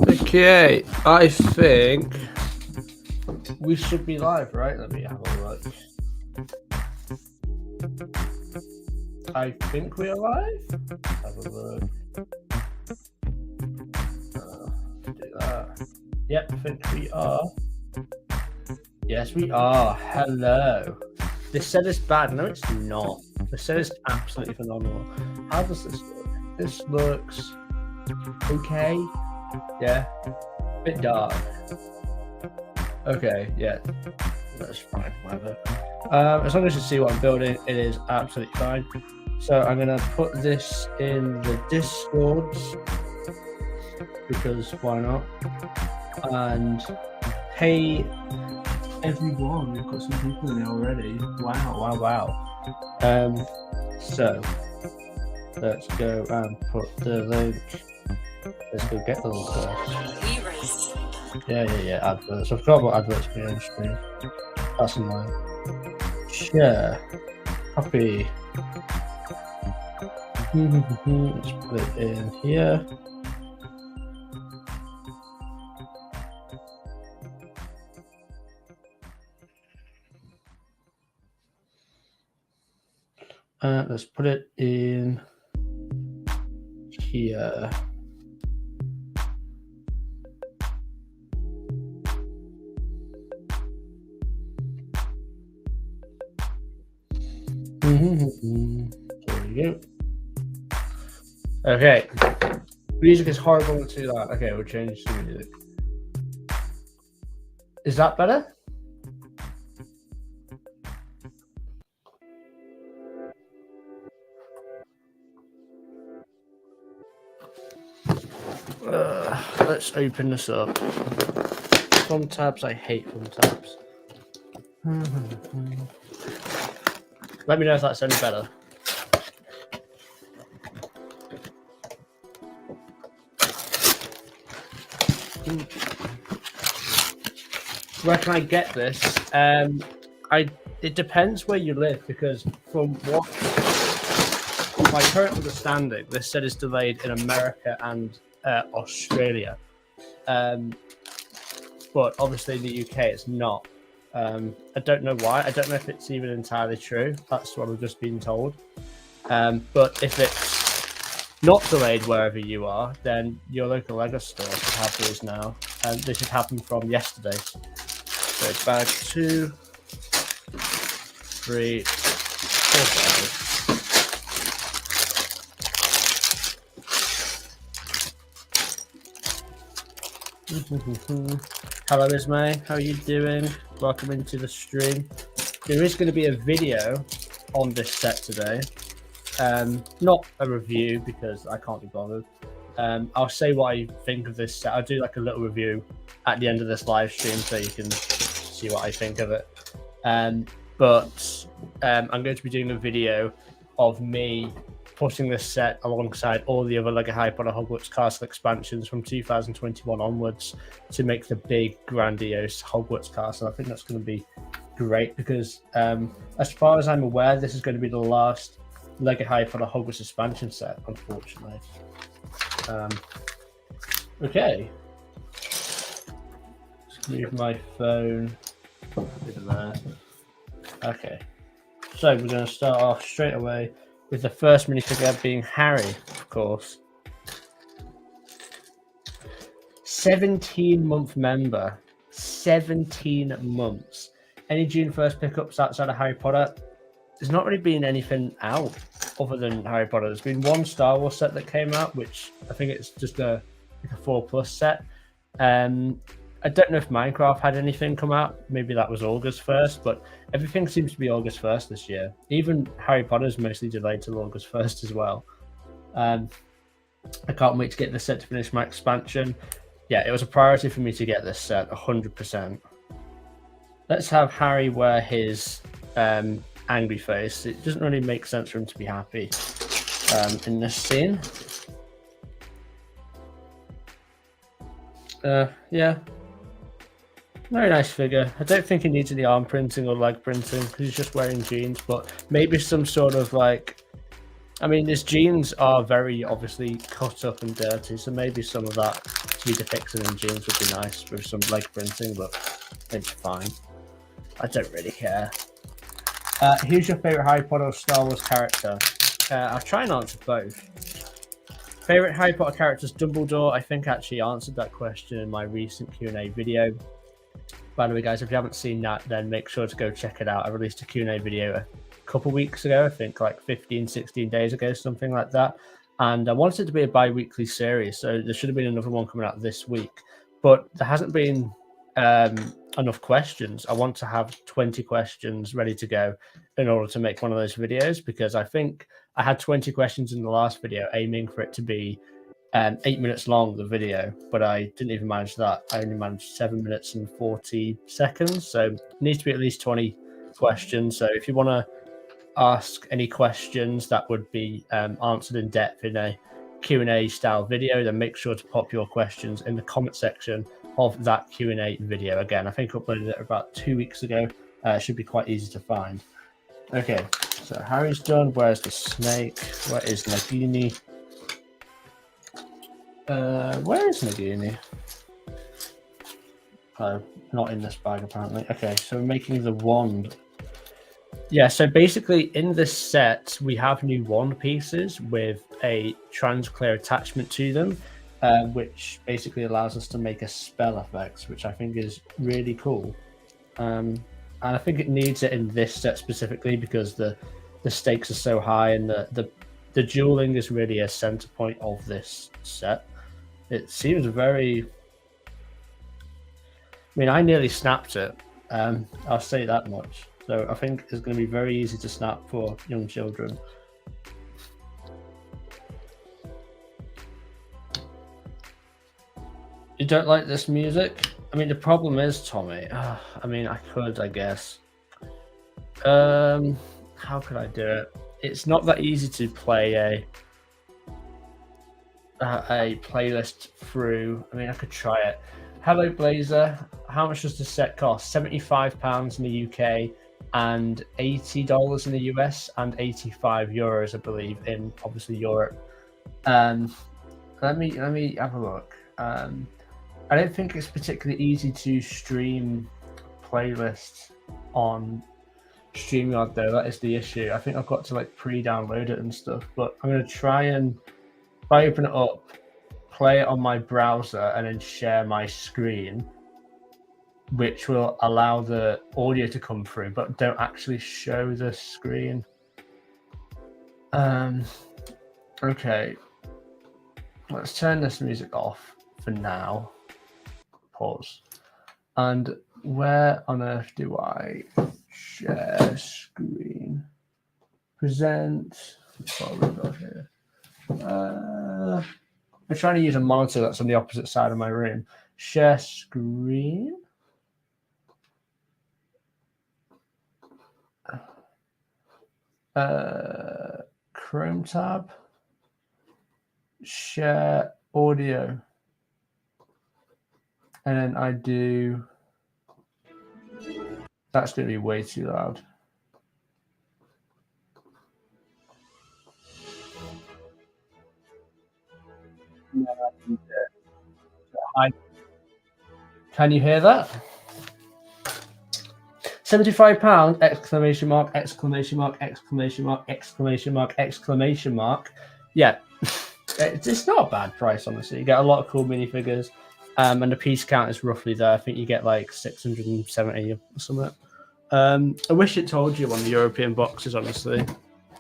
Okay, I think we should be live, right? Let me have a look. I think we are live. Have a look. Do that. Yep, I think we are. Yes, we are. Hello. They said it's bad. No, it's not. They said it's absolutely phenomenal. How does this look? This looks okay. Yeah. A bit dark. Okay, yeah. That's fine, whatever. As long as you see what I'm building, it is absolutely fine. So I'm going to put this in the Discords because why not? And hey, everyone, we've got some people in there already. Wow. So let's go and put the link. Let's go get the link first. Yeah, adverts. I forgot what adverts we on stream. That's annoying. Share. Copy. Let's put it in here. Let's put it in here. There we go. Okay. Music is horrible to that. Okay, we'll change to music. Is that better? Let's open this up. Thumb tabs, I hate thumb tabs. Let me know if that's any better. Where can I get this? It depends where you live, because from my current understanding, this set is delayed in America and Australia, but obviously in the UK it's not. I don't know why. I don't know if it's even entirely true. That's what I've just been told. But if it's not delayed wherever you are, then your local Lego store should have these now, and this should happen from yesterday. So bag 2, 3, 4, 5. Hello Ismay, how are you doing? Welcome into the stream. There is going to be a video on this set today. Not a review because I can't be bothered. I'll say what I think of this set. I'll do like a little review at the end of this live stream so you can see what I think of it. But I'm going to be doing a video of me putting this set alongside all the other LEGO Harry Potter Hogwarts Castle expansions from 2021 onwards to make the big, grandiose Hogwarts Castle. I think that's going to be great because, as far as I'm aware, this is going to be the last LEGO Harry Potter Hogwarts expansion set, unfortunately. Okay. Just move my phone over there. Okay. So we're going to start off straight away with the first minifigure being Harry, of course. 17-month member. 17 months. Any June 1st pickups outside of Harry Potter? There's not really been anything out other than Harry Potter. There's been one Star Wars set that came out, which I think it's just a 4+ set. I don't know if Minecraft had anything come out. Maybe that was August 1st, but everything seems to be August 1st this year. Even Harry Potter's mostly delayed till August 1st as well. I can't wait to get this set to finish my expansion. Yeah, it was a priority for me to get this set, 100%. Let's have Harry wear his angry face. It doesn't really make sense for him to be happy in this scene. Yeah. Very nice figure. I don't think he needs any arm printing or leg printing because he's just wearing jeans, but maybe some sort of like I mean, his jeans are very obviously cut up and dirty, so maybe some of that to be depicted in jeans would be nice with some leg printing, but it's fine. I don't really care. Who's your favorite Harry Potter or Star Wars character? I'll try and answer both. Favorite Harry Potter characters, Dumbledore. I think I actually answered that question in my recent Q&A video. By the way, guys, if you haven't seen that, then make sure to go check it out. I released a Q&A video a couple weeks ago, I think like 15, 16 days ago, something like that. And I wanted it to be a bi-weekly series, so there should have been another one coming out this week. But there hasn't been enough questions. I want to have 20 questions ready to go in order to make one of those videos, because I think I had 20 questions in the last video, aiming for it to be 8 minutes long, the video, but I didn't even manage that. I only managed 7 minutes and 40 seconds, so it needs to be at least 20 questions. So if you want to ask any questions that would be answered in depth in a Q&A style video, then make sure to pop your questions in the comment section of that Q&A video. Again, I think I uploaded it about 2 weeks ago. It should be quite easy to find. Okay, so Harry's done. Where's the snake? Where is Nagini? Where is Nagini? Oh, not in this bag apparently. Okay, so we're making the wand. Yeah, so basically in this set, we have new wand pieces with a trans-clear attachment to them, which basically allows us to make a spell effect, which I think is really cool. And I think it needs it in this set specifically because the stakes are so high, and the dueling is really a center point of this set. It seems very... I mean, I nearly snapped it. I'll say that much. So I think it's going to be very easy to snap for young children. You don't like this music? I mean, the problem is, Tommy. I mean, I could, I guess. How could I do it? It's not that easy to play a playlist through. I mean, I could try it. Hello, Blazer. How much does the set cost? £75 in the UK and $80 in the US and 85 euros, I believe, in obviously Europe. Let me have a look. I don't think it's particularly easy to stream playlists on StreamYard though. That is the issue. I think I've got to like pre-download it and stuff, but I'm going to try and, if I open it up, play it on my browser and then share my screen, which will allow the audio to come through, but don't actually show the screen. Okay, let's turn this music off for now. Pause. And where on earth do I share screen? Present. What have we got here? I'm trying to use a monitor that's on the opposite side of my room. Share screen. Chrome tab. Share audio. And then I do... That's going to be way too loud. Can you hear that? £75! Exclamation mark! Exclamation mark! Exclamation mark! Exclamation mark! Exclamation mark! Yeah, it's not a bad price, honestly. You get a lot of cool minifigures, and the piece count is roughly there. I think you get like 670 or something. I wish it told you on the European boxes, honestly.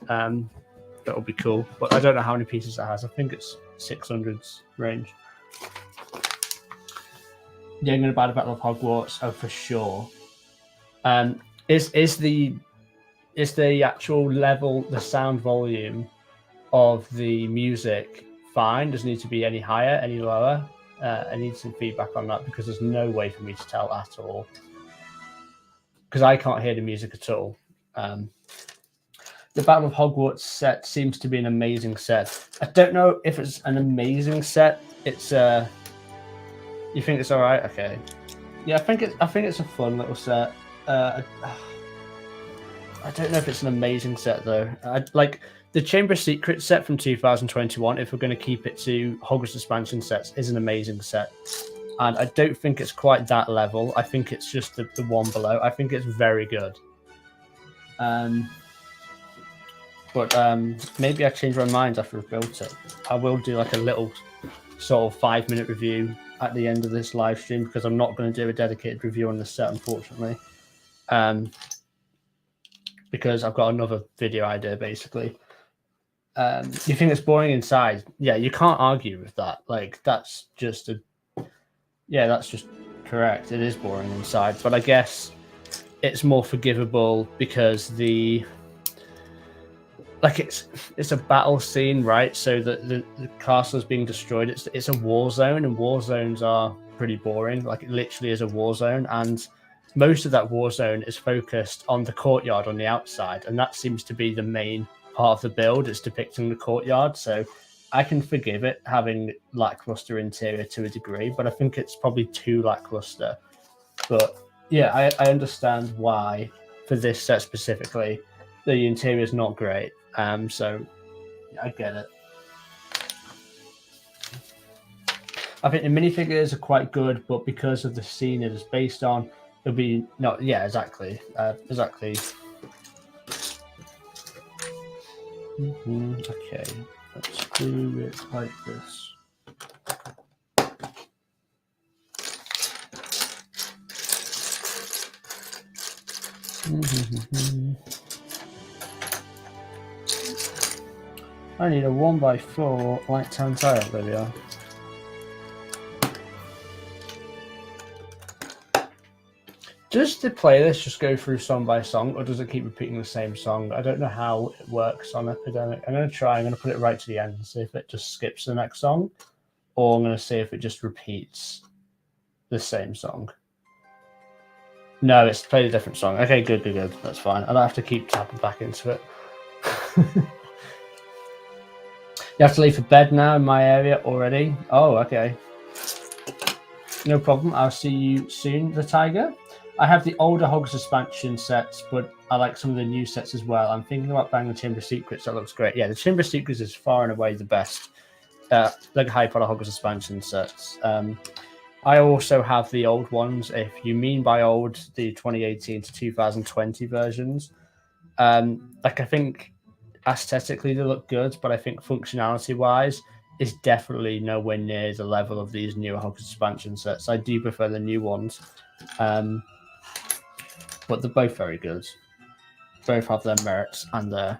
That would be cool, but I don't know how many pieces it has. I think it's 600s range. Yeah, I'm going to buy the Battle of Hogwarts. Oh, for sure. Is the actual level, the sound volume of the music fine? Does it need to be any higher, any lower? I need some feedback on that, because there's no way for me to tell at all. Because I can't hear the music at all. The Battle of Hogwarts set seems to be an amazing set. I don't know if it's an amazing set. It's you think it's all right? Okay. Yeah, I think it's a fun little set. I don't know if it's an amazing set though. Like the Chamber of Secrets set from 2021, if we're going to keep it to Hogwarts expansion sets, is an amazing set. And I don't think it's quite that level. I think it's just the one below. I think it's very good. But maybe I changed my mind after I've built it. I will do like a little sort of 5-minute review at the end of this live stream, because I'm not going to do a dedicated review on the set, unfortunately. Because I've got another video idea, basically. You think it's boring inside? Yeah, you can't argue with that. Like, that's just that's just correct. It is boring inside, but I guess it's more forgivable because it's a battle scene, right? So the castle is being destroyed. It's a war zone, and war zones are pretty boring. Like, it literally is a war zone, and most of that war zone is focused on the courtyard on the outside, and that seems to be the main part of the build. It's depicting the courtyard, so I can forgive it having lackluster interior to a degree, but I think it's probably too lackluster. But yeah, I understand why for this set specifically the interior is not great. So I get it. I think the minifigures are quite good, but because of the scene it is based on, it'll be not. Yeah, exactly. Okay, let's do it like this. I need a 1x4 light tan tile. There we are. Does the playlist just go through song by song, or does it keep repeating the same song? I don't know how it works on Epidemic. I'm going to try. I'm going to put it right to the end and see if it just skips the next song, or I'm going to see if it just repeats the same song. No, it's played a different song. Okay, good. That's fine. I don't have to keep tapping back into it. You have to leave for bed now in my area already? Oh, okay. No problem. I'll see you soon, the Tiger. I have the older Hogwarts expansion sets, but I like some of the new sets as well. I'm thinking about buying the Chamber of Secrets. That looks great. Yeah, the Chamber of Secrets is far and away the best like Harry Potter Hogwarts expansion sets. I also have the old ones, if you mean by old, the 2018 to 2020 versions. Like, I think aesthetically they look good, but I think functionality wise is definitely nowhere near the level of these newer Hogwarts expansion sets. I do prefer the new ones, but they're both very good. Both have their merits and their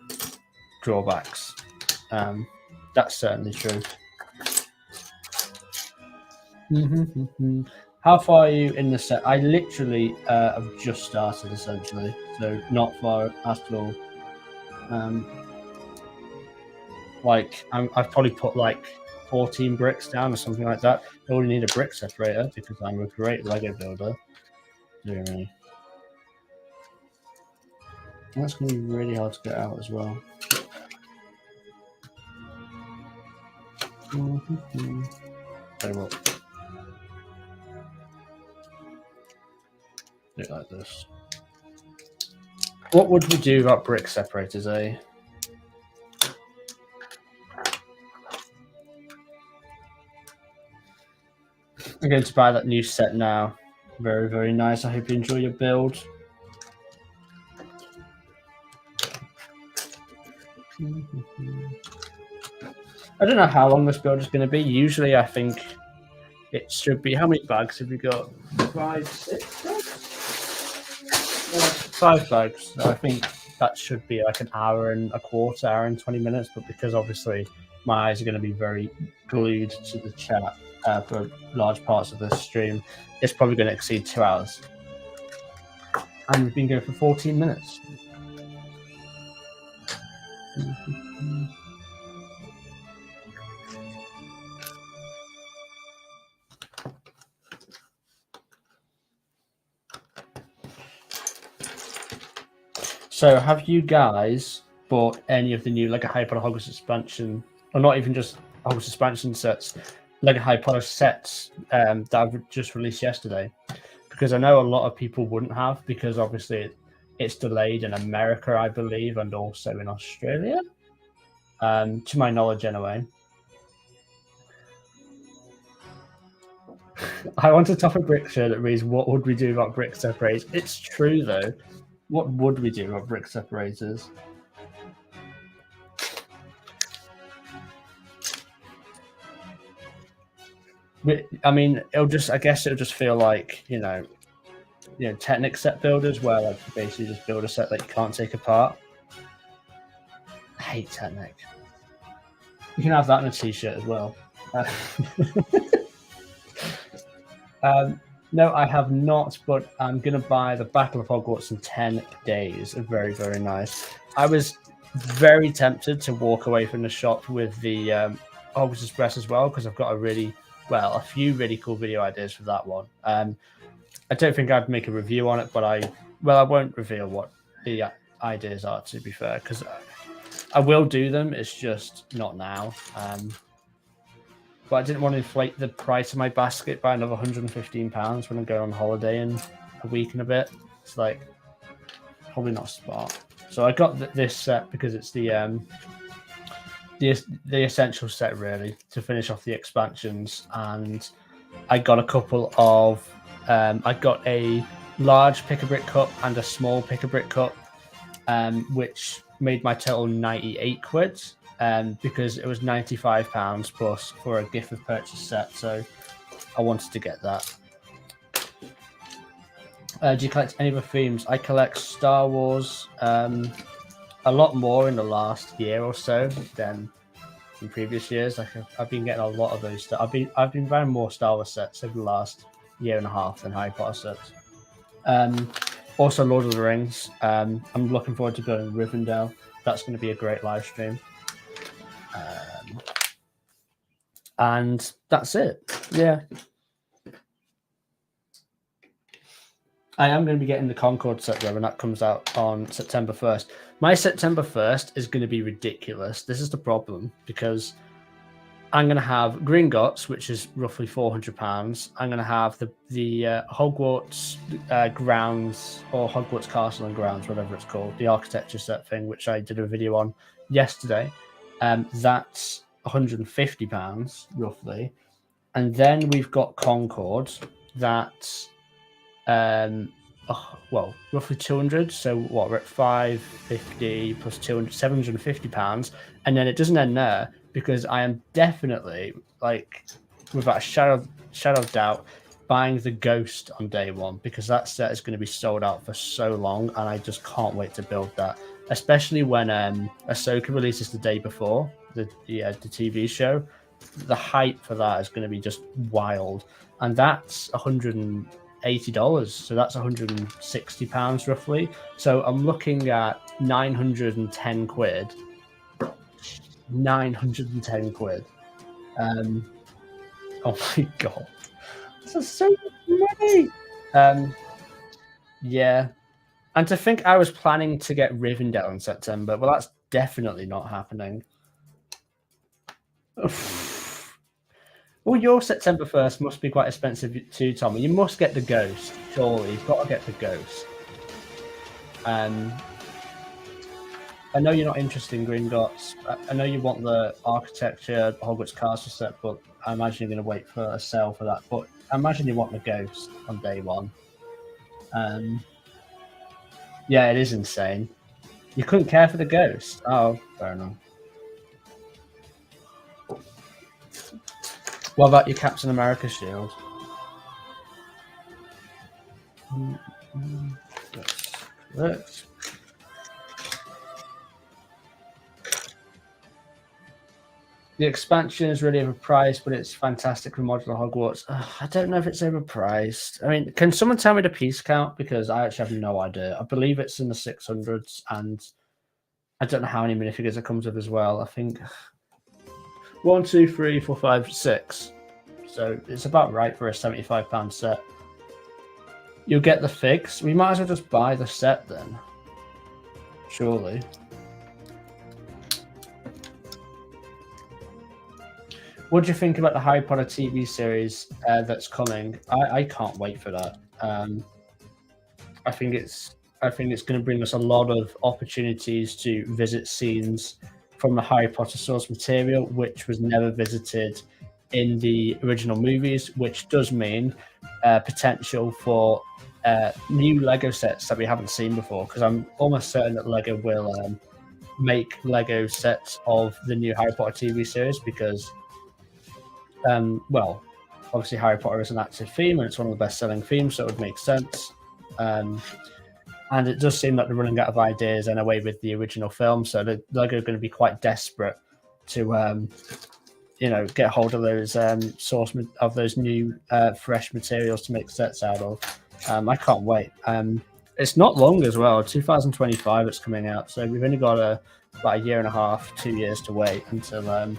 drawbacks. That's certainly true. How far are you in the set? I literally have just started, essentially, so not far at all. Like, I've probably put like 14 bricks down or something like that. I only need a brick separator because I'm a great Lego builder. Really. That's going to be really hard to get out as well. Tell you what. Do it like this. What would we do about brick separators, eh? I'm going to buy that new set now. Very, very nice. I hope you enjoy your build. I don't know how long this build is going to be. Usually, I think it should be. How many bags have we got? 5, 6 bags? 5 bags. So I think that should be like an hour and a quarter, hour and 20 minutes. But because obviously my eyes are going to be very glued to the chat for large parts of this stream, it's probably going to exceed 2 hours. And we've been going for 14 minutes. So, have you guys bought any of the new Lego Harry Potter Hogwarts expansion, or not even just Hogwarts expansion sets, Lego Harry Potter sets that I've just released yesterday? Because I know a lot of people wouldn't have, because obviously it's delayed in America, I believe, and also in Australia. to my knowledge anyway. I want a TopicBricks shirt that reads, "What would we do about brick separators?" It's true though. What would we do about brick separators? I mean, I guess it'll just feel like, Technic set builders where like you basically just build a set that you can't take apart. I hate Technic. You can have that in a t-shirt as well. No, I have not, but I'm going to buy the Battle of Hogwarts in 10 days. Very, very nice. I was very tempted to walk away from the shop with the Hogwarts Express as well, because I've got a few really cool video ideas for that one. I don't think I'd make a review on it, but I won't reveal what the ideas are, to be fair, because I will do them. It's just not now. But I didn't want to inflate the price of my basket by another £115 when I'm going on holiday in a week and a bit. It's like probably not smart. So I got this set because it's the essential set really to finish off the expansions, and I got a couple of I got a large pick-a-brick cup and a small pick-a-brick cup, which made my total 98 quid. Because it was £95 plus for a gift of purchase set, so I wanted to get that. Do you collect any other themes? I collect Star Wars a lot more in the last year or so than in previous years. Like I've been getting a lot of those. I've been buying more Star Wars sets over the last year and a half than Harry Potter sets. Also, Lord of the Rings. I'm looking forward to going to Rivendell. That's going to be a great live stream. And that's it. Yeah. I am going to be getting the Concord set though, when that comes out on September 1st. My September 1st is going to be ridiculous. This is the problem, because I'm going to have Gringotts, which is roughly £400. I'm going to have the Hogwarts grounds, or Hogwarts Castle and Grounds, whatever it's called, the architecture set thing, which I did a video on yesterday. That's £150 roughly, and then we've got Concord. That's roughly 200. So what, we're at 550 plus 200, £750, and then it doesn't end there, because I am definitely, like, without a shadow of doubt, buying the Ghost on day one, because that set is going to be sold out for so long, and I just can't wait to build that. Especially when Ahsoka releases the day before the TV show, the hype for that is going to be just wild, and that's $180, so that's £160 roughly. So I'm looking at 910 quid. 910 quid. Oh my god, this is so much money. Yeah. And to think I was planning to get Rivendell in September, well, that's definitely not happening. Well, your September 1st must be quite expensive too, Tommy. You must get the Ghost, surely. You've got to get the Ghost. I know you're not interested in Gringotts. I know you want the architecture Hogwarts Castle set, but I imagine you're going to wait for a sale for that. But I imagine you want the Ghost on day one. Yeah, it is insane. You couldn't care for the Ghost? Oh, fair enough. What about your Captain America shield? Let's The expansion is really overpriced, but it's fantastic for modular Hogwarts. I don't know if it's overpriced. I mean, can someone tell me the piece count? Because I actually have no idea. I believe it's in the 600s, and I don't know how many minifigures it comes with as well. I think 1, 2, 3, 4, 5, 6. So it's about right for a £75 set. You'll get the figs. We might as well just buy the set then. Surely. What do you think about the Harry Potter TV series that's coming? I can't wait for that. I think it's going to bring us a lot of opportunities to visit scenes from the Harry Potter source material, which was never visited in the original movies, which does mean potential for new Lego sets that we haven't seen before, because I'm almost certain that Lego will make Lego sets of the new Harry Potter TV series, because well, obviously Harry Potter is an active theme and it's one of the best-selling themes, so it would make sense. And it does seem like they're running out of ideas and away with the original film, so Lego are going to be quite desperate to get hold of those those new fresh materials to make sets out of. I can't wait. It's not long as well. 2025 it's coming out, so we've only got about a year and a half, 2 years to wait until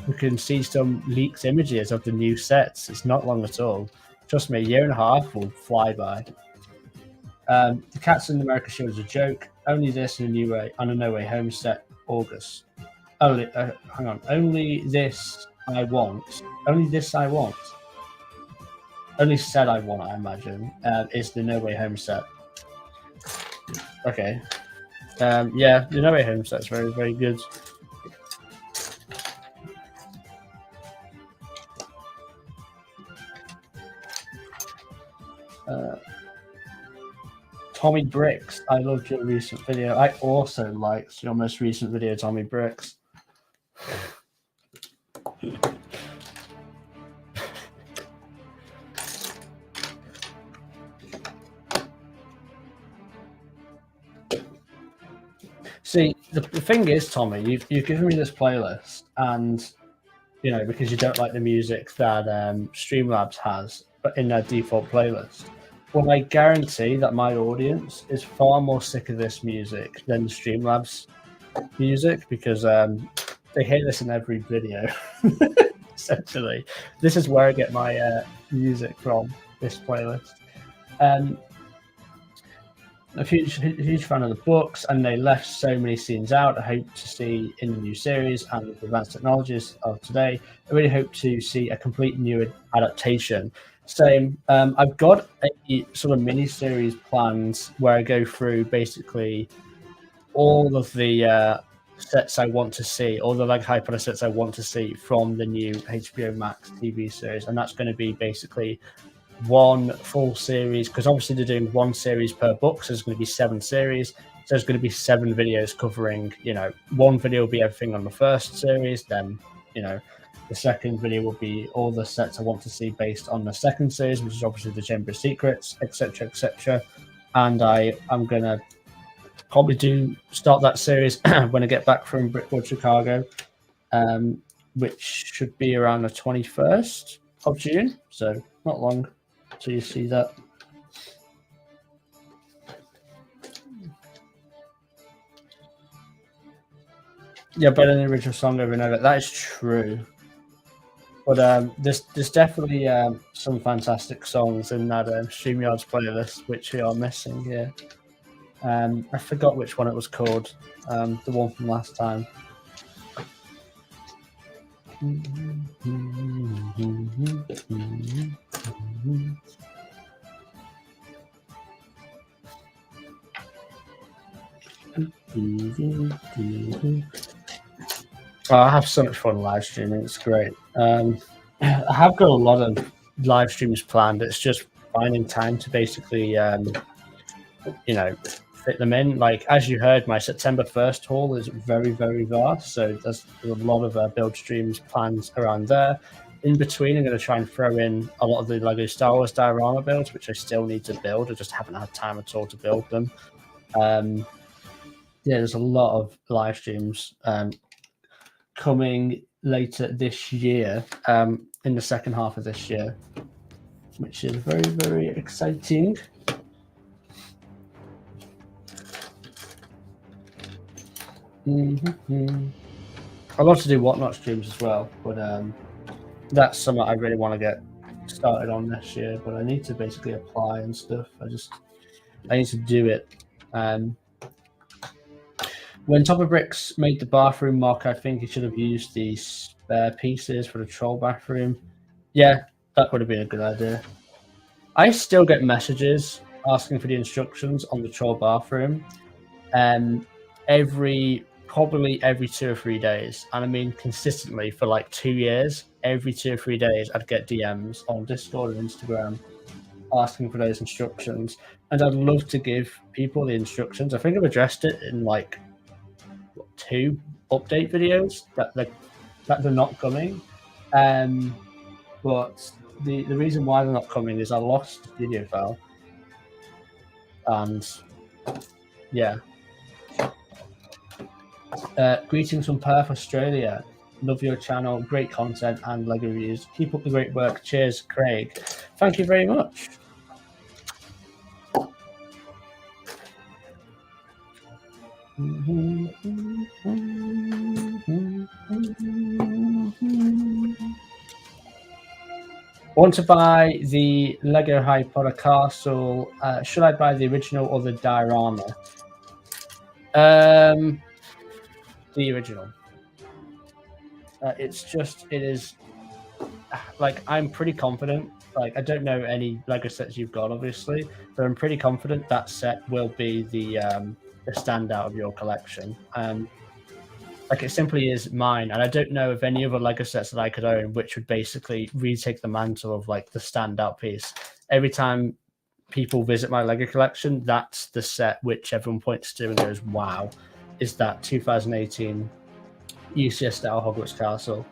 we can see some leaked images of the new sets. It's not long at all. Trust me, a year and a half will fly by. The Cats in America show is a joke. Only this and a new way on a No Way Home set, August. Hang on. Only this I want. Only this I want. Only set I want, I imagine, is the No Way Home set. Okay. Yeah, the No Way Home set's very, very good. TopicBricks, I loved your recent video. I also liked your most recent video, TopicBricks. See, the thing is, Tommy, you've given me this playlist, and because you don't like the music that Streamlabs has, but in their default playlist. Well, I guarantee that my audience is far more sick of this music than the Streamlabs music, because they hear this in every video. Essentially, this is where I get my music from, this playlist. A huge fan of the books, and they left so many scenes out. I hope to see in the new series and with advanced technologies of today. I really hope to see a complete new adaptation. Same. I've got a sort of mini series planned where I go through basically all of the sets I want to see, all the Harry Potter sets I want to see from the new HBO Max TV series, and that's going to be basically one full series, because obviously they're doing one series per book, so there's going to be 7 series. So there's going to be 7 videos covering, one video will be everything on the first series, then, the second video will be all the sets I want to see based on the second series, which is obviously the Chamber of Secrets, etc., etc. And I'm going to probably start that series when I get back from Brickwood, Chicago, which should be around the 21st of June, so not long till you see that. Yeah, better than the original song over and over. That is true. But there's definitely some fantastic songs in that StreamYard's playlist, which we are missing here. I forgot which one it was called, the one from last time. I have so much fun live streaming. It's great. I have got a lot of live streams planned. It's just finding time to basically, fit them in. Like, as you heard, my September 1st haul is very, very vast. So there's a lot of build streams planned around there. In between, I'm going to try and throw in a lot of the Lego Star Wars diorama builds, which I still need to build. I just haven't had time at all to build them. There's a lot of live streams coming later this year, in the second half of this year, which is very, very exciting. I'd love to do Whatnot streams as well, but that's something I really want to get started on this year, but I need to basically apply and stuff. I need to do it. When TopicBricks made the bathroom mock, I think he should have used the spare pieces for the troll bathroom. Yeah, that would have been a good idea. I still get messages asking for the instructions on the troll bathroom every probably every 2 or 3 days, and I mean consistently for like 2 years. Every 2 or 3 days, I'd get DMs on Discord and Instagram asking for those instructions, and I'd love to give people the instructions. I think I've addressed it in like 2 update videos that they're not coming, but the reason why they're not coming is I lost the video file, and yeah. Greetings from Perth, Australia. Love your channel, great content and LEGO reviews. Keep up the great work. Cheers, Craig. Thank you very much. Want to buy the Lego Harry Potter castle? Should I buy the original or the diorama? The original. It is like, I'm pretty confident. Like, I don't know any Lego sets you've got, obviously, but I'm pretty confident that set will be the standout of your collection. Like, it simply is mine, and I don't know of any other Lego sets that I could own which would basically retake the mantle of like the standout piece. Every time people visit my Lego collection, that's the set which everyone points to and goes, "Wow!" Is that 2018 UCS style Hogwarts castle,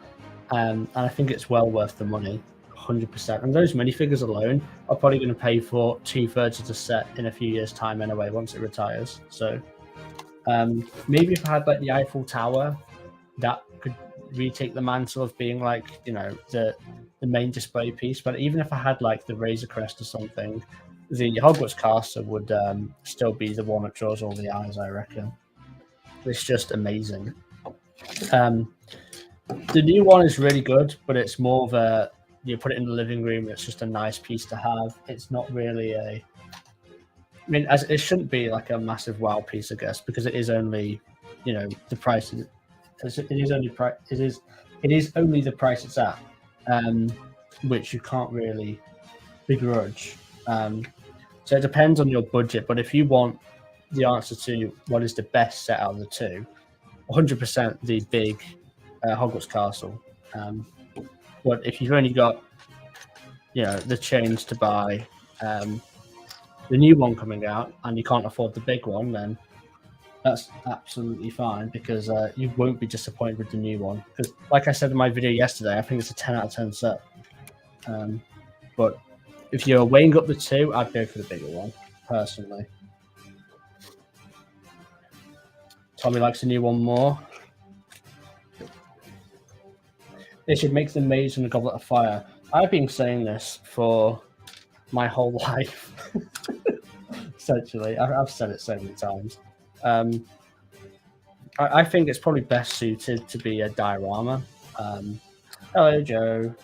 and I think it's well worth the money, 100%. And those minifigures alone are probably going to pay for 2/3 of the set in a few years' time anyway, once it retires. So maybe if I had like the Eiffel Tower, that could retake the mantle of being like, you know, the main display piece. But even if I had like the Razor Crest or something, the Hogwarts castle would still be the one that draws all the eyes, I reckon. It's just amazing. The new one is really good, but it's more of a, you put it in the living room, it's just a nice piece to have. It's not really a, I mean, as it shouldn't be like a massive wow piece, I guess, because it is only, you know, the price is, it is only the price it's at, which you can't really begrudge. So it depends on your budget, but if you want the answer to what is the best set out of the two, 100% the big Hogwarts castle. But if you've only got, you know, the change to buy the new one coming out and you can't afford the big one, then that's absolutely fine, because you won't be disappointed with the new one. Because like I said in my video yesterday, I think it's a 10 out of 10 set. But if you're weighing up the two, I'd go for the bigger one, personally. Tommy likes the new one more. They should make the maze and the goblet of fire. I've been saying this for my whole life. Essentially, I've said it so many times. I think it's probably best suited to be a diorama. Hello, Joe.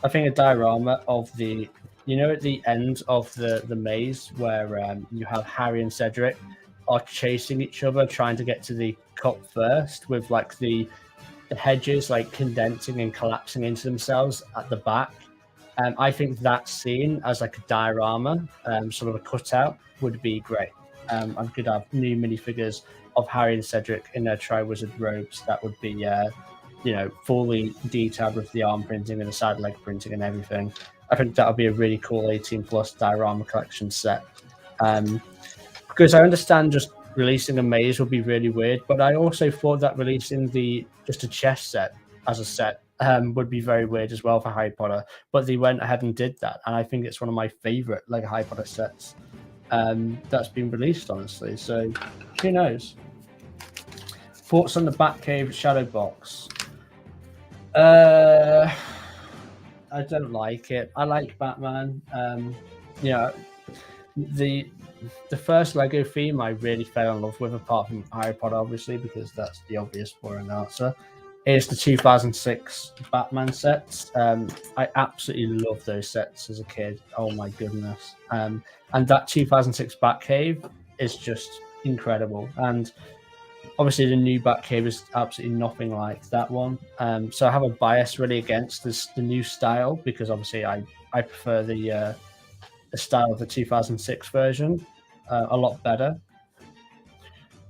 I think a diorama of the, you know, at the end of the maze where you have Harry and Cedric are chasing each other, trying to get to the cup first, with like the hedges like condensing and collapsing into themselves at the back. I think that scene as like a diorama, sort of a cutout, would be great. I could have new minifigures of Harry and Cedric in their Triwizard robes that would be, you know, fully detailed with the arm printing and the side leg printing and everything. I think that would be a really cool 18+ diorama collection set. Because I understand just releasing a maze would be really weird, but I also thought that releasing just a chess set as a set would be very weird as well for Harry Potter. But they went ahead and did that, and I think it's one of my favorite like Harry Potter sets that's been released, honestly. So who knows? Thoughts on the Batcave shadow box? I don't like it. I like Batman. Yeah, the first Lego theme I really fell in love with, apart from Harry Potter, obviously, because that's the obvious boring answer, is the 2006 Batman sets. I absolutely loved those sets as a kid. Oh my goodness. And that 2006 Batcave is just incredible. And obviously the new Batcave is absolutely nothing like that one. So I have a bias really against the new style, because obviously I prefer the style of the 2006 version a lot better.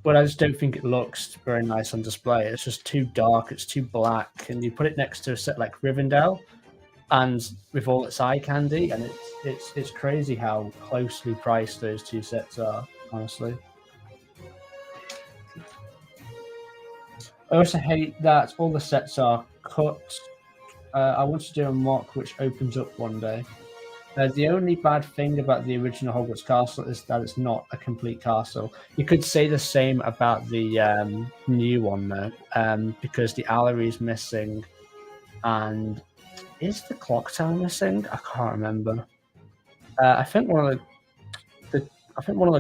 but I just don't think it looks very nice on display. It's just too dark, it's too black, and you put it next to a set like Rivendell, and with all its eye candy, and it's crazy how closely priced those two sets are, honestly. I also hate that all the sets are cut. I want to do a mock which opens up one day. The only bad thing about the original Hogwarts castle is that it's not a complete castle. You could say the same about the new one, though, because the Allery is missing, and is the clock tower missing? I can't remember. I think one of the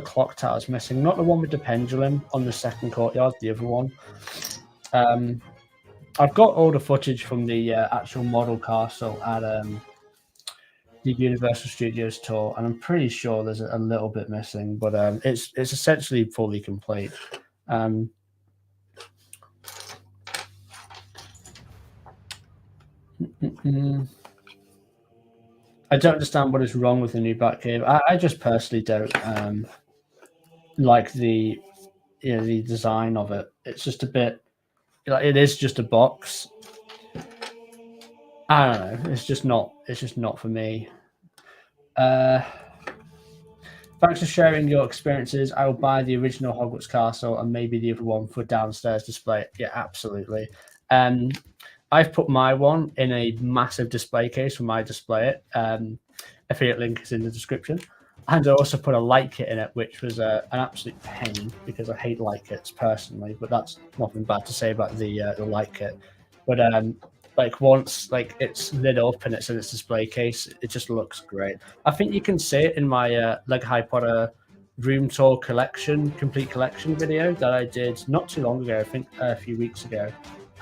clock towers missing, not the one with the pendulum on the second courtyard, the other one. I've got all the footage from the actual model castle at the Universal Studios tour, and I'm pretty sure there's a little bit missing, but it's essentially fully complete. I don't understand what is wrong with the new Batcave. I just personally don't like the design of it. It's just a bit like, it is just a box. I don't know. It's just not for me. Thanks for sharing your experiences. I will buy the original Hogwarts Castle and maybe the other one for downstairs display. Yeah, absolutely. I've put my one in a massive display case for iDisplayit. Affiliate link is in the description. And I also put a light kit in it, which was an absolute pain because I hate light kits personally. But that's nothing bad to say about the light kit. But like once like it's lit up and it's in its display case, it just looks great. I think you can see it in my Lego Harry Potter room tour complete collection video that I did not too long ago. I think a few weeks ago.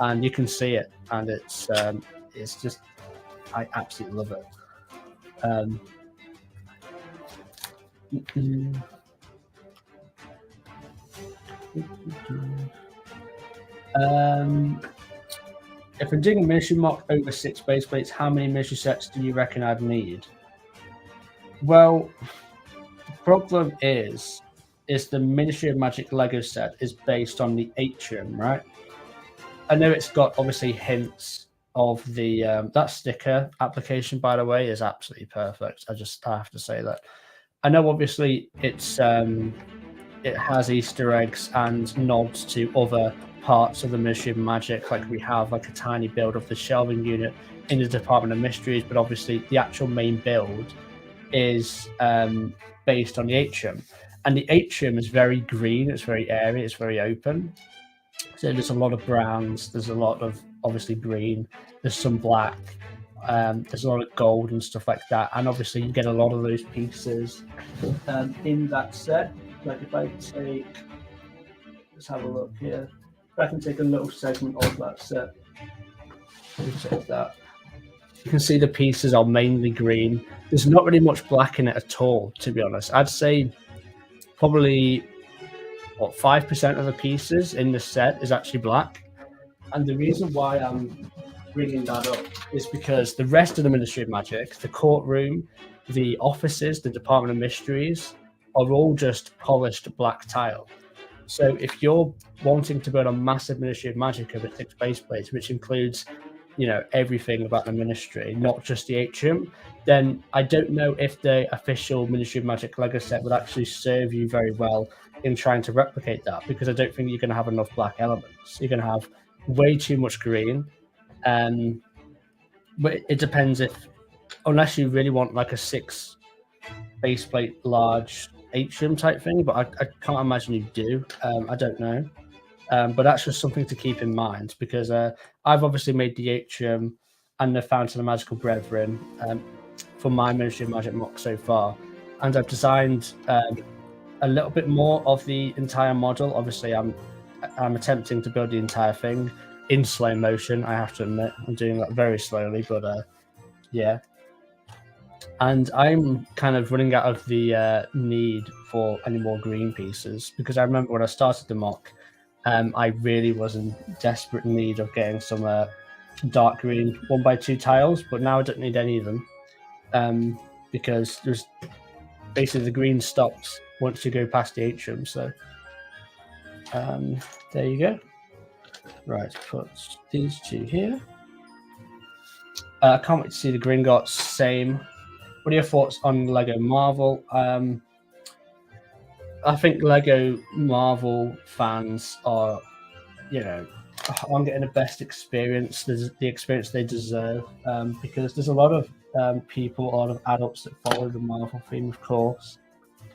And you can see it, and it's just, I absolutely love it. If I'm doing a ministry mock over 6 base plates, how many ministry sets do you reckon I'd need? Well, the problem is the Ministry of Magic Lego set is based on the atrium, right? I know it's got obviously hints of the that sticker application, by the way, is absolutely perfect. I have to say that. I know obviously it has Easter eggs and nods to other parts of the Ministry of Magic, like we have like a tiny build of the shelving unit in the Department of Mysteries, but obviously the actual main build is based on the atrium, and the atrium is very green. It's very airy. It's very open. So there's a lot of browns, there's a lot of obviously green, there's some black, there's a lot of gold and stuff like that. And obviously you get a lot of those pieces in that set. Like if I take, let's have a look here. If I can take a little segment of that set, take that. You can see the pieces are mainly green. There's not really much black in it at all, to be honest. I'd say probably 5% of the pieces in the set is actually black. And the reason why I'm bringing that up is because the rest of the Ministry of Magic, the courtroom, the offices, the Department of Mysteries, are all just polished black tile. So if you're wanting to build a massive Ministry of Magic over 6 base plates, which includes, everything about the Ministry, not just the atrium, then I don't know if the official Ministry of Magic Lego set would actually serve you very well in trying to replicate that, because I don't think you're going to have enough black elements. You're going to have way too much green. But it depends unless you really want like a 6 base plate large atrium type thing, but I can't imagine you do. I don't know. But that's just something to keep in mind, because I've obviously made the atrium and the Fountain of Magical Brethren for my Ministry of Magic mock so far, and I've designed a little bit more of the entire model. Obviously, I'm attempting to build the entire thing in slow motion. I have to admit, I'm doing that very slowly, but yeah. And I'm kind of running out of the need for any more green pieces, because I remember when I started the mock, I really was in desperate need of getting some dark green 1x2 tiles, but now I don't need any of them because there's basically the green stops once you go past the atrium. So There you go. Right, put these two here. I can't wait to see the Gringotts. Same. What are your thoughts on Lego Marvel? I think Lego Marvel fans are, aren't getting the best experience, the experience they deserve, because there's a lot of people, a lot of adults that follow the Marvel theme, of course.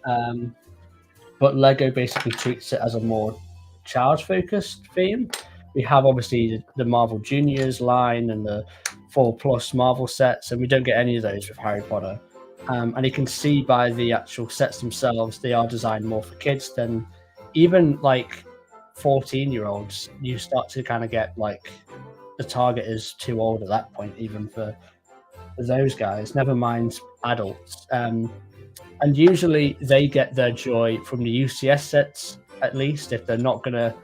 But Lego basically treats it as a more child-focused theme. We have obviously the Marvel Juniors line and the 4+ Marvel sets, and we don't get any of those with Harry Potter. And you can see by the actual sets themselves, they are designed more for kids than even like 14-year-olds. You start to kind of get like the target is too old at that point, even for those guys, never mind adults. And usually they get their joy from the UCS sets, at least. If they're not going to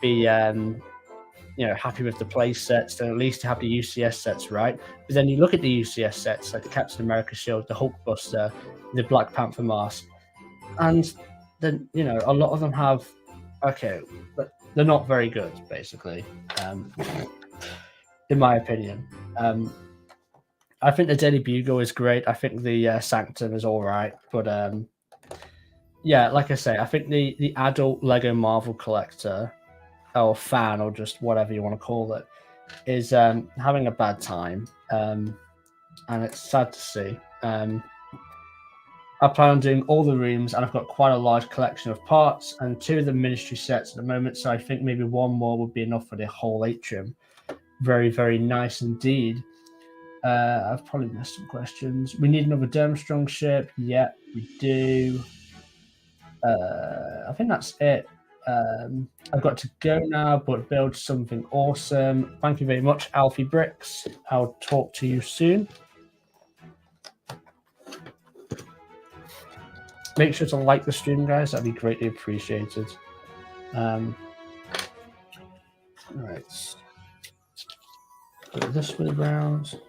be happy with the play sets, then at least have the UCS sets, right? But then you look at the UCS sets, like the Captain America shield, the Hulkbuster, the Black Panther mask, and then a lot of them have but they're not very good, basically, in my opinion. I think the Daily Bugle is great. I think the Sanctum is all right, but yeah, like I say, I think the adult Lego Marvel collector or fan, or just whatever you want to call it, is having a bad time, and it's sad to see. I plan on doing all the rooms, and I've got quite a large collection of parts and 2 of the ministry sets at the moment, so I think maybe 1 more would be enough for the whole atrium. Very, very nice indeed. I've probably missed some questions. We need another Durmstrong ship. Yeah, we do. I think that's it. I've got to go now, but build something awesome. Thank you very much, TopicBricks. I'll talk to you soon. Make sure to like the stream, guys. That'd be greatly appreciated. All right. Put it this way around.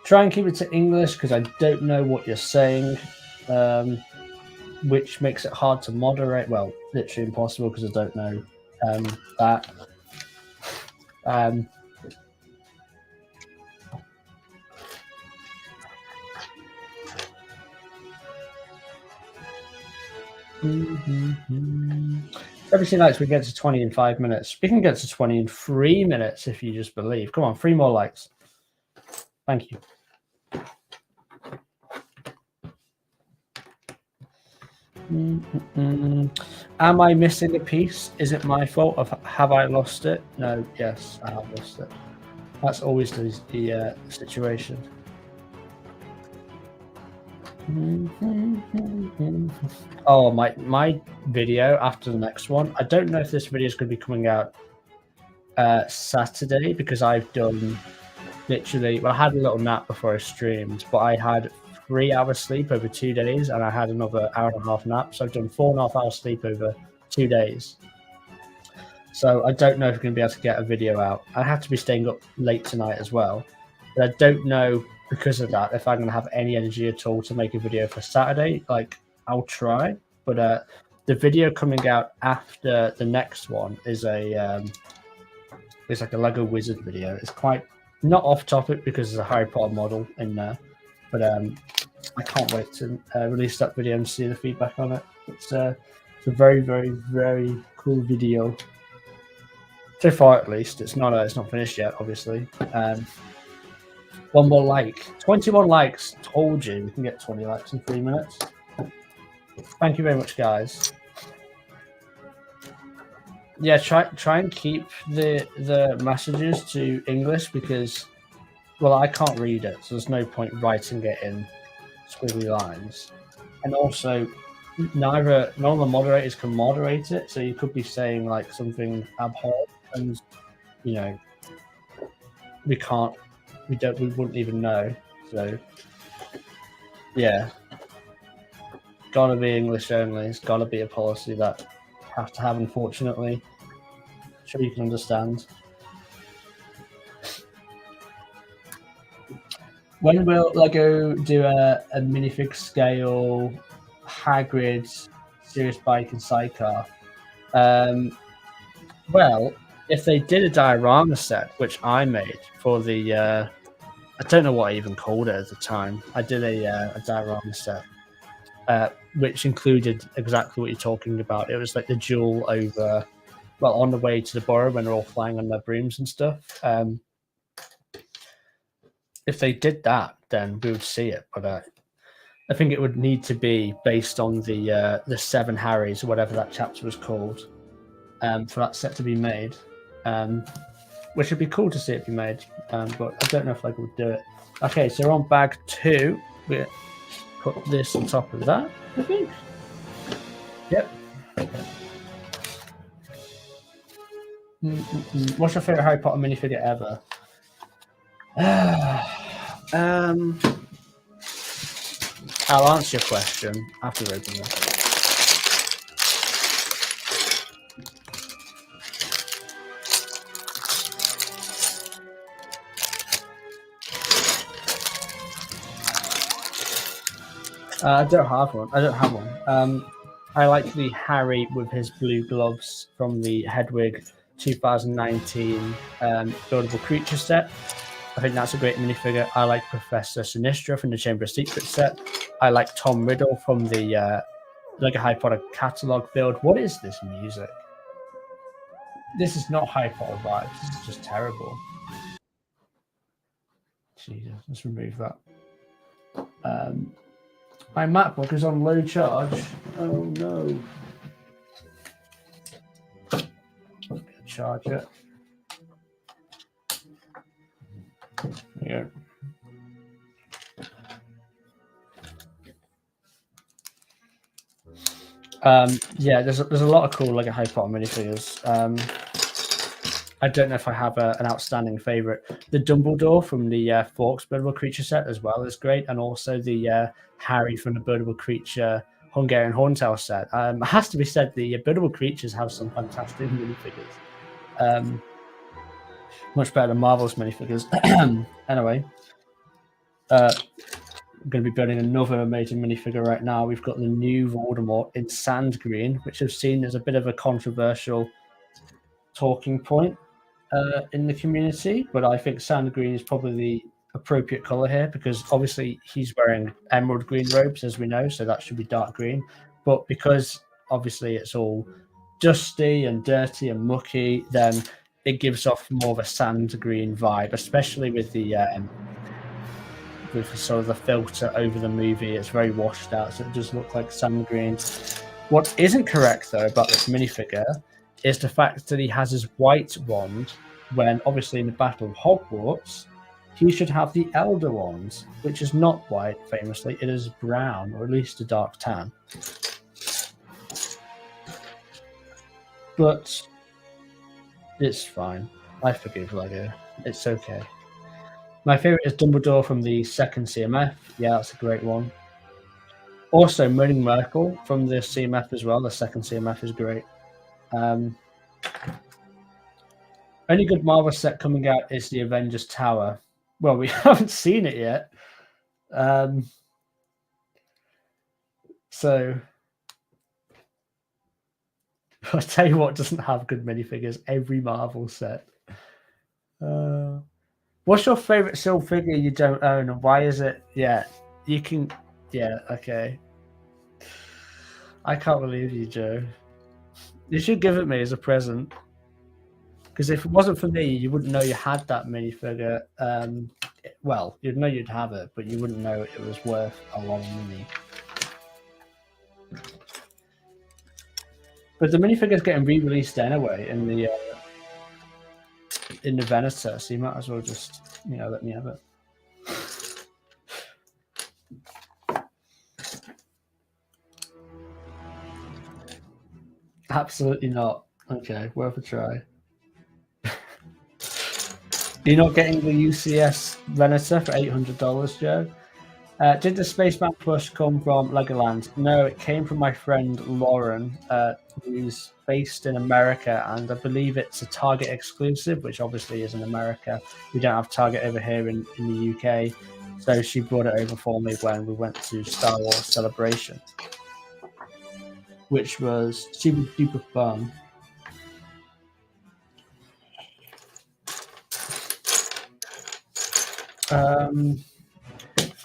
Try and keep it to English because I don't know what you're saying, which makes it hard to moderate. Well, literally impossible because I don't know that. Everything likes we get to 20 in 5 minutes. We can get to 20 in 3 minutes if you just believe. Come on, 3 more likes. Thank you. Am I missing a piece? Is it my fault? Have I lost it? No, yes, I have lost it. That's always the situation. Oh, my video after the next one. I don't know if this video is going to be coming out Saturday because I've done literally. Well, I had a little nap before I streamed, but I had 3 hours sleep over 2 days, and I had another 1.5 hour nap. So I've done 4.5 hours sleep over 2 days. So I don't know if I'm going to be able to get a video out. I have to be staying up late tonight as well, but I don't know. Because of that, if I'm going to have any energy at all to make a video for Saturday, like I'll try. But the video coming out after the next one is it's like a Lego Wizard video. It's quite not off topic because there's a Harry Potter model in there, but I can't wait to release that video and see the feedback on it. It's a very, very, very cool video. So far, at least, it's not finished yet, obviously. 1 more like. 21 likes. Told you we can get 20 likes in 3 minutes. Thank you very much, guys. Yeah, try and keep the messages to English because, well, I can't read it, so there's no point writing it in squiggly lines. And also, none of the moderators can moderate it, so you could be saying like something abhorrent, and we can't. We wouldn't even know. So, yeah, gotta be English only. It's gotta be a policy that have to have, unfortunately. I'm sure you can understand. When will Lego do a minifig scale Hagrid, Serious Bike, and Sidecar? Well, if they did a diorama set, which I made for the, I don't know what I even called it at the time. I did a diorama set, which included exactly what you're talking about. It was like the duel over, well, on the way to the borough when they're all flying on their brooms and stuff. If they did that, then we would see it. But I think it would need to be based on the 7 Harrys, or whatever that chapter was called, for that set to be made. Which would be cool to see it be made, but I don't know if Lego would do it. Okay, so we're on bag 2. We put this on top of that, I think. Yep. What's your favorite Harry Potter minifigure ever? I'll answer your question after we open this. I don't have one. I like the Harry with his blue gloves from the Hedwig 2019 buildable creature set. I think that's a great minifigure. I like Professor Sinistra from the Chamber of Secrets set. I like Tom Riddle from the Lego Harry Potter catalog build. What is this music? This is not Harry Potter vibes. This is just terrible. Jesus, let's remove that. My MacBook is on low charge. Oh no. Charge it. There you go. Yeah, there's a lot of cool Lego Harry Potter minifigures. I don't know if I have an outstanding favorite. The Dumbledore from the Forks Birdable Creature set as well is great, and also the Harry from the Birdable Creature Hungarian Horntail set. It has to be said, the Birdable Creatures have some fantastic minifigures. Much better than Marvel's minifigures. Anyway, I'm going to be building another amazing minifigure right now. We've got the new Voldemort in sand green, which I've seen as a bit of a controversial talking point in the community, but I think sand green is probably the appropriate color here, because obviously he's wearing emerald green robes, as we know, so that should be dark green. But because obviously it's all dusty and dirty and mucky, then it gives off more of a sand green vibe, especially with the sort of the filter over the movie. It's very washed out, so it does look like sand green. What isn't correct though about this minifigure is the fact that he has his white wand, when obviously in the Battle of Hogwarts he should have the Elder Wand, which is not white, famously. It is brown, or at least a dark tan. But it's fine. I forgive Lego. It's okay. My favourite is Dumbledore from the second CMF. Yeah, that's a great one. Also, Moaning Merkel from the CMF as well. The second CMF is great. Only good Marvel set coming out is the Avengers Tower. Well, we haven't seen it yet. So I'll tell you what doesn't have good minifigures. Every Marvel set. What's your favorite silver figure you don't own, and why is it? Yeah, you can. Yeah, okay. I can't believe you, Joe. You should give it me as a present. Because if it wasn't for me, you wouldn't know you had that minifigure. Well, you'd know you'd have it, but you wouldn't know it was worth a lot of money. But the minifigure's getting re-released anyway in the Venator, so you might as well just, let me have it. Absolutely not. Okay, worth a try. You're not getting the UCS Venator for $800, Joe? Did the Spaceman plush come from Legoland? No, it came from my friend Lauren, who's based in America, and I believe it's a Target exclusive, which obviously is in America. We don't have Target over here in the UK, so she brought it over for me when we went to Star Wars Celebration, which was super duper fun.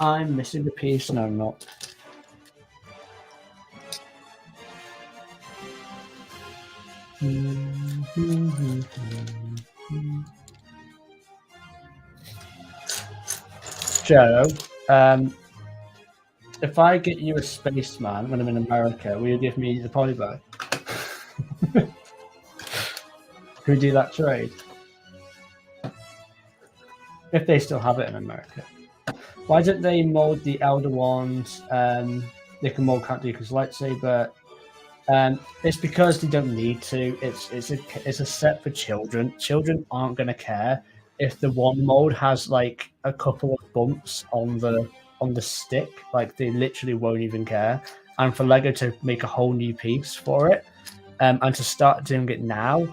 I'm missing a piece. No, I'm not. Joe, if I get you a spaceman when I'm in America, will you give me the polybag? Can we do that trade? If they still have it in America. Why don't they mold the Elder Wands? They can mold Count Dooku's lightsaber. It's because they don't need to. It's a set for children. Children aren't going to care if the one mold has like a couple of bumps on the stick. Like they literally won't even care. And for Lego to make a whole new piece for it, and to start doing it now,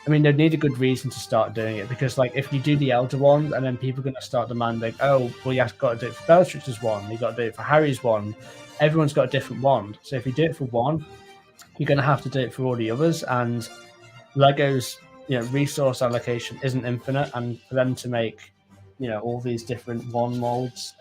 I mean, they need a good reason to start doing it because, like, if you do the Elder Wand and then people are going to start demanding, oh, well, you have got to do it for Bellatrix's wand, you got to do it for Harry's wand. Everyone's got a different wand. So if you do it for one, you're going to have to do it for all the others. And Lego's, resource allocation isn't infinite, and for them to make, all these different wand molds,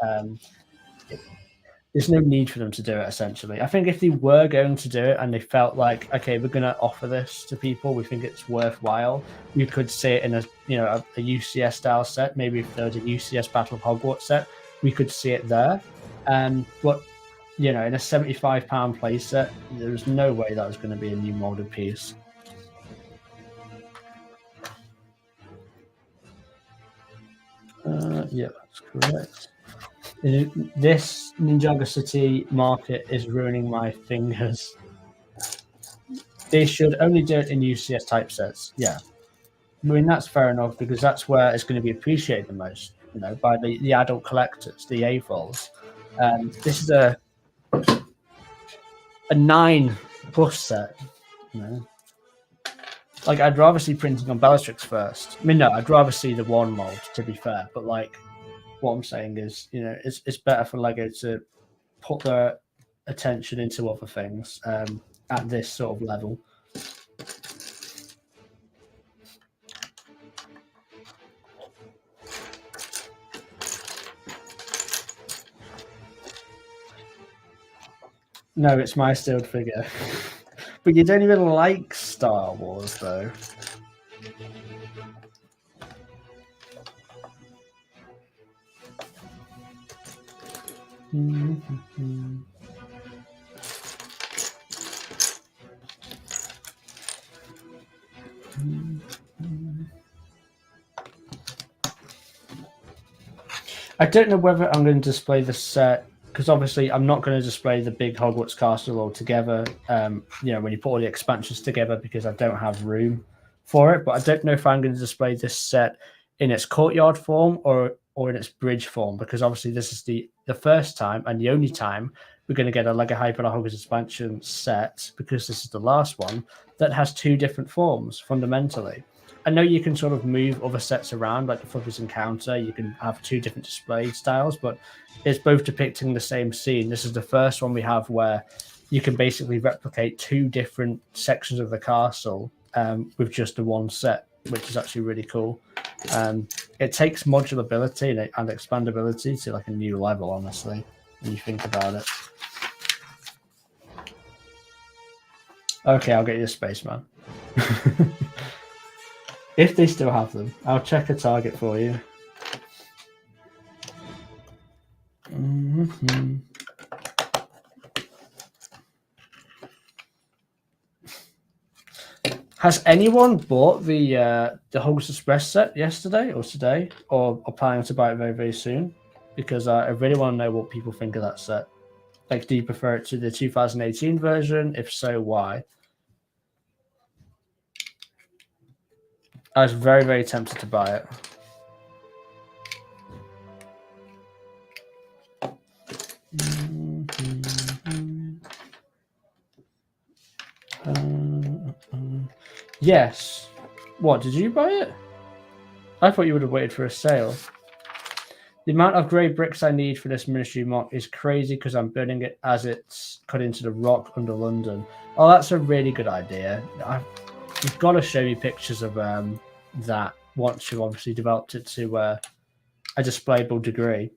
there's no need for them to do it, essentially. I think if they were going to do it and they felt like, okay, we're going to offer this to people, we think it's worthwhile, you could see it in a UCS style set. Maybe if there was a UCS Battle of Hogwarts set, we could see it there. But in a £75 play set, there's no way that was going to be a new molded piece. Yeah, that's correct. This Ninjago City market is ruining my fingers. They should only do it in UCS type sets. Yeah, I mean that's fair enough because that's where it's going to be appreciated the most. By the adult collectors, the AFOLs. This is a 9+ set. Like I'd rather see printing on Bellatrix first. I mean, no, I'd rather see the one mold. To be fair, but like. What I'm saying is, it's better for Lego to put their attention into other things at this sort of level. No, it's my sealed figure. But you don't even like Star Wars, though. I don't know whether I'm going to display the set because obviously I'm not going to display the big Hogwarts castle all together. When you put all the expansions together because I don't have room for it. But I don't know if I'm going to display this set in its courtyard form or in its bridge form because obviously this is the first time and the only time we're going to get a Lego Harry Potter Hogwarts expansion set because this is the last one that has two different forms fundamentally. I know you can sort of move other sets around, like the Fluffy's Encounter. You can have two different display styles, but it's both depicting the same scene. This is the first one we have where you can basically replicate two different sections of the castle with just the one set, which is actually really cool. It takes modulability and expandability to like a new level, honestly, when you think about it. Okay, I'll get you a Spaceman. If they still have them, I'll check a Target for you. Mm-hmm. Has anyone bought the Hogwarts Express set yesterday or today, or are planning to buy it very, very soon? Because I really want to know what people think of that set. Like, do you prefer it to the 2018 version? If so, why? I was very, very tempted to buy it. Yes. What, did you buy it? I thought you would have waited for a sale. The amount of grey bricks I need for this ministry mock is crazy because I'm burning it as it's cut into the rock under London. Oh, that's a really good idea. You've got to show me pictures of that once you've obviously developed it to a displayable degree.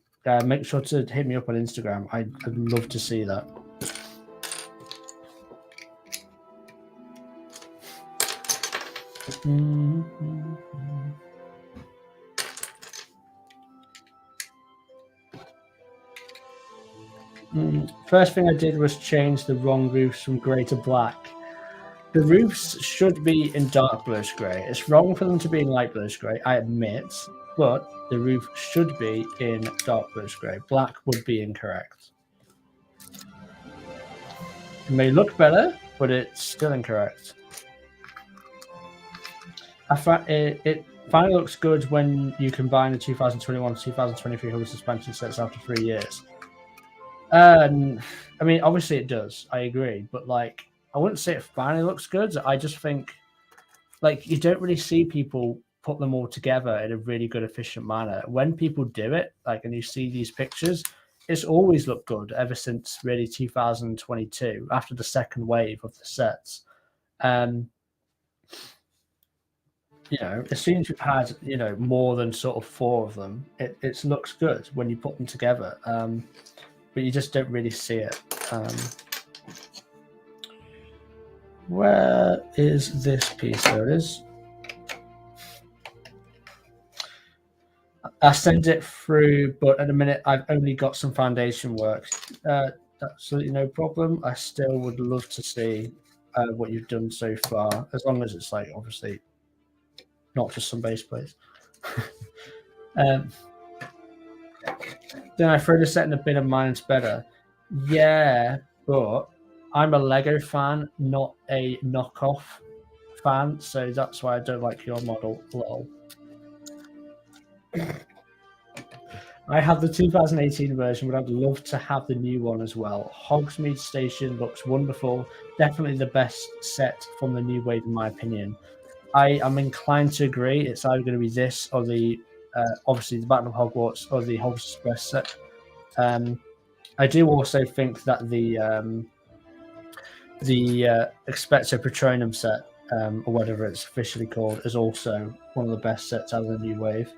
Make sure to hit me up on Instagram. I'd love to see that. First thing I did was change the wrong roofs from grey to black. The roofs should be in dark bluish grey. It's wrong for them to be in light bluish grey, I admit, but the roof should be in dark bluish grey. Black would be incorrect. It may look better, but it's still incorrect. It finally looks good when you combine the 2021-2023 Hogwarts expansion sets after 3 years. I mean, obviously it does. I agree, but like, I wouldn't say it finally looks good. I just think, like, you don't really see people put them all together in a really good, efficient manner. When people do it, like, and you see these pictures, it's always looked good ever since really 2022, after the second wave of the sets. You know, as soon as you've had, you know, more than sort of 4 of them, it looks good when you put them together. But you just don't really see it. Where is this piece? There it is. I sent it through, but at the minute I've only got some foundation work. Absolutely no problem. I still would love to see what you've done so far, as long as it's like obviously not just some base plates. Then I throw the set in a bin of mine, it's better. Yeah, but I'm a Lego fan, not a knockoff fan, so that's why I don't like your model. Lol. I have the 2018 version, but I'd love to have the new one as well. Hogsmeade Station looks wonderful. Definitely the best set from the new wave, in my opinion. I am inclined to agree. It's either going to be this or the obviously the Battle of Hogwarts or the Hogwarts Express set. I do also think that the Expecto Patronum set, or whatever it's officially called, is also one of the best sets out of the new wave.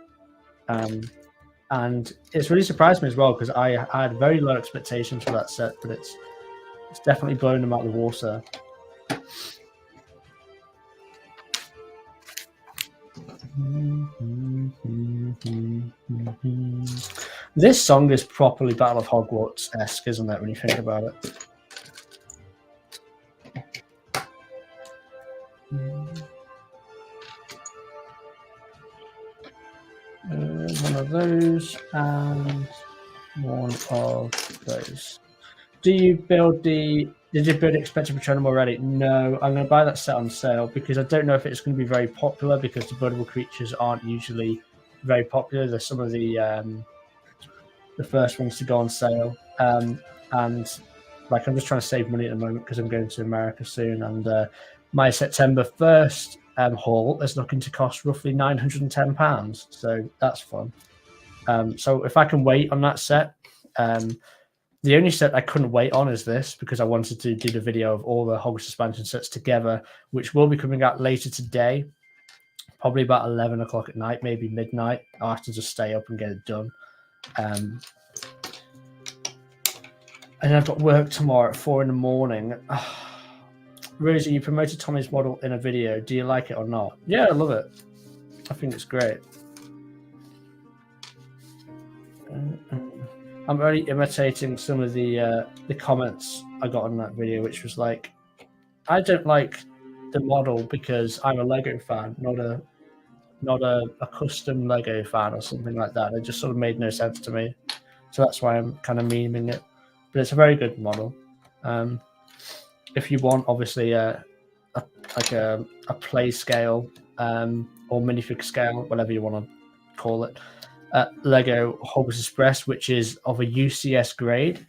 And it's really surprised me as well, because I had very low expectations for that set, but it's definitely blown them out of the water. This song is properly Battle of Hogwarts-esque, isn't it, when you think about it? One of those and one of those. Did you build Expecto Patronum already? No, I'm going to buy that set on sale because I don't know if it's going to be very popular, because the buildable creatures aren't usually very popular. They're some of the first ones to go on sale. And like, I'm just trying to save money at the moment because I'm going to America soon, and my September 1st haul is looking to cost roughly £910, so that's fun. So if I can wait on that set, the only set I couldn't wait on is this, because I wanted to do the video of all the Hogwarts expansion sets together, which will be coming out later today, probably about 11 o'clock at night, maybe midnight. I'll have to just stay up and get it done. And I've got work tomorrow at 4 in the morning. Rosie, you promoted Tommy's model in a video. Do you like it or not? Yeah, I love it. I think it's great. I'm only imitating some of the comments I got on that video, which was like, I don't like the model because I'm a Lego fan, not a custom Lego fan or something like that. It just sort of made no sense to me. So that's why I'm kind of memeing it. But it's a very good model. If you want, obviously, a play scale or minifig scale, whatever you want to call it, Lego Hogwarts Express, which is of a UCS grade.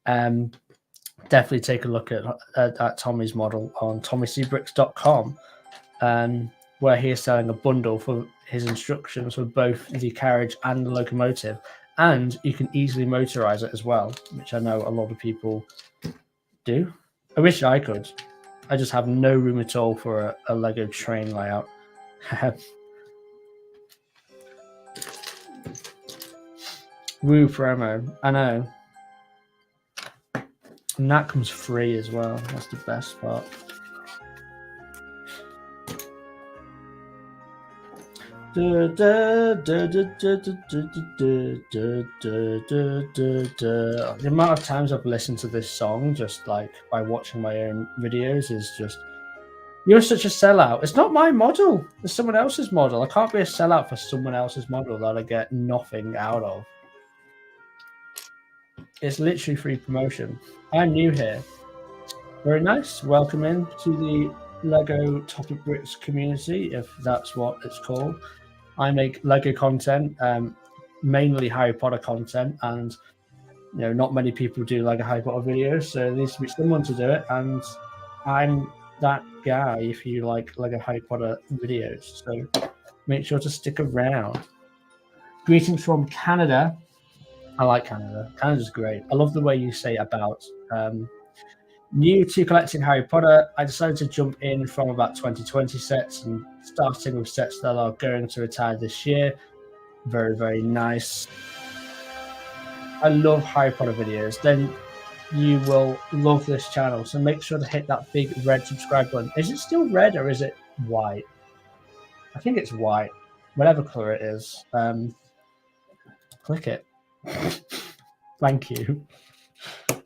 Definitely take a look at Tommy's model on TommyCbricks.com, where he is selling a bundle for his instructions for both the carriage and the locomotive, and you can easily motorize it as well, which I know a lot of people do. I wish I could. I just have no room at all for a Lego train layout. Woo promo. I know. And that comes free as well. That's the best part. The amount of times I've listened to this song just like by watching my own videos is just, you're such a sellout. It's not my model. It's someone else's model. I can't be a sellout for someone else's model that I get nothing out of. It's literally free promotion. I'm new here. Very nice. Welcome in to the Lego TopicBricks community, if that's what it's called. I make Lego content, mainly Harry Potter content, and not many people do Lego Harry Potter videos, so there needs to be someone to do it, and I'm that guy if you like Lego Harry Potter videos. So make sure to stick around. Greetings from Canada. I like Canada. Canada's great. I love the way you say about. New to collecting Harry Potter, I decided to jump in from about 2020 sets and starting with sets that are going to retire this year. Very, very nice. I love Harry Potter videos. Then you will love this channel. So make sure to hit that big red subscribe button. Is it still red or is it white? I think it's white. Whatever color it is. Click it. Thank you.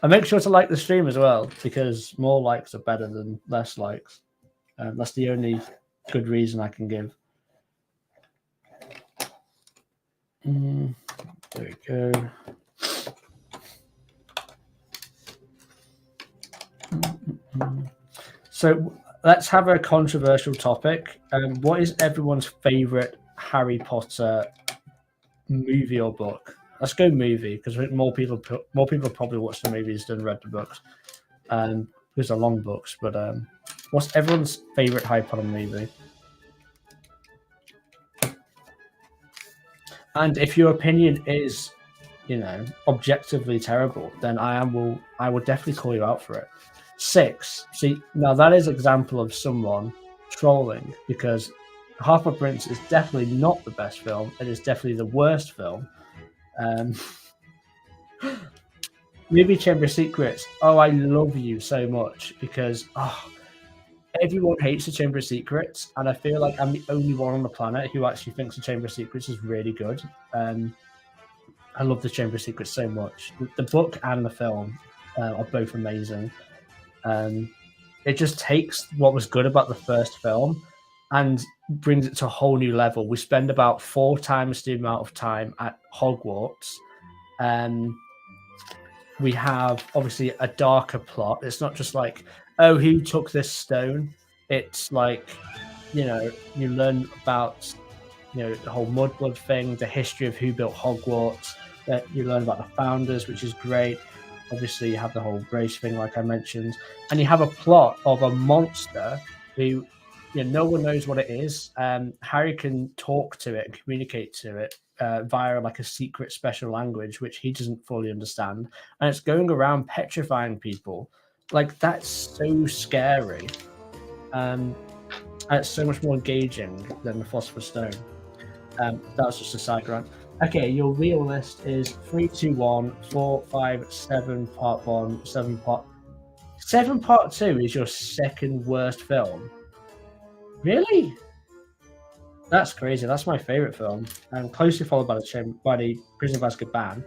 And make sure to like the stream as well, because more likes are better than less likes. That's the only good reason I can give. There we go. So let's have a controversial topic. What is everyone's favorite Harry Potter movie or book? Let's go movie, because more people probably watch the movies than read the books. Because they're long books. But what's everyone's favorite Harry Potter movie? And if your opinion is, objectively terrible, then I will definitely call you out for it. 6. See, now that is an example of someone trolling, because Half-Blood Prince is definitely not the best film. It is definitely the worst film. Movie Chamber of Secrets. Oh, I love you so much, because everyone hates the Chamber of Secrets, and I feel like I'm the only one on the planet who actually thinks the Chamber of Secrets is really good. I love the Chamber of Secrets so much. The book and the film are both amazing. It just takes what was good about the first film and brings it to a whole new level. We spend about 4 times the amount of time at Hogwarts. We have obviously a darker plot. It's not just like, oh, who took this stone? It's like, you learn about, the whole Mudblood thing, the history of who built Hogwarts. That you learn about the founders, which is great. Obviously, you have the whole race thing, like I mentioned, and you have a plot of a monster who, no one knows what it is. Harry can talk to it and communicate to it via like a secret special language, which he doesn't fully understand, and it's going around petrifying people. Like, that's so scary. And it's so much more engaging than the Philosopher's Stone. That's just a side rant. Okay, your real list is 3, 2, 1, 4, 5, 7, part 1, 7, part 2 is your second worst film. Really? That's crazy. That's my favorite film, and closely followed by the Prison of Azkaban.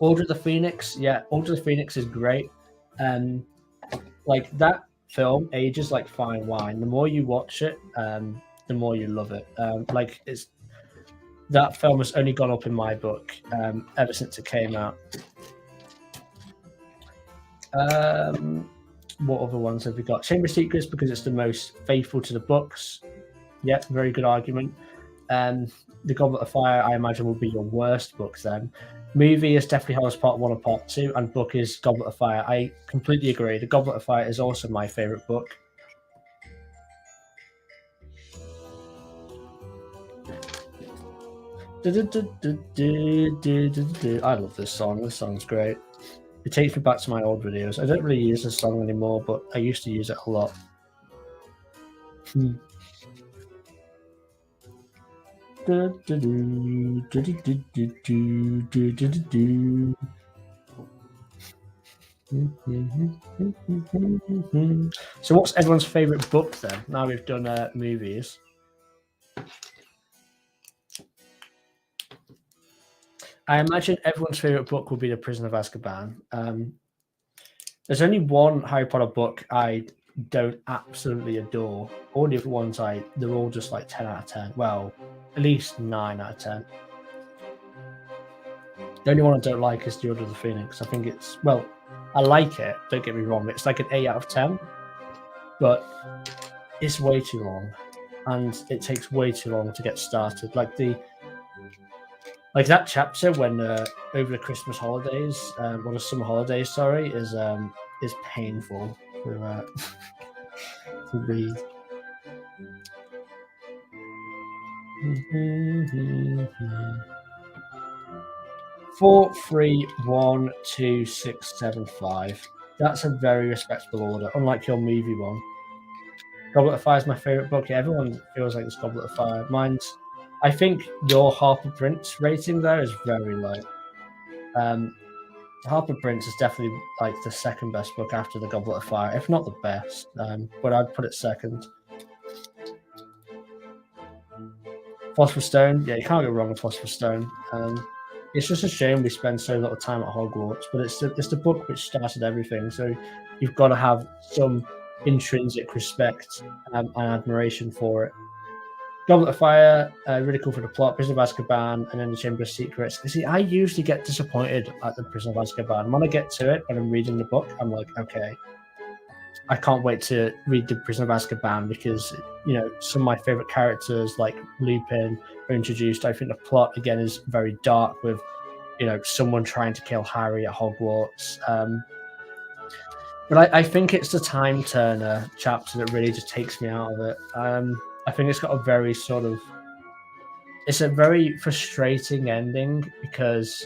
Order of the Phoenix. Yeah, Order of the Phoenix is great. Like, that film ages like fine wine. The more you watch it, the more you love it. That film has only gone up in my book ever since it came out. What other ones have we got? Chamber of Secrets, because it's the most faithful to the books. Yeah, very good argument. The Goblet of Fire, I imagine, will be your worst book then. Movie is definitely Hogwarts Part 1 and Part 2, and book is Goblet of Fire. I completely agree. The Goblet of Fire is also my favourite book. I love this song. This song's great. It takes me back to my old videos. I don't really use this song anymore, but I used to use it a lot. So what's everyone's favourite book then? Now we've done movies. I imagine everyone's favourite book will be The Prisoner of Azkaban. There's only one Harry Potter book I don't absolutely adore. All the other ones, they're all just like 10 out of 10. Well, at least 9 out of 10. The only one I don't like is The Order of the Phoenix. I think it's, well, I like it, don't get me wrong. It's like an 8 out of 10, but it's way too long, and it takes way too long to get started. Like that chapter when over the Christmas holidays, or the summer holidays, sorry, is painful to read. 4, 3, 1, 2, 6, 7, 5. That's a very respectable order, unlike your movie one. Goblet of Fire is my favourite book. Yeah, everyone feels like it's Goblet of Fire. Mine's, I think your Harper Prince rating there is very low. Harper Prince is definitely like the second best book after the Goblet of Fire, if not the best. But I'd put it second. Philosopher's Stone, yeah, you can't go wrong with Philosopher's Stone. It's just a shame we spend so little time at Hogwarts, but it's the book which started everything. So you've got to have some intrinsic respect and admiration for it. Goblet of Fire, really cool for the plot. Prisoner of Azkaban, and then the Chamber of Secrets. You see, I usually get disappointed at the Prisoner of Azkaban. When I get to it, when I'm reading the book, I'm like, okay, I can't wait to read the Prisoner of Azkaban because, you know, some of my favorite characters like Lupin are introduced. I think the plot again is very dark with, you know, someone trying to kill Harry at Hogwarts. But I think it's the time turner chapter that really just takes me out of it. I think it's got a very sort of, it's a very frustrating ending because,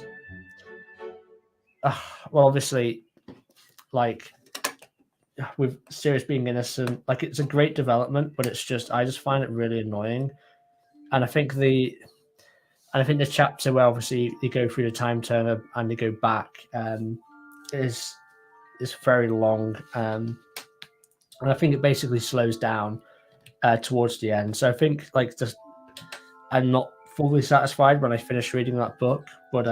well, obviously, like with Sirius being innocent, like it's a great development, but it's just, I just find it really annoying. And I think the chapter where obviously they go through the time turner and they go back is very long, and I think it basically slows down towards the end. So I think like just I'm not fully satisfied when I finish reading that book, but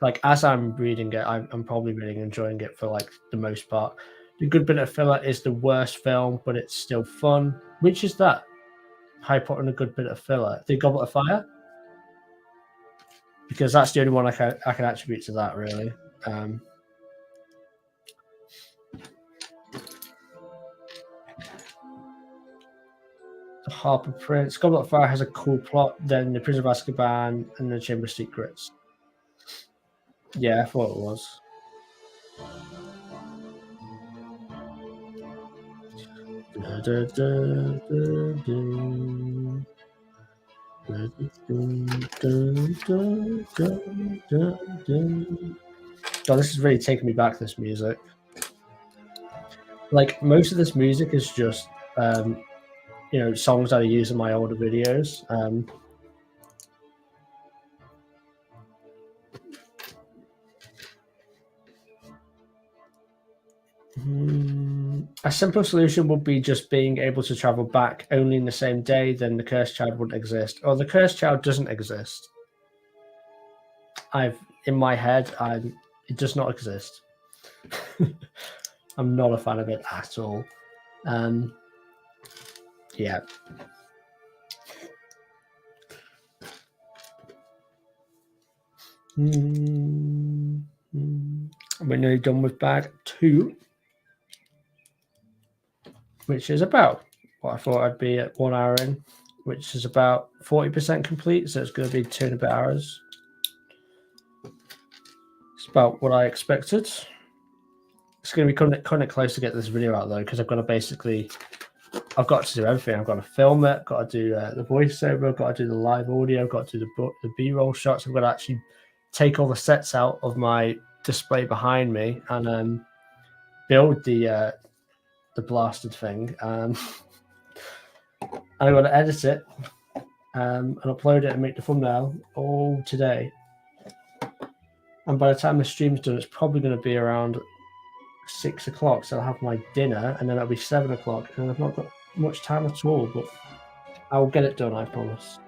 like as I'm reading it, I'm probably really enjoying it for like the most part. The Good Bit of Filler is the worst film, but it's still fun. Which is that? Harry Potter and a Good Bit of Filler. The Goblet of Fire? Because that's the only one I can attribute to that, really. The Harper Prince. Goblet of Fire has a cool plot. Then the Prisoner of Azkaban and the Chamber of Secrets. Yeah, I thought it was. God, this is really taking me back, this music. Like, most of this music is just, you know, songs that I use in my older videos. A simple solution would be just being able to travel back only in the same day, then the cursed child wouldn't exist. Or the cursed child doesn't exist. In my head, it does not exist. I'm not a fan of it at all. Yeah. We're nearly done with bag 2, which is about what I thought I'd be at 1 hour in, which is about 40% complete. So it's going to be 2 and a bit hours. about what I expected. It's going to be kind of close to get this video out though, because I've got to I've got to do everything. I've got to film it, got to do the voiceover, I've got to do the live audio, I've got to do the B-roll shots. I've got to actually take all the sets out of my display behind me and build the blasted thing. And I've got to edit it and upload it and make the thumbnail all today. And by the time the stream's done, it's probably going to be around 6 o'clock. So I'll have my dinner and then it'll be 7 o'clock. And I've not got much time at all, but I'll get it done, I promise.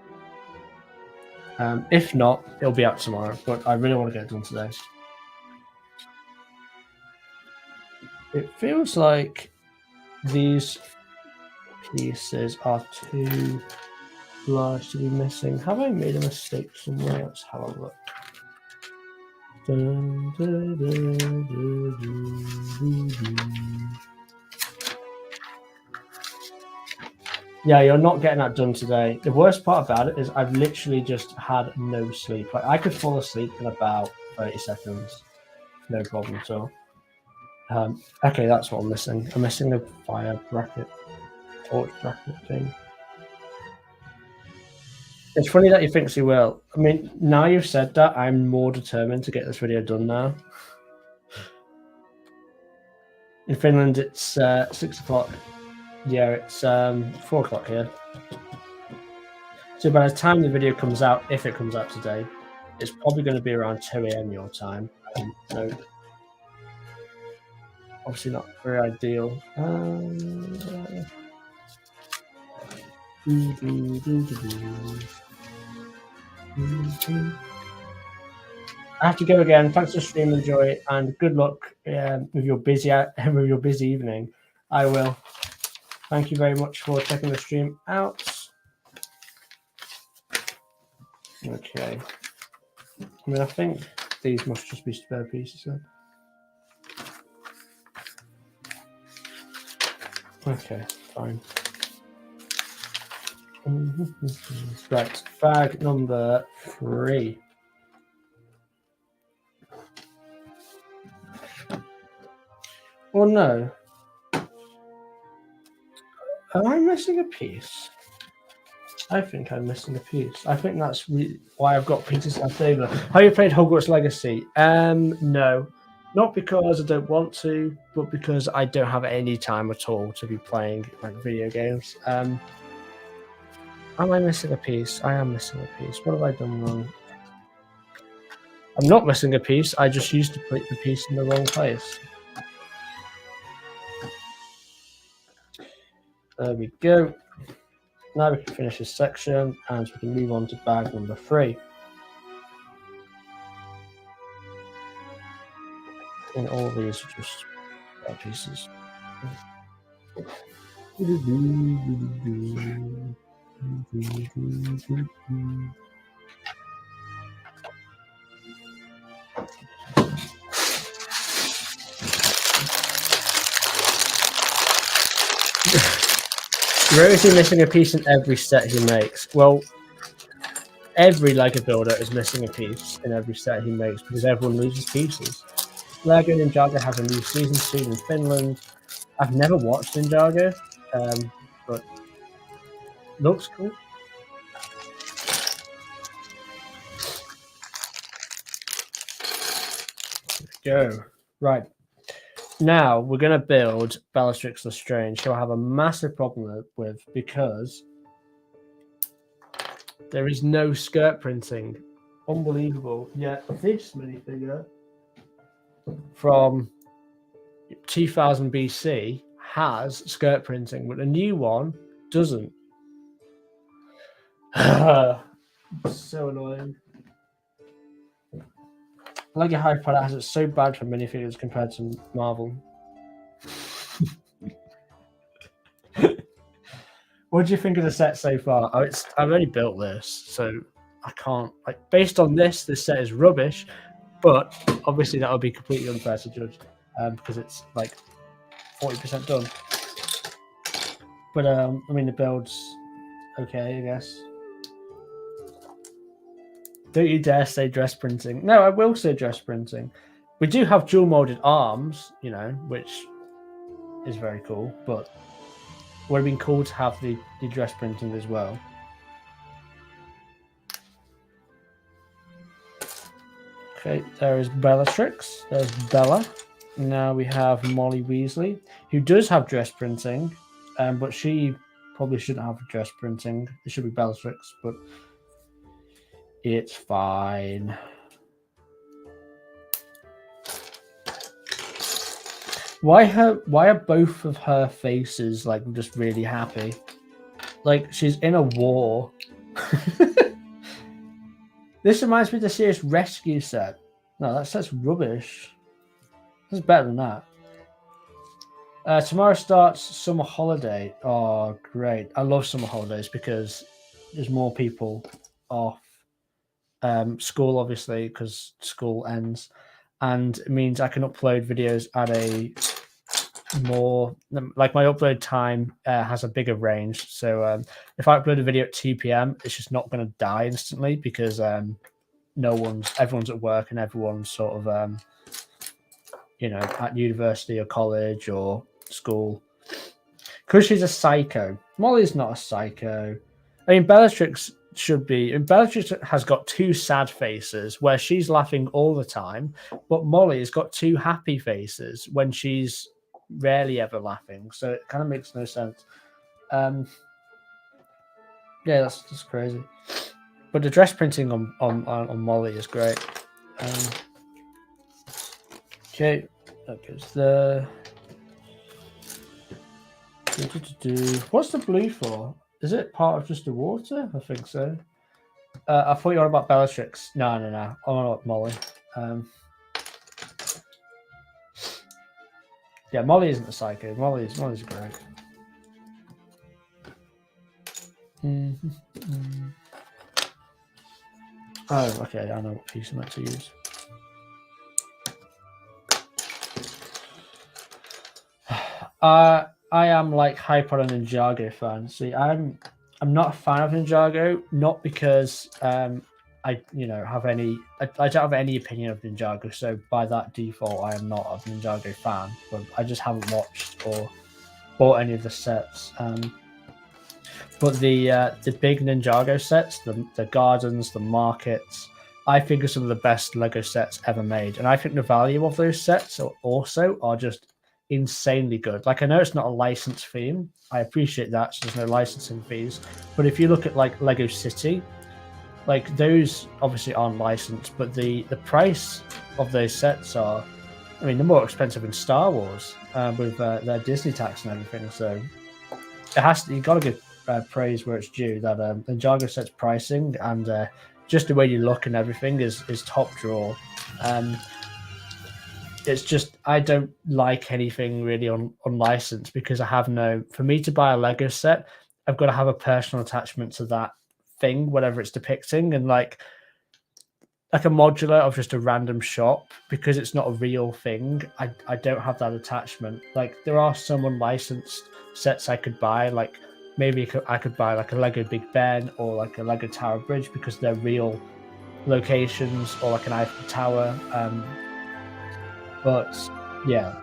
If not, it'll be out tomorrow, but I really want to get it done today. It feels like these pieces are too large to be missing. Have I made a mistake somewhere? Let's have a look. Yeah, you're not getting that done today. The worst part about it is I've literally just had no sleep. Like I could fall asleep in about 30 seconds. No problem at all. Okay, that's what I'm missing. I'm missing the fire bracket, torch bracket thing. It's funny that he thinks he will. I mean, now you've said that, I'm more determined to get this video done now. In Finland, it's 6 o'clock. Yeah, it's 4 o'clock here. So by the time the video comes out, if it comes out today, it's probably going to be around 2 a.m. your time. So obviously not very ideal. I have to go again. Thanks for streaming, Joy, and good luck with your busy evening. I will. Thank you very much for checking the stream out. Okay. I mean, I think these must just be spare pieces then. Okay, fine. Right, bag number 3. Oh no. Am I missing a piece? I think I'm missing a piece. I think that's why I've got pieces left over. Have you played Hogwarts Legacy? No. Not because I don't want to, but because I don't have any time at all to be playing like video games. Am I missing a piece? I am missing a piece. What have I done wrong? I'm not missing a piece. I just used to put the piece in the wrong place. There we go. Now we can finish this section and we can move on to bag number 3. And all these are just pieces. Rose is missing a piece in every set he makes. Well, every LEGO builder is missing a piece in every set he makes because everyone loses pieces. LEGO Ninjago has a new season soon in Finland. I've never watched Ninjago, but looks cool. There we go. Right. Now we're going to build Bellatrix Lestrange, who I have a massive problem with because there is no skirt printing. Unbelievable. Yet this minifigure from 2000 BC has skirt printing, but the new one doesn't. So annoying. LEGO Harry Potter has it so bad for minifigures compared to Marvel. What do you think of the set so far? Oh, I've only built this, so I can't. Like, based on this set is rubbish, but obviously that would be completely unfair to judge because it's like 40% done. But I mean, the build's okay, I guess. Don't you dare say dress printing. No, I will say dress printing. We do have dual molded arms, you know, which is very cool, but would have been cool to have the dress printing as well. Okay, there is Bellatrix. There's Bella. Now we have Molly Weasley, who does have dress printing, but she probably shouldn't have dress printing. It should be Bellatrix, but it's fine. Why are both of her faces like just really happy? Like she's in a war. This reminds me of the Serious Rescue set. No, that set's rubbish. This is better than that. Tomorrow starts summer holiday. Oh, great. I love summer holidays because there's more people off. School, obviously, because school ends. And it means I can upload videos at a more... Like, my upload time has a bigger range. So if I upload a video at 2 p.m., it's just not going to die instantly because everyone's at work and everyone's sort of... you know, at university or college or school. Because she's a psycho. Molly's not a psycho. I mean, Bellatrix should be... And Bellatrix has got two sad faces where she's laughing all the time, but Molly has got two happy faces when she's rarely ever laughing. So it kind of makes no sense. Yeah, that's just crazy. But the dress printing on Molly is great. Okay, that goes there. What's the blue for? Is it part of just the water? I think so. I thought you were on about Bellatrix. No. I'm on about Molly. Yeah, Molly isn't a psycho. Molly's great. Oh, okay. I know what piece I'm meant to use. I am like hype on a Ninjago fan. See, I'm not a fan of Ninjago, not because I have any I don't have any opinion of Ninjago, so by that default I am not a Ninjago fan, but I just haven't watched or bought any of the sets. But the big Ninjago sets, the gardens, the markets, I think are some of the best Lego sets ever made. And I think the value of those sets are just insanely good. Like, I know it's not a licensed theme. I appreciate that, so there's no licensing fees. But if you look at like Lego City, like those obviously aren't licensed, but the price of those sets are, I mean, they're more expensive than Star Wars with their Disney tax and everything. So you've got to give praise where it's due. That Ninjago set's pricing and just the way you look and everything is top drawer. It's just I don't like anything really unlicensed because for me to buy a Lego set, I've got to have a personal attachment to that thing, whatever it's depicting, and like a modular of just a random shop, because it's not a real thing. I don't have that attachment. Like, there are some unlicensed sets I could buy, like maybe I could buy like a Lego Big Ben or like a Lego Tower Bridge because they're real locations, or like an Eiffel Tower. But yeah,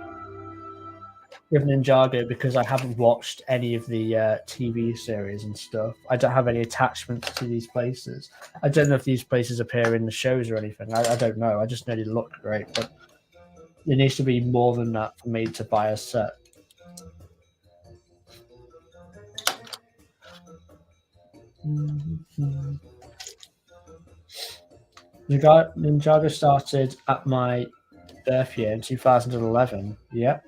with Ninjago, because I haven't watched any of the TV series and stuff, I don't have any attachments to these places. I don't know if these places appear in the shows or anything. I don't know. I just know they look great, but there needs to be more than that for me to buy a set. Ninjago started at my birth year in 2011. Yep.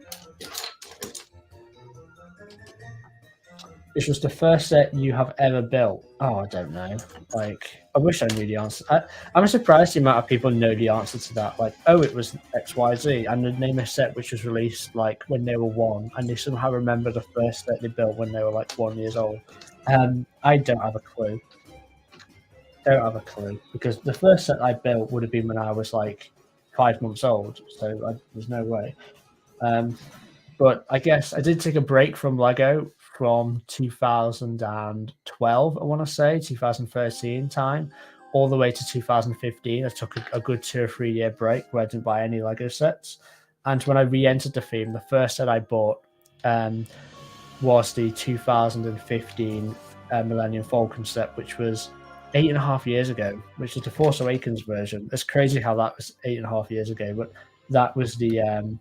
Which was the first set you have ever built? Oh, I don't know. Like, I wish I knew the answer. I'm surprised the amount of people know the answer to that. Like, oh, it was XYZ, and they name a set which was released like when they were 1, and they somehow remember the first set they built when they were like 1 years old. I don't have a clue. Because the first set I built would have been when I was like 5 months old, so there's no way. But I guess I did take a break from Lego from 2012, I want to say 2013 time, all the way to 2015. I took a good 2 or 3 year break where I didn't buy any Lego sets. And when I re-entered the theme, the first set I bought was the 2015 Millennium Falcon set, which was 8.5 years ago, which is the Force Awakens version. It's crazy how that was 8.5 years ago, but that was the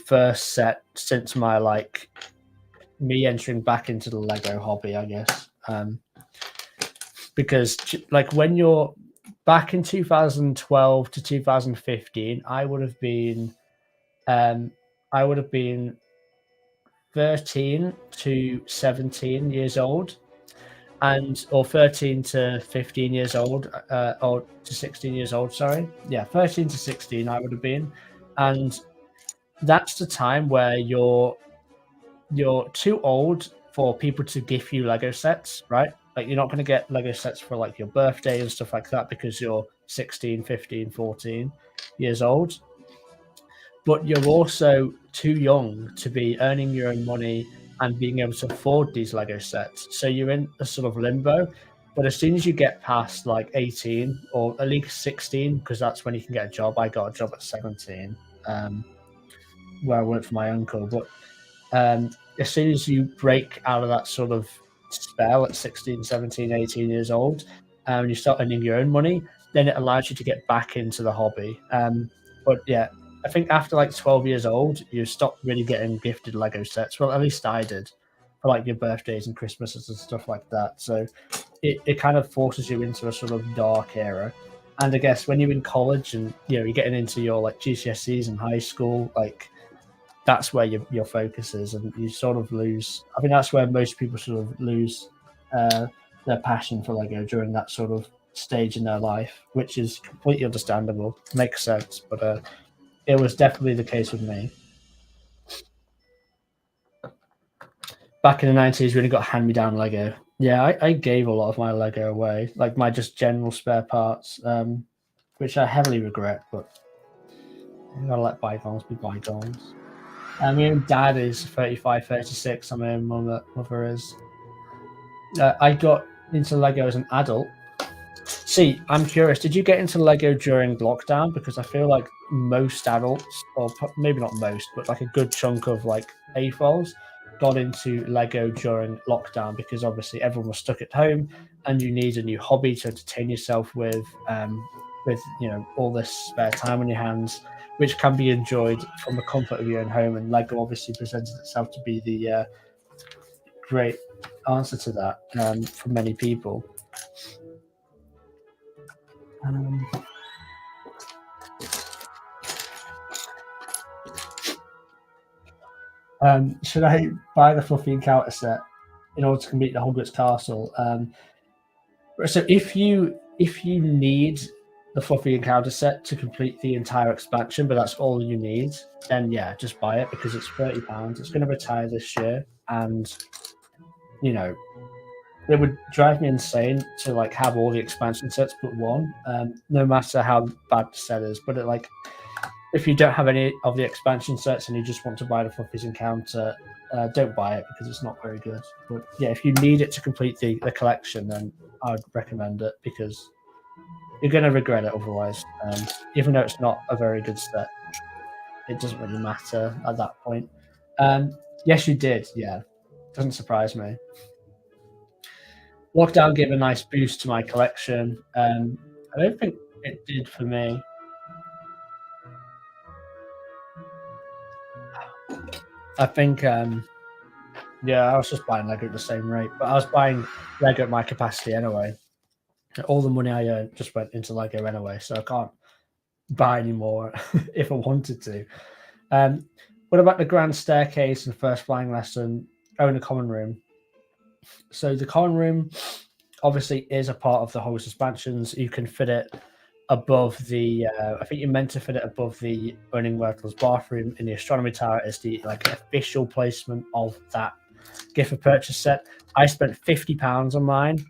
first set since my me entering back into the Lego hobby, I guess. Because when you're back in 2012 to 2015, I would have been 13 to 17 years old, or 13 to 15 years old, or to 16 years old. Sorry, yeah, 13 to 16 I would have been, and that's the time where you're too old for people to give you Lego sets, right? Like, you're not going to get Lego sets for like your birthday and stuff like that because you're 16, 15, 14 years old. But you're also too young to be earning your own money and being able to afford these Lego sets. So you're in a sort of limbo. But as soon as you get past like 18 or at least 16, because that's when you can get a job. I got a job at 17, where I worked for my uncle. But as soon as you break out of that sort of spell at 16, 17, 18 years old, and you start earning your own money, then it allows you to get back into the hobby. But yeah, I think after like 12 years old, you stop really getting gifted Lego sets. Well, at least I did, for like your birthdays and Christmases and stuff like that. So it kind of forces you into a sort of dark era. And I guess when you're in college and you're getting into your like GCSEs in high school, like that's where your focus is, and you sort of lose. I think that's where most people sort of lose their passion for Lego during that sort of stage in their life, which is completely understandable, makes sense. But it was definitely the case with me. Back in the 90s, we only got hand-me-down Lego. Yeah, I gave a lot of my Lego away, like my just general spare parts, which I heavily regret, but I gotta let bygones be bygones. My own dad is 35, 36, and my own mother is. I got into Lego as an adult. See, I'm curious, did you get into Lego during lockdown? Because I feel like most adults, or maybe not most, but like a good chunk of like AFOLs got into Lego during lockdown, because obviously everyone was stuck at home and you need a new hobby to entertain yourself with all this spare time on your hands, which can be enjoyed from the comfort of your own home. And Lego obviously presented itself to be the great answer to that for many people. Should I buy the Fluffy Encounter set in order to complete the Hogwarts Castle? So if you need the Fluffy Encounter set to complete the entire expansion, but that's all you need, then yeah, just buy it, because it's £30. It's going to retire this year, and it would drive me insane to like have all the expansion sets but one, no matter how bad the set is. But if you don't have any of the expansion sets and you just want to buy the Fluffy's Encounter, don't buy it, because it's not very good. But yeah, if you need it to complete the collection, then I would recommend it, because you're going to regret it otherwise. Even though it's not a very good set, it doesn't really matter at that point. Yes, you did. Yeah, doesn't surprise me. Lockdown gave a nice boost to my collection. I don't think it did for me. I think, yeah, I was just buying Lego at the same rate, but I was buying Lego at my capacity anyway. All the money I earned just went into Lego anyway, so I can't buy any more if I wanted to. What about the Grand Staircase and First Flying Lesson? Oh, in the Common Room. So the Common Room obviously is a part of the Hogwarts expansions. You can fit it above the I think you're meant to fit it above the Burning Myrtle's bathroom in the Astronomy Tower as the official placement of that gift for purchase set. I spent £50 on mine,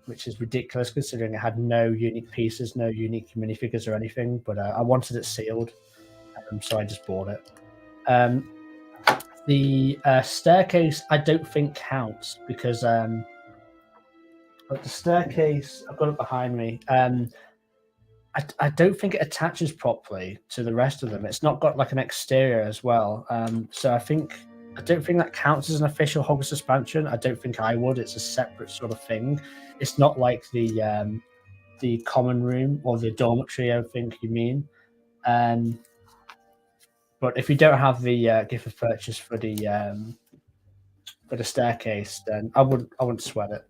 which is ridiculous considering it had no unique pieces, no unique minifigures or anything, but I wanted it sealed, so I just bought it. The staircase I don't think counts, because But the staircase, I've got it behind me. I don't think it attaches properly to the rest of them. It's not got like an exterior as well. So I don't think that counts as an official Hogwarts expansion. I don't think I would. It's a separate sort of thing. It's not like the common room or the dormitory, I think you mean. But if you don't have the gift of purchase for the staircase, then I wouldn't sweat it.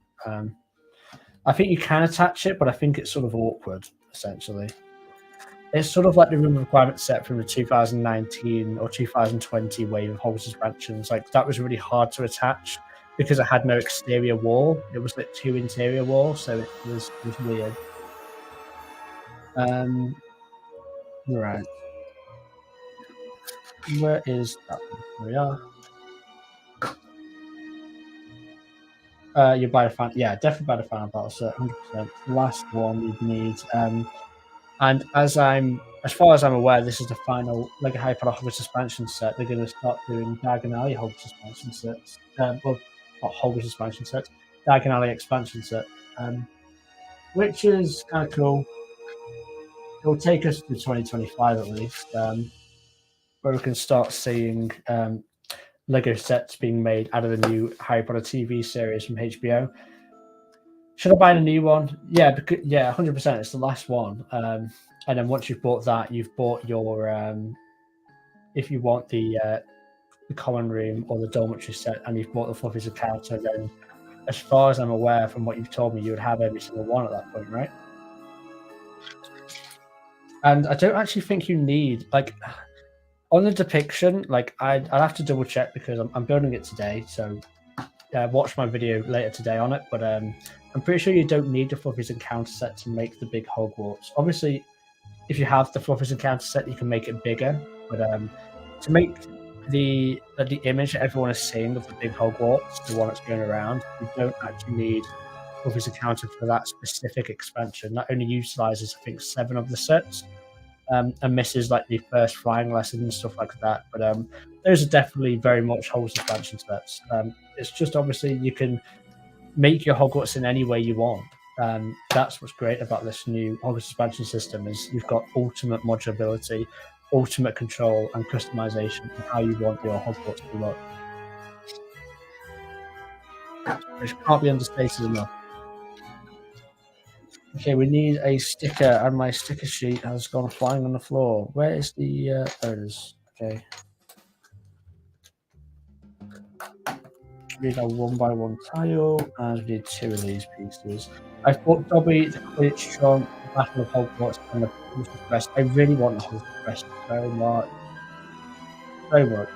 I think you can attach it, but I think it's sort of awkward, essentially. It's sort of like the room requirement set from the 2019 or 2020 wave of Hogwarts expansions. Like, that was really hard to attach because it had no exterior wall. It was like 2 interior walls, so it was weird. Right. Where is that one? There we are. You buy a fan, yeah, definitely buy the final battle set, 100%. Last one you'd need, and as far as I'm aware, this is the final Lego Harry Potter Hogwarts expansion set. They're going to start doing Diagon Alley Hogwarts expansion sets, well, not Hogwarts expansion sets, Diagon Alley expansion set, which is kind of cool. It will take us to 2025 at least, where we can start seeing Lego sets being made out of the new Harry Potter TV series from HBO. Should I buy a new one? Yeah, because, yeah, 100%. It's the last one. And then once you've bought that, you've bought your if you want the common room or the dormitory set, and you've bought the Fluffies encounter, then as far as I'm aware from what you've told me, you would have every single one at that point, right? And I don't actually think you need, like, on the depiction, like, I'll have to double check because I'm building it today, so watch my video later today on it, but I'm pretty sure you don't need the Fluffies encounter set to make the big Hogwarts. Obviously, if you have the Fluffies encounter set, you can make it bigger, but to make the image that everyone is seeing of the big Hogwarts, the one that's going around, you don't actually need Fluffies encounter for that specific expansion. That only utilizes, I think, 7 of the sets. And misses like the first flying lessons and stuff like that. But those are definitely very much Hogwarts expansion sets. It's just obviously you can make your Hogwarts in any way you want. That's what's great about this new Hogwarts expansion system is you've got ultimate modulability, ultimate control, and customization of how you want your Hogwarts to look. Which can't be understated enough. Okay, we need a sticker, and my sticker sheet has gone flying on the floor. Where is the... there it is. Okay. We need a 1x1 tile, and we need 2 of these pieces. I've bought Dobby, the Quidditch Trunk, the Battle of Hogwarts, and the Hogwarts Crest. I really want the Hogwarts Crest so much. So much.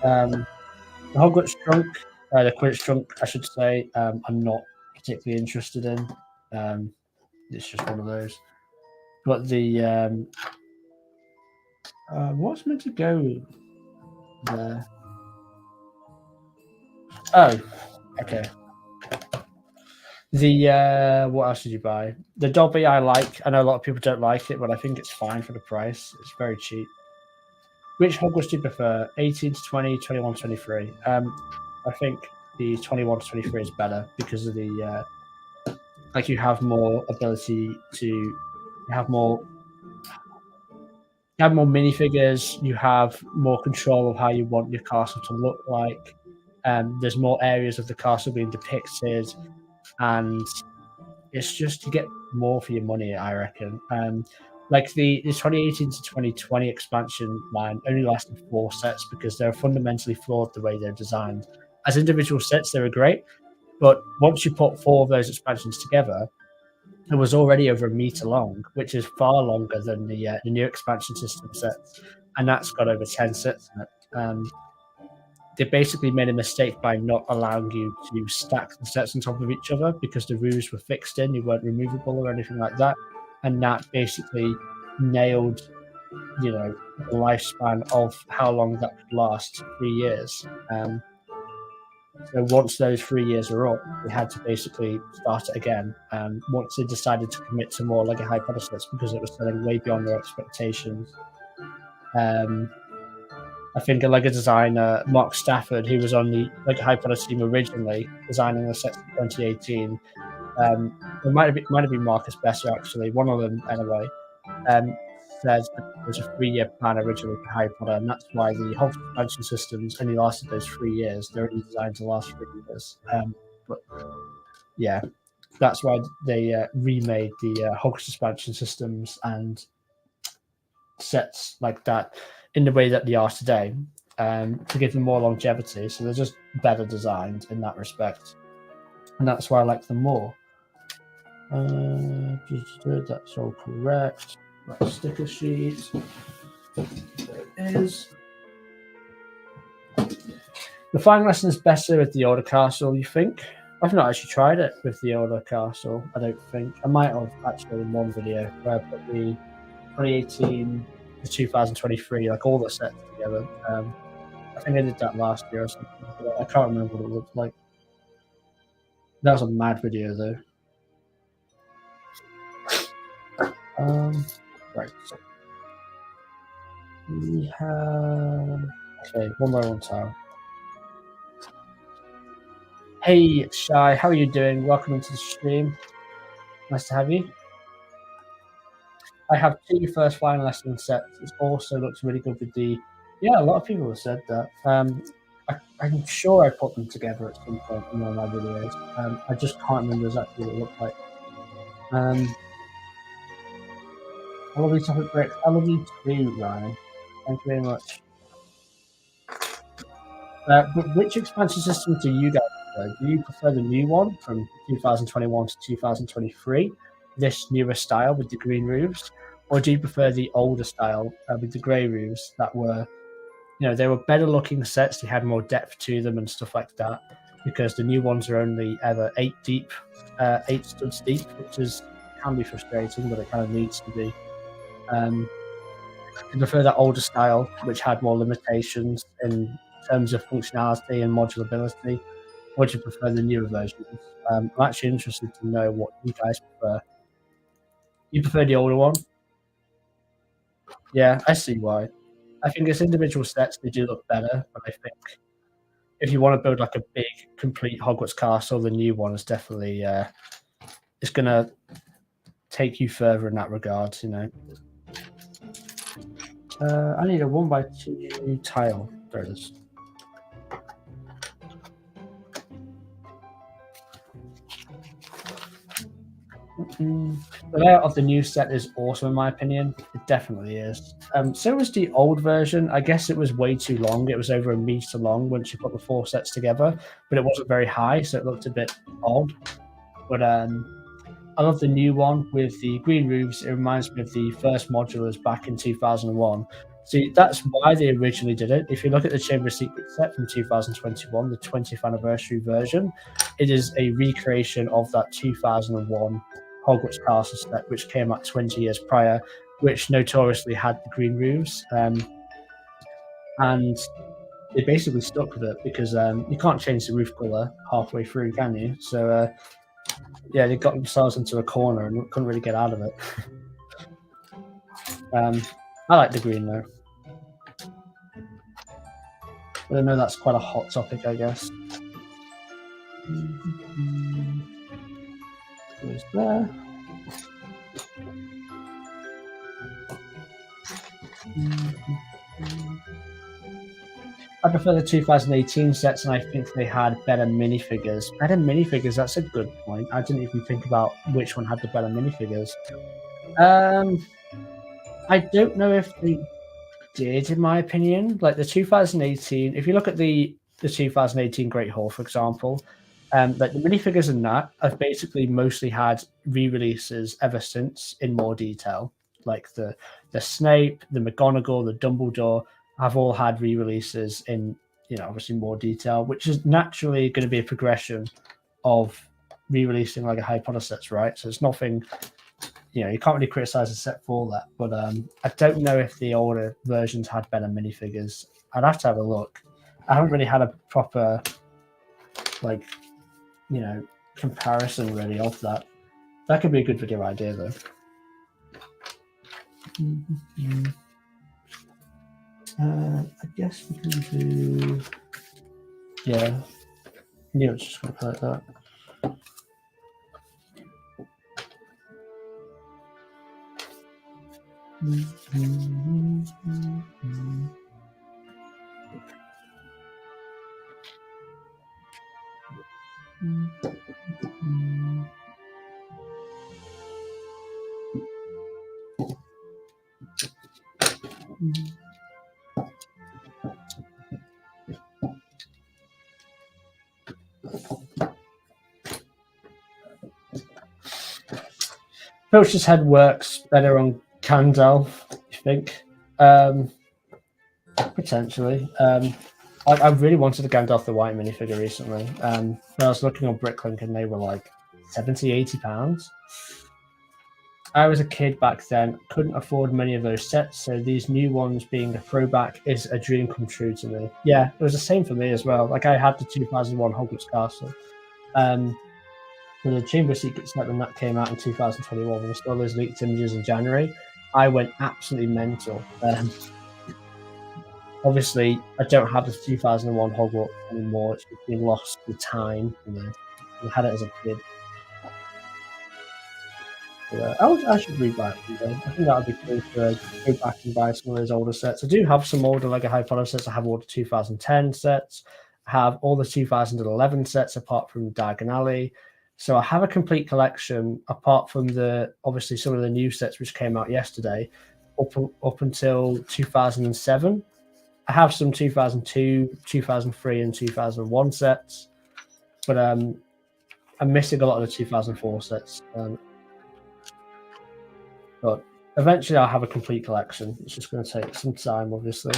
The Hogwarts Trunk, the Quidditch Trunk, I should say, I'm not particularly interested in. It's just one of those. But the what's meant to go there? Oh, okay. The what else did you buy? The Dobby I like. I know a lot of people don't like it, but I think it's fine for the price. It's very cheap. Which Hogwarts do you prefer? 18 to 20, 21 to 23? I think the 21 to 23 is better because of the like you have more ability to have more minifigures, you have more control of how you want your castle to look like. There's more areas of the castle being depicted, and it's just to get more for your money, I reckon. Like the 2018 to 2020 expansion line only lasted 4 sets because they're fundamentally flawed the way they're designed. As individual sets, they were great, but once you put 4 of those expansions together, it was already over 1 meter long, which is far longer than the new expansion system sets, and that's got over 10 sets in it. They basically made a mistake by not allowing you to stack the sets on top of each other because the roofs were fixed in, they weren't removable or anything like that, and that basically nailed, you know, the lifespan of how long that could last, 3 years. So once those 3 years are up, they had to basically start it again. Once they decided to commit to more Lego Harry Potter sets because it was selling way beyond their expectations. I think a Lego designer, Mark Stafford, who was on the Lego Harry Potter team originally, designing the sets in 2018, It might have been Marcus Besser actually, one of them anyway. Says that there was a 3-year plan originally for Harry Potter, and that's why the Hogwarts expansion systems only lasted those 3 years. They're only designed to last 3 years. But yeah, that's why they remade the Hogwarts expansion systems and sets like that in the way that they are today, to give them more longevity. So they're just better designed in that respect, and that's why I like them more. That's all correct. Right, sticker sheet. There it is. The flying lesson is better with the older castle, you think? I've not actually tried it with the older castle, I don't think. I might have actually in one video where I put the 2018 to 2023, like all the sets together. I think I did that last year or something. But I can't remember what it looked like. That was a mad video though. Right. So we have one by one tile. Hey Shy, how are you doing? Welcome into the stream. Nice to have you. I have 2 first flying lesson sets. It also looks really good with the. Yeah, a lot of people have said that. I'm sure I put them together at some point in one of my videos. I just can't remember exactly what it looked like. I love you, TopicBricks. I love you too, Ryan. Thank you very much. But which expansion system do you guys prefer? Do you prefer the new one from 2021 to 2023, this newer style with the green roofs, or do you prefer the older style with the grey roofs that were, they were better looking sets, they had more depth to them and stuff like that, because the new ones are only ever 8 deep, 8 studs deep, which can be frustrating, but it kind of needs to be. I prefer that older style, which had more limitations in terms of functionality and modulability, or do you prefer the newer versions? I'm actually interested to know what you guys prefer. You prefer the older one? Yeah, I see why. I think as individual sets, they do look better, but I think if you want to build like a big, complete Hogwarts castle, the new one is definitely it's going to take you further in that regard, I need a 1x2 tile. There it is. The layout of the new set is awesome, in my opinion. It definitely is. So was the old version. I guess it was way too long. It was over 1 meter long once you put the 4 sets together, but it wasn't very high, so it looked a bit odd. But I love the new one with the green roofs. It reminds me of the first modulars back in 2001. See, that's why they originally did it. If you look at the Chamber of Secrets set from 2021, the 20th anniversary version, it is a recreation of that 2001 Hogwarts Castle set, which came out 20 years prior, which notoriously had the green roofs. And they basically stuck with it because you can't change the roof colour halfway through, can you? So, yeah, they got themselves into a corner and couldn't really get out of it. I like the green though. But I know that's quite a hot topic, I guess. Goes there. I prefer the 2018 sets, and I think they had better minifigures. Better minifigures, that's a good point. I didn't even think about which one had the better minifigures. I don't know if they did, in my opinion. Like the 2018, if you look at the 2018 Great Hall, for example, like the minifigures in that have basically mostly had re-releases ever since in more detail. Like the Snape, the McGonagall, the Dumbledore have all had re-releases in, obviously more detail, which is naturally going to be a progression of re-releasing like a Harry Potter sets, right? So it's nothing, you can't really criticize a set for that. But I don't know if the older versions had better minifigures. I'd have to have a look. I haven't really had a proper, comparison really of that. That could be a good video idea though. I guess we can do. Yeah, it's just gonna play like that. Poacher's Head works better on Gandalf, you think? Potentially. I really wanted a Gandalf the White minifigure recently. When I was looking on Bricklink and they were like £70-80. I was a kid back then, couldn't afford many of those sets, so these new ones being a throwback is a dream come true to me. Yeah, it was the same for me as well. Like, I had the 2001 Hogwarts Castle. The Chamber of Secrets set when that came out in 2021, when we saw those leaked images in January, I went absolutely mental. Obviously, I don't have the 2001 Hogwarts anymore. It's been lost to time. I had it as a kid. But, I should rebuy it. I think that would be cool to go back and buy some of those older sets. I do have some older Lego Harry Potter sets. I have all the 2010 sets. I have all the 2011 sets apart from Diagon Alley. So I have a complete collection apart from obviously some of the new sets which came out yesterday up until 2007. I have some 2002, 2003, and 2001 sets, but I'm missing a lot of the 2004 sets. But eventually I'll have a complete collection. It's just going to take some time, obviously.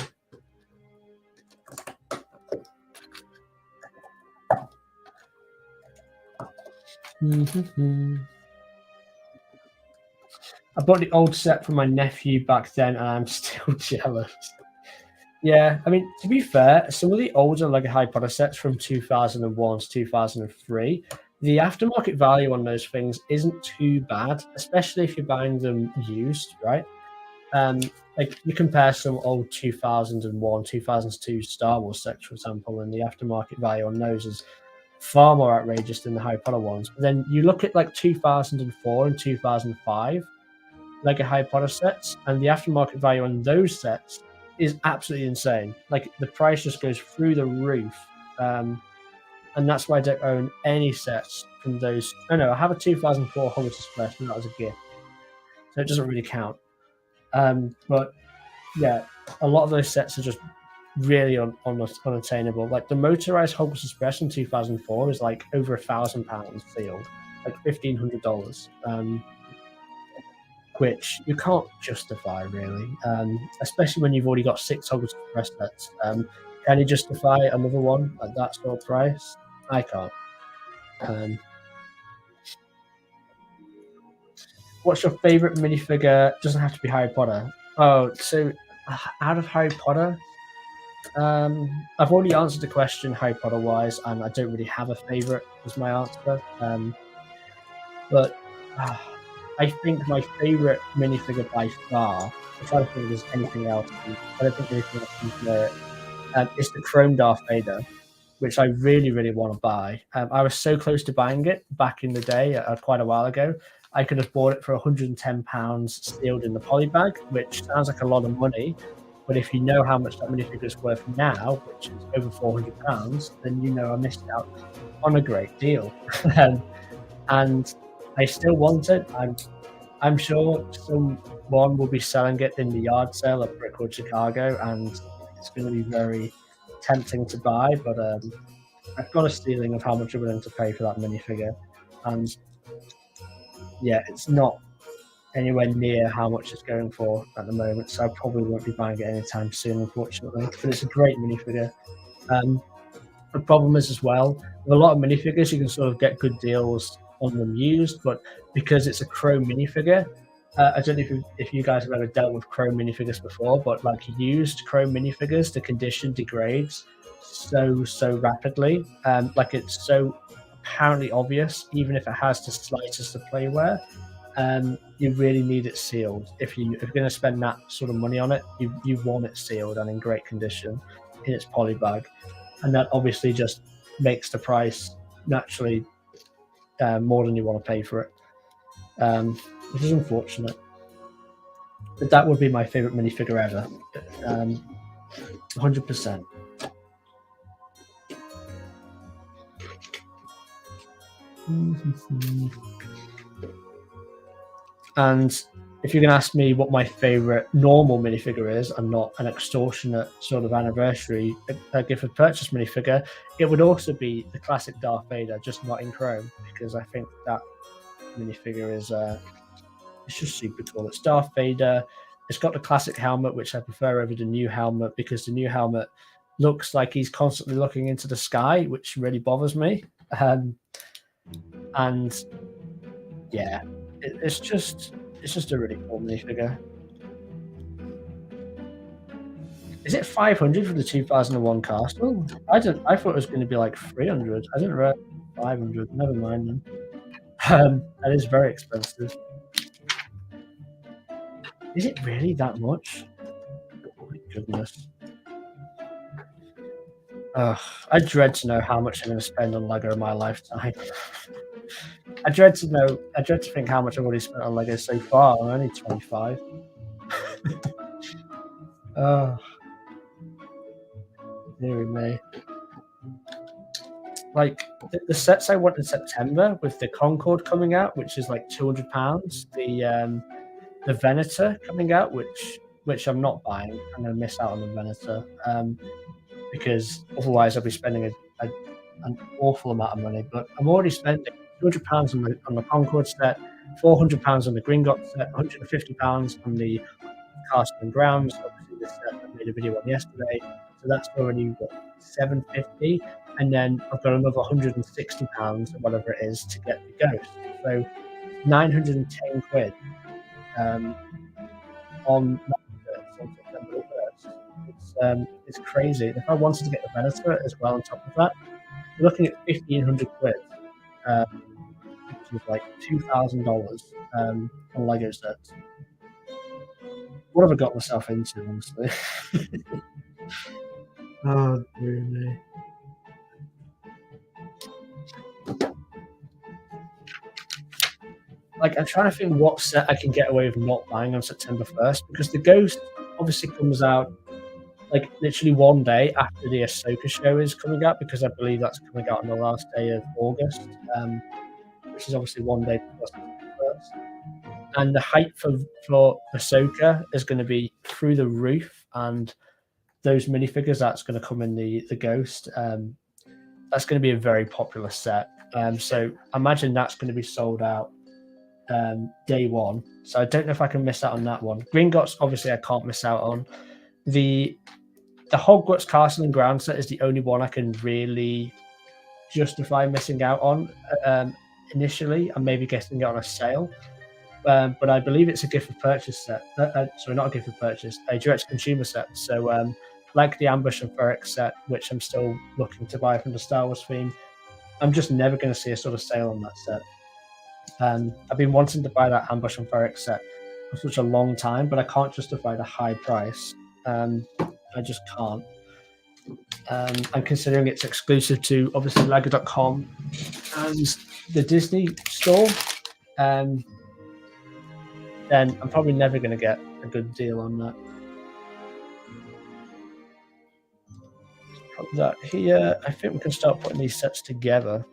I bought the old set for my nephew back then, and I'm still jealous. Yeah, I mean, to be fair, some of the older Lego Harry Potter sets from 2001 to 2003, the aftermarket value on those things isn't too bad, especially if you're buying them used, right? Like, you compare some old 2001, 2002 Star Wars sets, for example, and the aftermarket value on those is far more outrageous than the Harry Potter ones. But then you look at like 2004 and 2005 Lego Harry Potter sets, and the aftermarket value on those sets is absolutely insane. Like, the price just goes through the roof. And that's why I don't own any sets from those. Oh no, I have a 2004 Hogwarts Express, and that was a gift, so it doesn't really count. But yeah, a lot of those sets are just really unattainable. Like, the motorized Hogwarts Express in 2004 is like over £1,000 sealed, like $1,500. Which you can't justify, really, especially when you've already got 6 Hogwarts Express sets. Can you justify another one at that sort of price? I can't. What's your favourite minifigure? Doesn't have to be Harry Potter. Oh, so out of Harry Potter, I've already answered the question Harry Potter wise, and I don't really have a favourite as my answer. But I think my favourite minifigure by far, I'm trying to think if there's anything else, I don't think anything else can is the Chrome Darth Vader, which I really, really want to buy. I was so close to buying it back in the day, quite a while ago. I could have bought it for £110 sealed in the poly bag, which sounds like a lot of money, but if you know how much that minifigure is worth now, which is over £400, then you know I missed out on a great deal. And I still want it. I'm sure someone will be selling it in the yard sale at Brickwood, Chicago, and it's going to be very tempting to buy. But I've got a feeling of how much I'm willing to pay for that minifigure, and yeah, it's not anywhere near how much it's going for at the moment. So I probably won't be buying it anytime soon, unfortunately. But it's a great minifigure. The problem is, as well, with a lot of minifigures, you can sort of get good deals on them used, but because it's a chrome minifigure, I don't know if you guys have ever dealt with chrome minifigures before, but like used chrome minifigures, the condition degrades so rapidly. Like, it's so apparently obvious, even if it has the slightest of play wear. You really need it sealed. If you're going to spend that sort of money on it, you want it sealed and in great condition in its poly bag, and that obviously just makes the price naturally more than you want to pay for it, which is unfortunate. that would be my favorite minifigure ever. 100%. And if you're going to ask me what my favorite normal minifigure is, and not an extortionate sort of anniversary gift of purchase minifigure, it would also be the classic Darth Vader, just not in chrome, because I think that minifigure is it's just super cool. It's Darth Vader. It's got the classic helmet, which I prefer over the new helmet, because the new helmet looks like he's constantly looking into the sky, which really bothers me. And yeah, it's just a really cool minifigure. Is it 500 for the 2001 castle? I thought it was going to be like 300. I didn't realize 500. Never mind then. That is very expensive. Is it really that much? Oh my goodness. I dread to know how much I'm going to spend on Lego in my lifetime. I dread to think how much I've already spent on Lego so far. I'm only 25. Dear me. Like the sets I want in September, with the Concorde coming out, which is like £200, the Venator coming out, which I'm not buying. I'm going to miss out on the Venator because otherwise I'll be spending an awful amount of money. But I'm already spending £200 on the Concorde set, £400 on the Gringotts set, £150 on the Castle and Grounds. Obviously, the set I made a video on yesterday, so that's already £750, and then I've got another £160 or whatever it is to get the Ghost. So 910 quid on September 1st. It's crazy. If I wanted to get the Venator as well on top of that, you're looking at 1,500 quid, which is like $2,000 on Lego sets. What have I got myself into, honestly? Oh, dear me. Like, I'm trying to think what set I can get away with not buying on September 1st, because the Ghost obviously comes out like literally one day after the Ahsoka show is coming out, because I believe that's coming out on the last day of August, which is obviously one day before September 1st. And the hype for Ahsoka is going to be through the roof, and those minifigures that's going to come in the Ghost, that's going to be a very popular set. So I imagine that's going to be sold out day one. So I don't know if I can miss out on that one. Gringotts, obviously, I can't miss out on. The Hogwarts Castle and Ground set is the only one I can really justify missing out on initially, and maybe getting it on a sale. But I believe it's a gift of purchase set. Sorry, not a gift of purchase, a direct consumer set. So like the Ambush and Ferrex set, which I'm still looking to buy from the Star Wars theme, I'm just never going to see a sort of sale on that set. I've been wanting to buy that Ambush and Ferrex set for such a long time, but I can't justify the high price. I just can't. And considering it's exclusive to obviously Lego.com and the Disney store, then I'm probably never going to get a good deal on that. Put that here. I think we can start putting these sets together.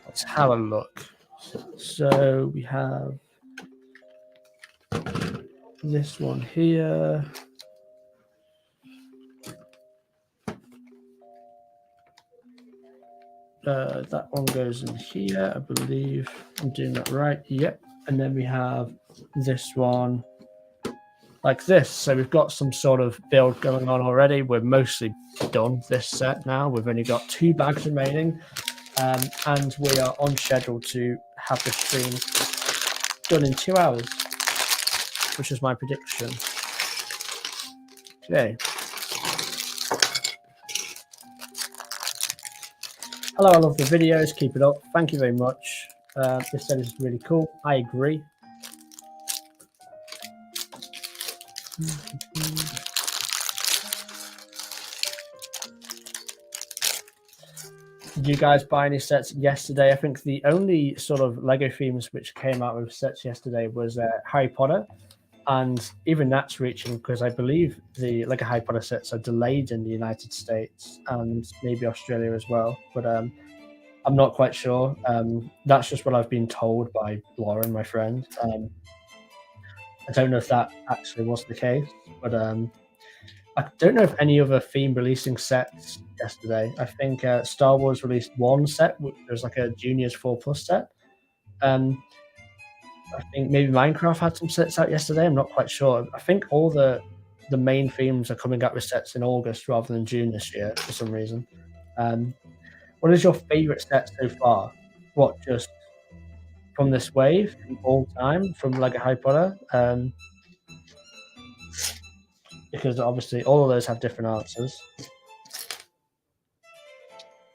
Let's have a look. So we have this one here. That one goes in here, I believe. I'm doing that right. Yep. And then we have this one like this. So we've got some sort of build going on already. We're mostly done this set now. We've only got 2 bags remaining. And we are on schedule to have the stream done in 2 hours, which is my prediction. Okay. Hello, I love the videos. Keep it up. Thank you very much. This set is really cool. I agree. Did you guys buy any sets yesterday? I think the only sort of Lego themes which came out with sets yesterday was Harry Potter and even that's reaching, because I believe the Lego Harry Potter sets are delayed in the United States and maybe Australia as well. But I'm not quite sure. That's just what I've been told by Lauren, my friend. I don't know if that actually was the case, but I don't know if any other theme releasing sets yesterday. I think Star Wars released one set, which was like a Juniors 4+ set. I think maybe Minecraft had some sets out yesterday. I'm not quite sure. I think all the main themes are coming out with sets in August rather than June this year for some reason. What is your favorite set so far? What, just from this wave, from all time, from Lego Harry Potter? Because obviously all of those have different answers.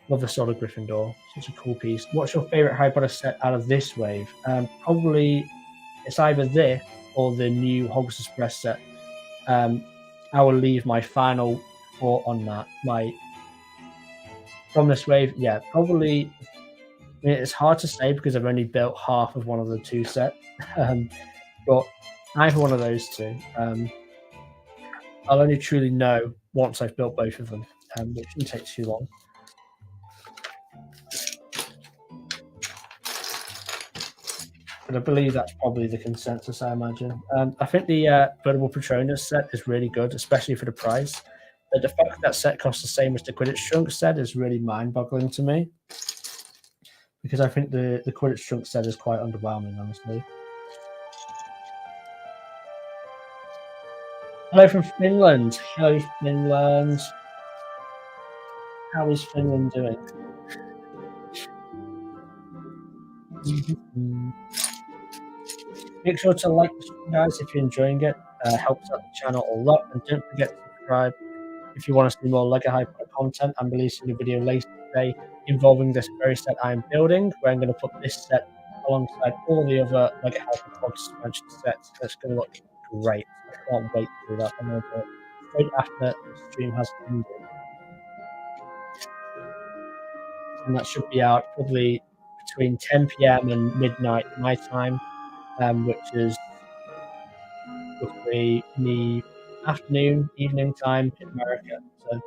Love the Sword of Gryffindor. Such a cool piece. What's your favorite Harry Potter set out of this wave? Probably it's either this or the new Hogwarts Express set. I will leave my final thought on that. From this wave, yeah, probably. I mean, it's hard to say because I've only built half of one of the two sets, but either one of those two. I'll only truly know once I've built both of them, which shouldn't take too long. But I believe that's probably the consensus, I imagine. I think the Veritable Patronus set is really good, especially for the price. But the fact that set costs the same as the Quidditch Trunk set is really mind-boggling to me. Because I think the Quidditch Trunk set is quite underwhelming, honestly. Hello from Finland. Hello, Finland. How is Finland doing? Make sure to like the stream, guys, if you're enjoying it. Helps out the channel a lot. And don't forget to subscribe if you want to see more Lego Harry Potter content. I'm releasing a video later today involving this very set I'm building, where I'm going to put this set alongside all the other Lego Harry Potter expansion sets. That's going to look great. I can't wait to do that. I'm going to do it straight after the stream has ended. And that should be out probably between 10 p.m. and midnight my time, which is roughly in the afternoon, evening time in America. So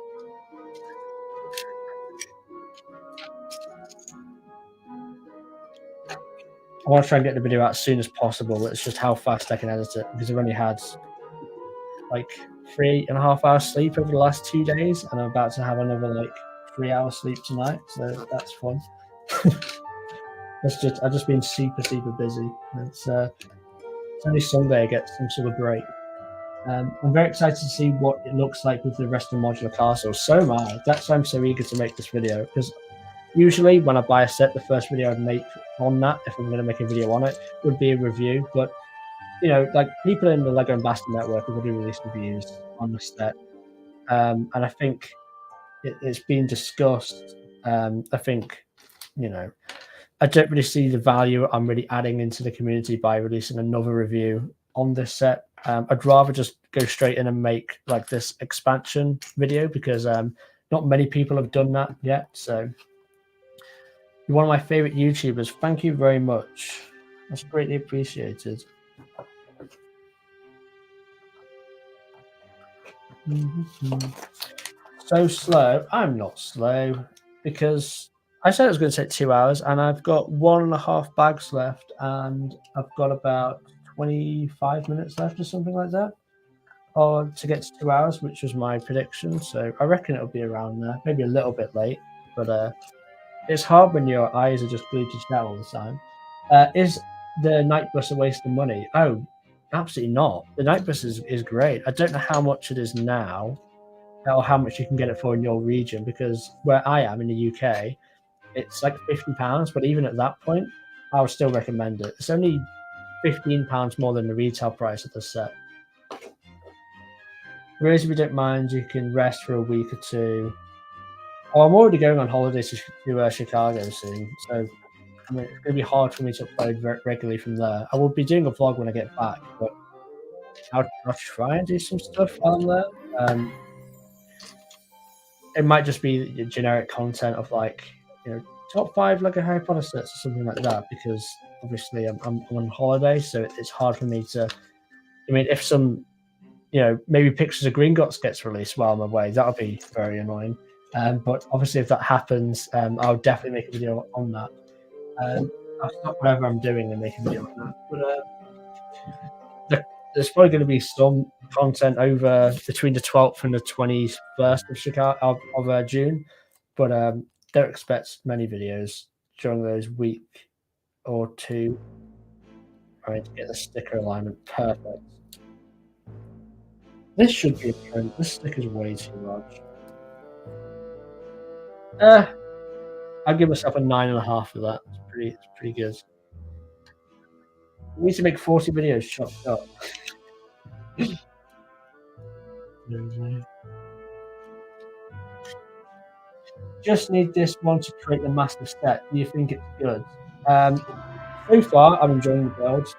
I want to try and get the video out as soon as possible. It's just how fast I can edit it, because I've only had like 3.5 hours sleep over the last 2 days, and I'm about to have another like 3 hours sleep tonight. So that's fun. I've just been super busy. It's only Sunday I get some sort of break. I'm very excited to see what it looks like with the rest of the modular castle. So am I. That's why I'm so eager to make this video, because usually when I buy a set, the first video I'd make on that, if I'm going to make a video on it, would be a review. But you know, like people in the Lego Ambassador Network have already released reviews on the set, and I think it's been discussed. I think, you know, I don't really see the value I'm really adding into the community by releasing another review on this set. I'd rather just go straight in and make like this expansion video, because not many people have done that yet. So you're one of my favorite YouTubers. Thank you very much. That's greatly appreciated. So slow. I'm not slow, because I said it was going to take 2 hours, and I've got 1.5 bags left, and I've got about 25 minutes left or something like that, or to get to 2 hours, which was my prediction. So I reckon it'll be around there, maybe a little bit late, but it's hard when your eyes are just glued to chat all the time. Is the night bus a waste of money? Oh, absolutely not. The night bus is great. I don't know how much it is now, or how much you can get it for in your region, because where I am in the UK, it's like £50, but even at that point, I would still recommend it. It's only £15 more than the retail price of the set. Rose, if you don't mind, you can rest for a week or two. Oh, I'm already going on holiday to Chicago soon, so I mean, it's going to be hard for me to upload regularly from there. I will be doing a vlog when I get back, but I'll try and do some stuff on there. It might just be generic content of like, you know, top 5 Lego Harry Potter sets or something like that, because obviously I'm on holiday, so it's hard for me to I mean, if some, maybe Pictures of Gringotts gets released while I'm away, that'll be very annoying. But obviously, if that happens, I'll definitely make a video on that. I'll stop whatever I'm doing and make a video on that. But there's probably going to be some content over between the 12th and the 21st of June, but don't expect many videos during those week or two. Trying to get the sticker alignment perfect. This should be a print. This sticker's way too large. I'll give myself a 9.5 for that. It's pretty good. We need to make 40 videos chopped up. Just need this one to create the master set. Do you think it's good? So far, I'm enjoying the build,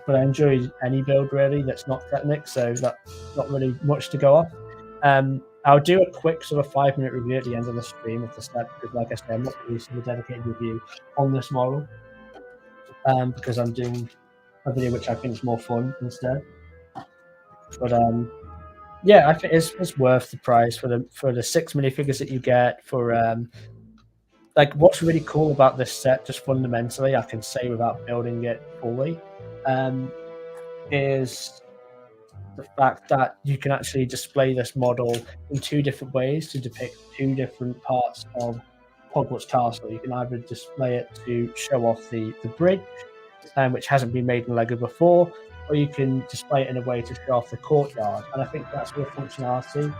but I enjoy any build really that's not Technic, so that's not really much to go off. I'll do a quick sort of 5-minute review at the end of the stream of the set, because like I said, I'm not releasing a dedicated review on this model, because I'm doing a video which I think is more fun instead. But yeah, I think it's worth the price for the 6 minifigures that you get. For like, what's really cool about this set, just fundamentally, I can say without building it fully, is the fact that you can actually display this model in 2 different ways to depict 2 different parts of Hogwarts Castle. You can either display it to show off the bridge, which hasn't been made in LEGO before, or you can display it in a way to show off the courtyard. And I think that's where functionality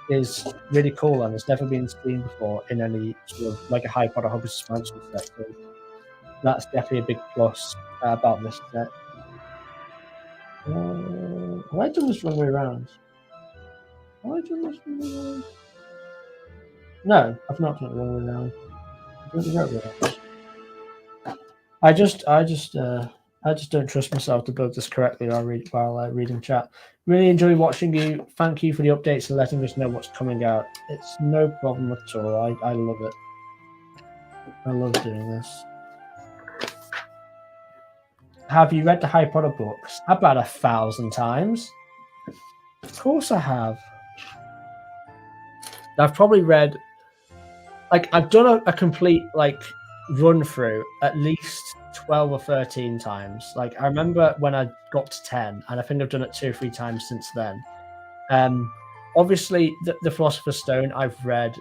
is really cool, and it's never been seen before in any sort of like a Harry Potter Hogwarts expansion set. So that's definitely a big plus about this set. Have I done this wrong way around? Have I done this wrong way around? No, I've not done it wrong way around. I've done it the right way around. I just don't trust myself to build this correctly while reading chat. Really enjoy watching you. Thank you for the updates and letting us know what's coming out. It's no problem at all. I love it. I love doing this. Have you read the Harry Potter books? About 1,000 times. Of course I have. I've probably read, like, I've done a complete run through at least 12 or 13 times. Like, I remember when I got to 10, and I think I've done it 2 or 3 times since then. Obviously, the Philosopher's Stone I've read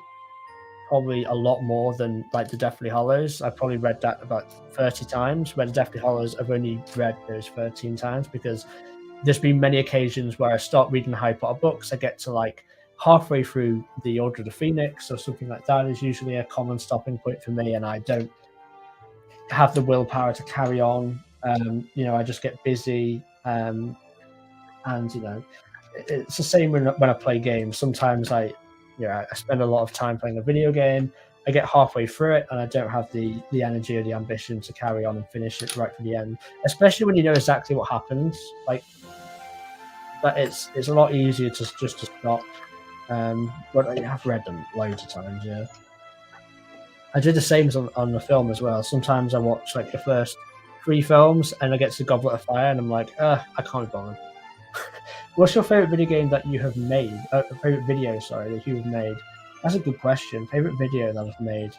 probably a lot more than like the Deathly Hallows. I've probably read that about 30 times, where the Deathly Hallows I've only read those 13 times, because there's been many occasions where I start reading the Harry Potter books, I get to like halfway through the Order of the Phoenix or something like that is usually a common stopping point for me, and I don't have the willpower to carry on. I just get busy, and it's the same when I play games. Sometimes I spend a lot of time playing a video game, I get halfway through it and I don't have the energy or the ambition to carry on and finish it right to the end, especially when you know exactly what happens. Like, that it's a lot easier to just to stop. But I have read them loads of times. Yeah, I did the same on the film as well. Sometimes I watch like the first 3 films and I get to Goblet of Fire and I'm like, I can't be bothered. What's your favorite video game that you have made? Favorite video, sorry, that you have made? That's a good question. Favorite video that I've made?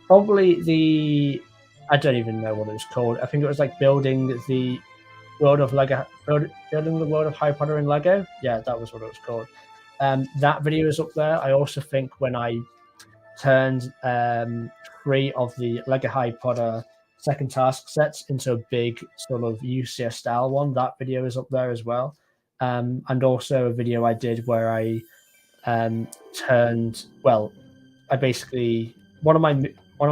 Probably I don't even know what it was called. I think it was like building the world of Lego, building the world of Harry Potter in Lego. Yeah, that was what it was called. That video is up there. I also think when I turned 3 of the Lego Harry Potter second task sets into a big sort of UCS style one, that video is up there as well. And also a video I did where I I basically one of my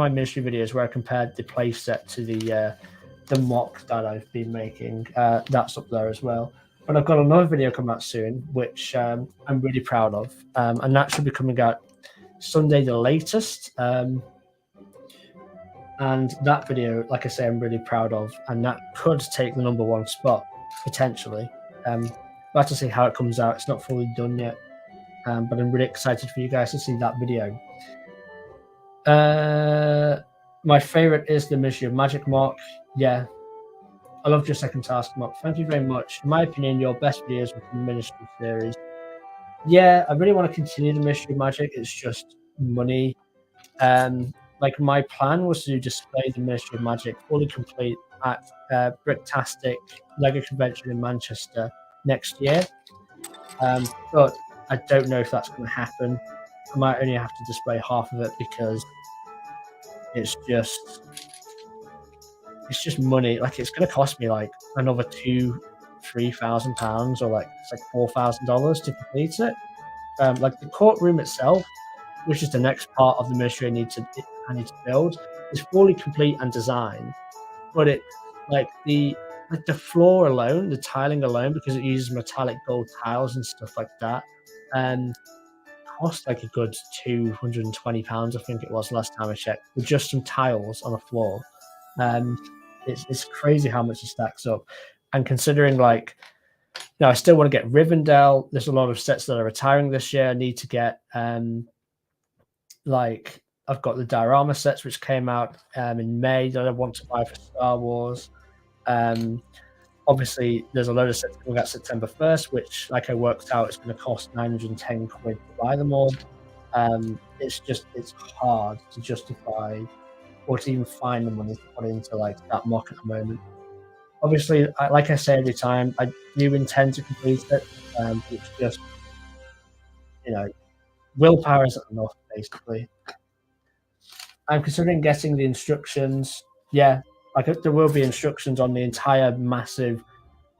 ministry videos where I compared the play set to the mock that I've been making. That's up there as well. But I've got another video coming out soon, which I'm really proud of, and that should be coming out Sunday the latest. And that video, like I say, I'm really proud of, and that could take the #1 spot potentially. We'll have to see how it comes out. It's not fully done yet, but I'm really excited for you guys to see that video. My favorite is the Mystery of Magic mock. Yeah, I love your second task mock. Thank you very much. In my opinion, your best videos within the Ministry series. Yeah, I really want to continue the Mystery Magic. It's just money. Like my plan was to display the Ministry of Magic fully complete at Bricktastic Lego Convention in Manchester next year. But I don't know if that's going to happen. I might only have to display half of it because it's just money. Like it's going to cost me like another £2,000-3,000, or like it's like $4,000 to complete it. Like the courtroom itself, which is the next part of the Ministry I need to build, is fully complete and designed, but it like the floor alone, the tiling alone, because it uses metallic gold tiles and stuff like that, cost like a good £220, I think it was last time I checked, with just some tiles on the floor. It's crazy how much it stacks up, and considering like, now I still want to get Rivendell. There's a lot of sets that are retiring this year. I need to get like I've got the diorama sets which came out in May that I want to buy for Star Wars. Obviously, there's a load of sets coming out September 1st, which, like I worked out, it's going to cost 910 quid to buy them all. It's hard to justify or to even find the money to put into like that mock at the moment. Obviously, like I say every time, I do intend to complete it. It's just, willpower isn't enough, basically. I'm considering getting the instructions. Yeah, like there will be instructions on the entire massive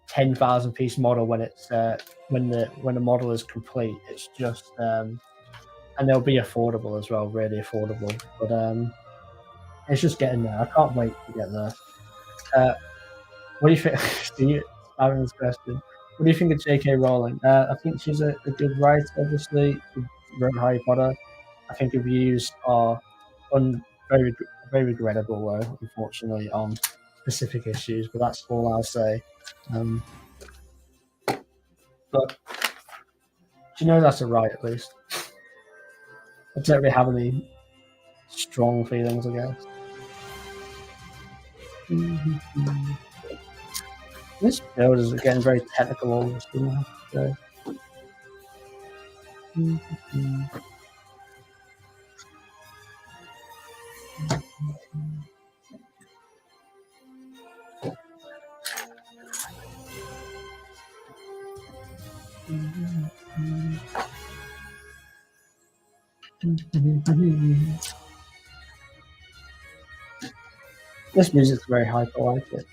10,000 piece model when it's when the model is complete. It's just and they'll be affordable as well, really affordable. But it's just getting there. I can't wait to get there. What do you think? Aaron's question. What do you think of J.K. Rowling? I think she's a good writer. Obviously, she wrote Harry Potter. I think reviews are very regrettable, though, unfortunately, on specific issues. But that's all I'll say. But do you know that's a right, at least? I don't really have any strong feelings, I guess. This build is getting very technical almost, I have to say. This music's very hype, I like it.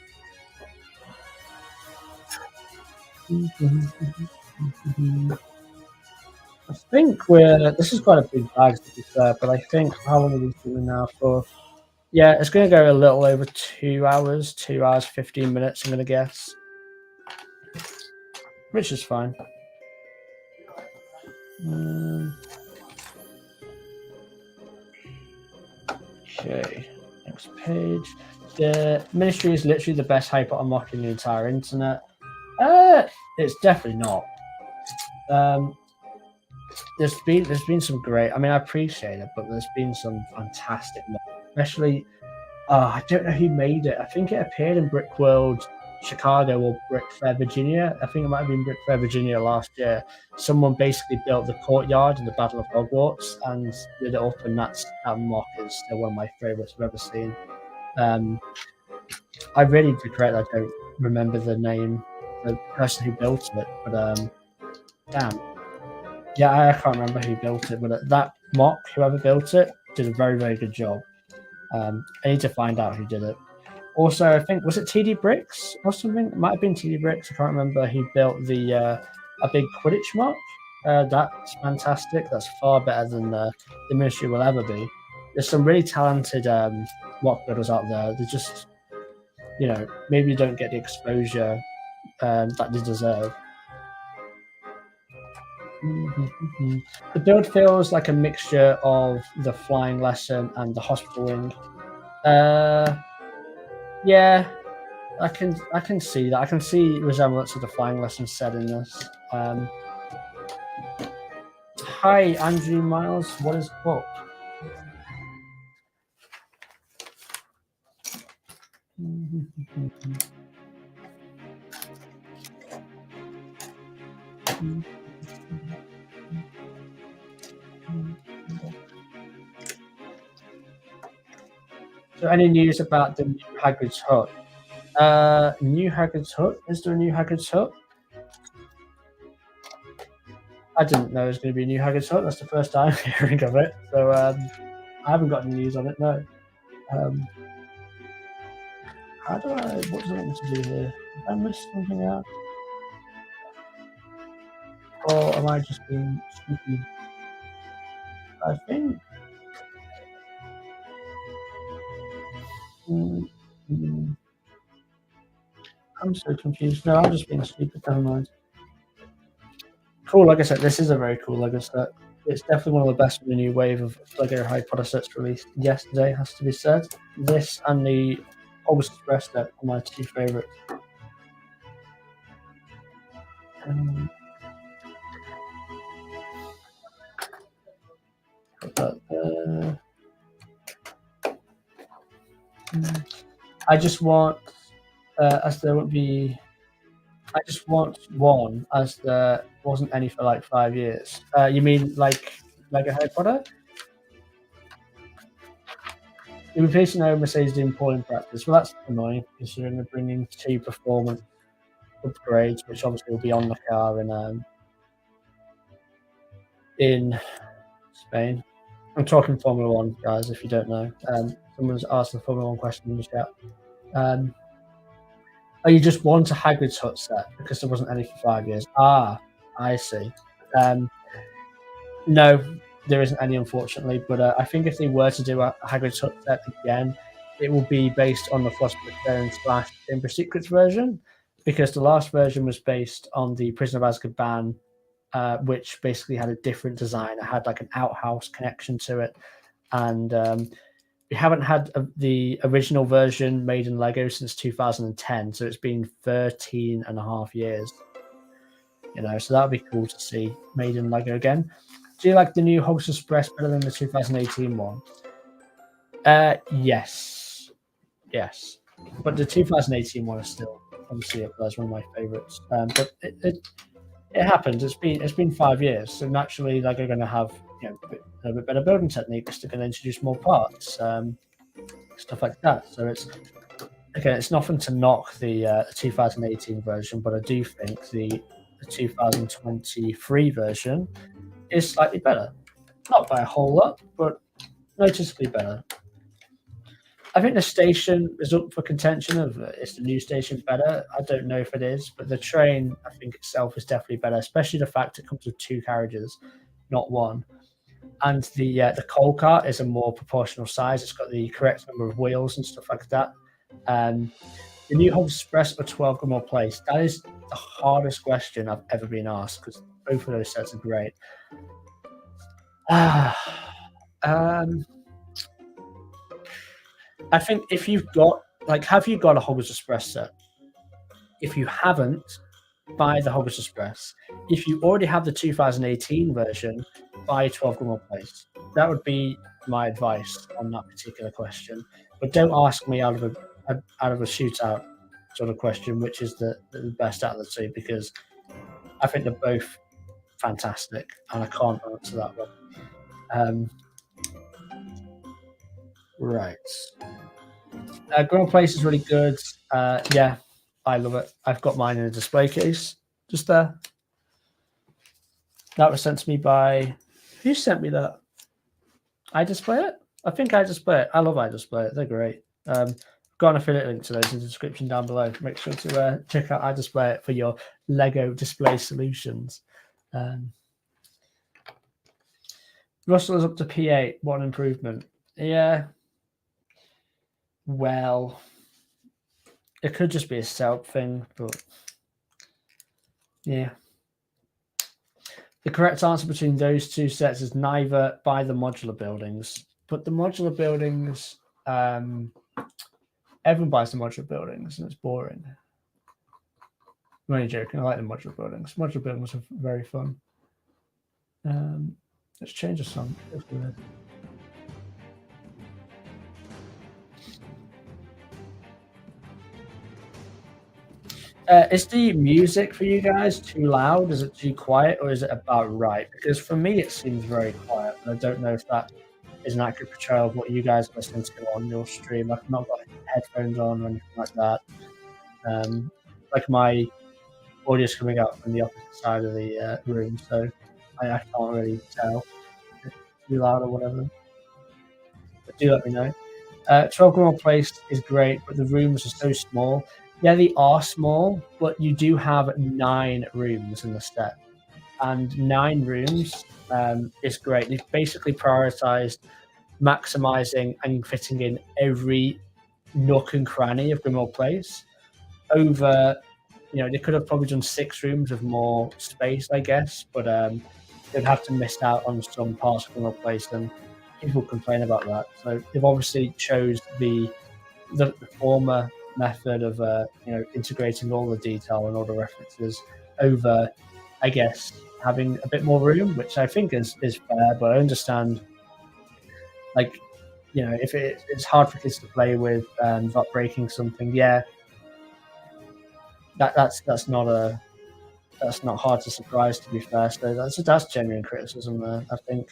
I think this is quite a big bag to be fair, but I think how long are we doing now for? Yeah, it's going to go a little over 2 hours, 2 hours, 15 minutes, I'm going to guess. Which is fine. Okay, next page. The Ministry is literally the best hype unlock in the entire internet. It's definitely not. There's been some great. I mean, I appreciate it, but there's been some fantastic, especially. I don't know who made it. I think it appeared in Brick World Chicago or Brick Fair Virginia. I think it might have been Brick Fair Virginia last year. Someone basically built the courtyard in the Battle of Hogwarts and did it up, and that mock is still one of my favorites I've ever seen. I really regret I don't remember the name, the person who built it, but damn. Yeah, I can't remember who built it, but that mock, whoever built it, did a very, very good job. I need to find out who did it. Also, I think, was it TopicBricks or something? It might have been TopicBricks. I can't remember who built a big Quidditch mock. That's fantastic. That's far better than the Ministry will ever be. There's some really talented mock builders out there. They just, maybe don't get the exposure that they deserve. The build feels like a mixture of the flying lesson and the hospital wing. Yeah, I can see that. I can see resemblance of the flying lesson set in this. Hi, Andrew Miles. What is up? So, any news about the new Hagrid's Hut? New Hagrid's Hut? Is there a new Hagrid's Hut? I didn't know there was going to be a new Hagrid's Hut. That's the first time hearing of it. So, I haven't got any news on it, no. How do I... What does it want me to do here? Did I miss something out? Or am I just being stupid? I think... I'm so confused. No, I'm just being stupid. Never mind. Cool, like I said, this is a very cool LEGO set. It's definitely one of the best in the new wave of LEGO Harry Potter sets released yesterday, has to be said. This and the Hogwarts Express set are my two favourites. I just want, as there would be, I just want one, as there wasn't any for like 5 years. You mean like LEGO Harry Potter? You'll be facing over Mercedes doing poorly in practice. Well, that's annoying, considering they're bringing 2 performance upgrades, which obviously will be on the car in Spain. I'm talking Formula 1, guys, if you don't know. Someone's asked a Formula 1 question in the chat. Oh, you just want a Hagrid's Hut set because there wasn't any for 5 years. Ah, I see. No, there isn't any, unfortunately. But I think if they were to do a Hagrid's Hut set again, it will be based on the Frostbite / Chamber of Secrets version, because the last version was based on the Prisoner of Azkaban, which basically had a different design. It had like an outhouse connection to it, and we haven't had the original version made in LEGO since 2010, so it's been 13 and a half years. You know, so that would be cool to see made in LEGO again. Do you like the new Hogwarts Express better than the 2018 one? Yes. But the 2018 one is still obviously up there as one of my favourites. But it happens. It's been 5 years, so naturally LEGO are going to have a little bit better building techniques. They're going to introduce more parts, stuff like that. So it's nothing to knock the 2018 version, but I do think the 2023 version is slightly better. Not by a whole lot, but noticeably better. I think the station is up for contention of is the new station better? I don't know if it is, but the train, I think itself is definitely better, especially the fact it comes with 2 carriages, not 1. And the coal cart is a more proportional size. It's got the correct number of wheels and stuff like that. The new Hogwarts Express or 12 Grimmauld Place? That is the hardest question I've ever been asked, because both of those sets are great. I think if you've got, have you got a Hogwarts Express set? If you haven't, buy the Hogwarts Express. If you already have the 2018 version, buy 12 Grimmauld Place. That would be my advice on that particular question. But don't ask me out of a shootout sort of question, which is the best out of the two, because I think they're both fantastic, and I can't answer that one. Right. Grimmauld Place is really good. Yeah, I love it. I've got mine in a display case just there. That was sent to me by... Who sent me that? iDisplayit? I think iDisplayit. I love iDisplayit. They're great. Got an affiliate link to those in the description down below. Make sure to check out iDisplayit for your LEGO display solutions. Russell is up to P8. What an improvement. Yeah. Well, it could just be a setup thing, but yeah. The correct answer between those two sets is neither. Buy the modular buildings. But the modular buildings, everyone buys the modular buildings, and it's boring. I'm only joking. I like the modular buildings. Modular buildings are very fun. Let's change the song. Is the music for you guys too loud? Is it too quiet, or is it about right? Because for me, it seems very quiet, but I don't know if that is an accurate portrayal of what you guys are listening to on your stream. I've not got headphones on or anything like that. Like my audio's coming out from the opposite side of the room, so I can't really tell if it's too loud or whatever. But do let me know. 12 Grimmauld Place is great, but the rooms are so small. Yeah, they are small, but you do have 9 rooms in the set. And 9 rooms is great. They've basically prioritized maximizing and fitting in every nook and cranny of Grimmauld Place over, they could have probably done 6 rooms with more space, I guess, but they'd have to miss out on some parts of Grimmauld Place, and people complain about that. So they've obviously chose the former method of integrating all the detail and all the references over, I guess, having a bit more room, which I think is fair. But I understand, if it's hard for kids to play with without breaking something, yeah, that's not hard to surprise, to be fair. So that's genuine criticism there. I think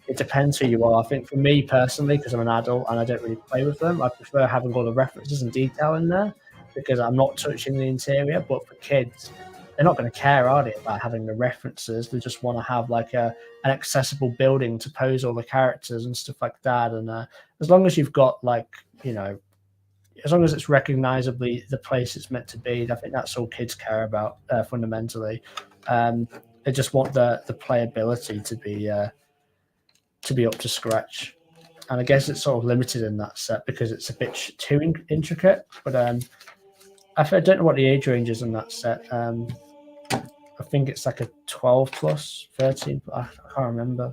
it depends who you are. I think for me personally, because I'm an adult and I don't really play with them, I prefer having all the references and detail in there because I'm not touching the interior. But for kids, they're not going to care, are they, about having the references? They just want to have like an accessible building to pose all the characters and stuff like that. And as long as you've got as long as it's recognizably the place it's meant to be, I think that's all kids care about fundamentally. They just want the playability to be up to scratch, and I guess it's sort of limited in that set because it's a bit too intricate. But I don't know what the age range is in that set. I think it's like a 12 plus 13. I can't remember.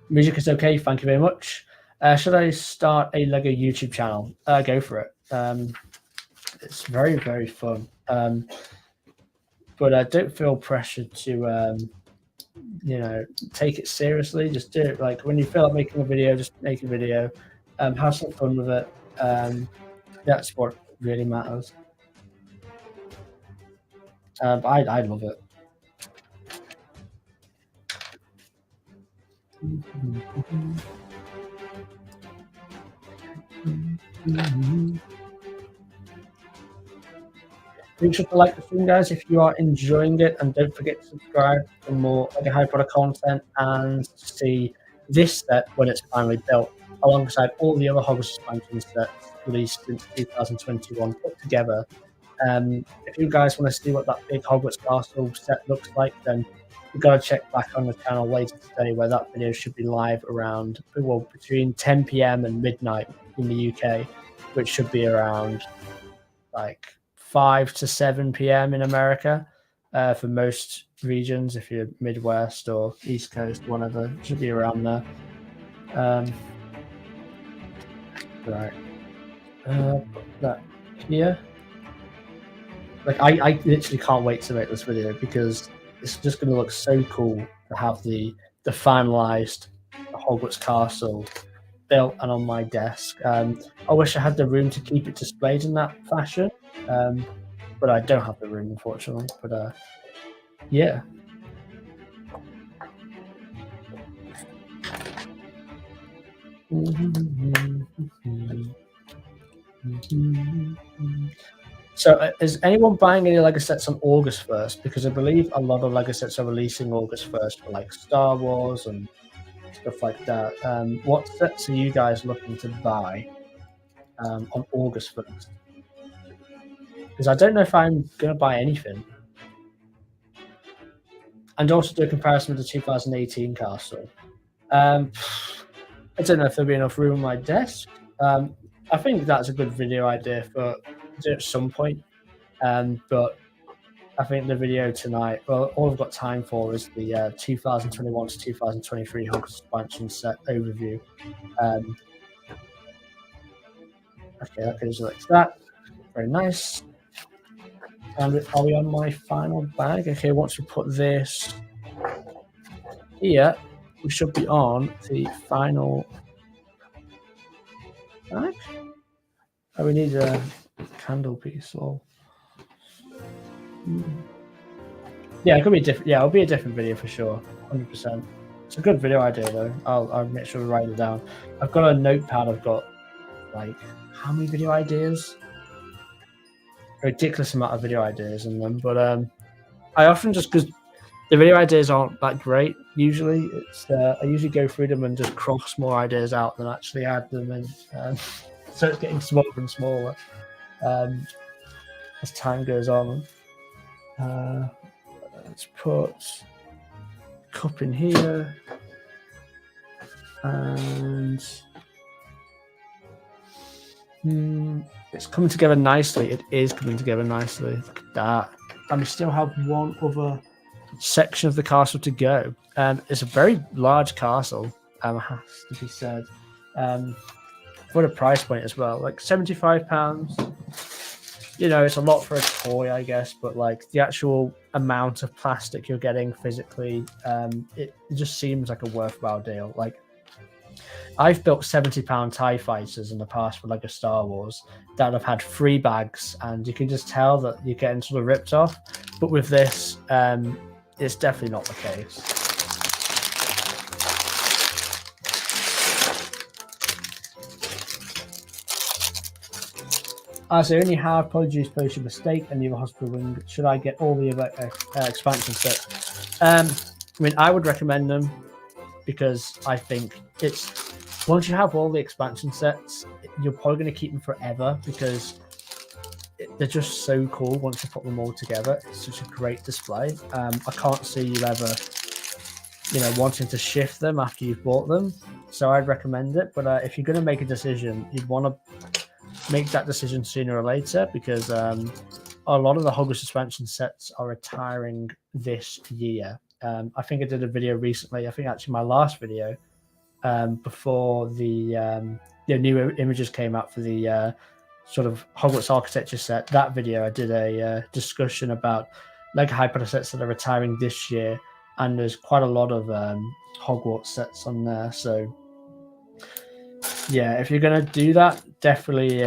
Music is okay. Thank you very much. Should I start a Lego YouTube channel? Go for it. It's very, very fun. But I don't feel pressured to take it seriously. Just do it. Like when you feel like making a video, just make a video. Have some fun with it. That's what really matters. But I love it. Make sure to like the stream, guys, if you are enjoying it, and don't forget to subscribe for more Lego Harry Potter content and see this set when it's finally built, alongside all the other Hogwarts expansion sets released since 2021 put together. If you guys want to see what that big Hogwarts castle set looks like, then you've got to check back on the channel later today, where that video should be live around, between 10 p.m. and midnight in the UK, which should be around like 5 to 7 p.m. in America for most regions. If you're Midwest or East Coast, whatever, it should be around there. Right. Put that here. Like I literally can't wait to make this video because it's just going to look so cool to have the finalized Hogwarts castle built and on my desk. I wish I had the room to keep it displayed in that fashion, but I don't have the room, unfortunately. But yeah. So is anyone buying any Lego sets on August 1st? Because I believe a lot of Lego sets are releasing August 1st for like Star Wars and stuff like that. What sets are you guys looking to buy on August 1st? Because I don't know if I'm going to buy anything. And also do a comparison with the 2018 castle. I don't know if there'll be enough room on my desk. I think that's a good video idea for at some point. But I think the video tonight, well, all I've got time for is the 2021 to 2023 Hogwarts expansion set overview. Okay, that goes like that. Very nice. And are we on my final bag? Okay, once we put this here, we should be on the final bag. Oh, we need Candle piece or yeah, it could be different. Yeah, it'll be a different video for sure, 100%. It's a good video idea though. I'll make sure to write it down. I've got a notepad. I've got like how many video ideas? A ridiculous amount of video ideas in them, but I often just because the video ideas aren't that great. Usually, it's I usually go through them and just cross more ideas out than actually add them in. So it's getting smaller and smaller as time goes on. Let's put cup in here, and it's coming together nicely. It is coming together nicely. Look at that. And we still have one other section of the castle to go. It's a very large castle, has to be said. For the price point as well, like £75. You know, it's a lot for a toy, I guess, but like the actual amount of plastic you're getting physically, it just seems like a worthwhile deal. Like, I've built £70 TIE fighters in the past for like a Star Wars that have had 3 bags, and you can just tell that you're getting sort of ripped off. But with this, it's definitely not the case. As I only have Polyjuice Potion Mistake and the other Hospital Wing, should I get all the other expansion sets? I mean, I would recommend them because I think it's once you have all the expansion sets, you're probably going to keep them forever because they're just so cool once you put them all together. It's such a great display. I can't see you ever, you know, wanting to shift them after you've bought them. So I'd recommend it. But if you're going to make a decision, you'd want to make that decision sooner or later because a lot of the Hogwarts expansion sets are retiring this year. I think I did a video recently. I think actually my last video before the new images came out for the sort of Hogwarts architecture set. That video I did a discussion about Lego Harry Potter sets that are retiring this year, and there's quite a lot of Hogwarts sets on there. So yeah, if you're gonna do that, definitely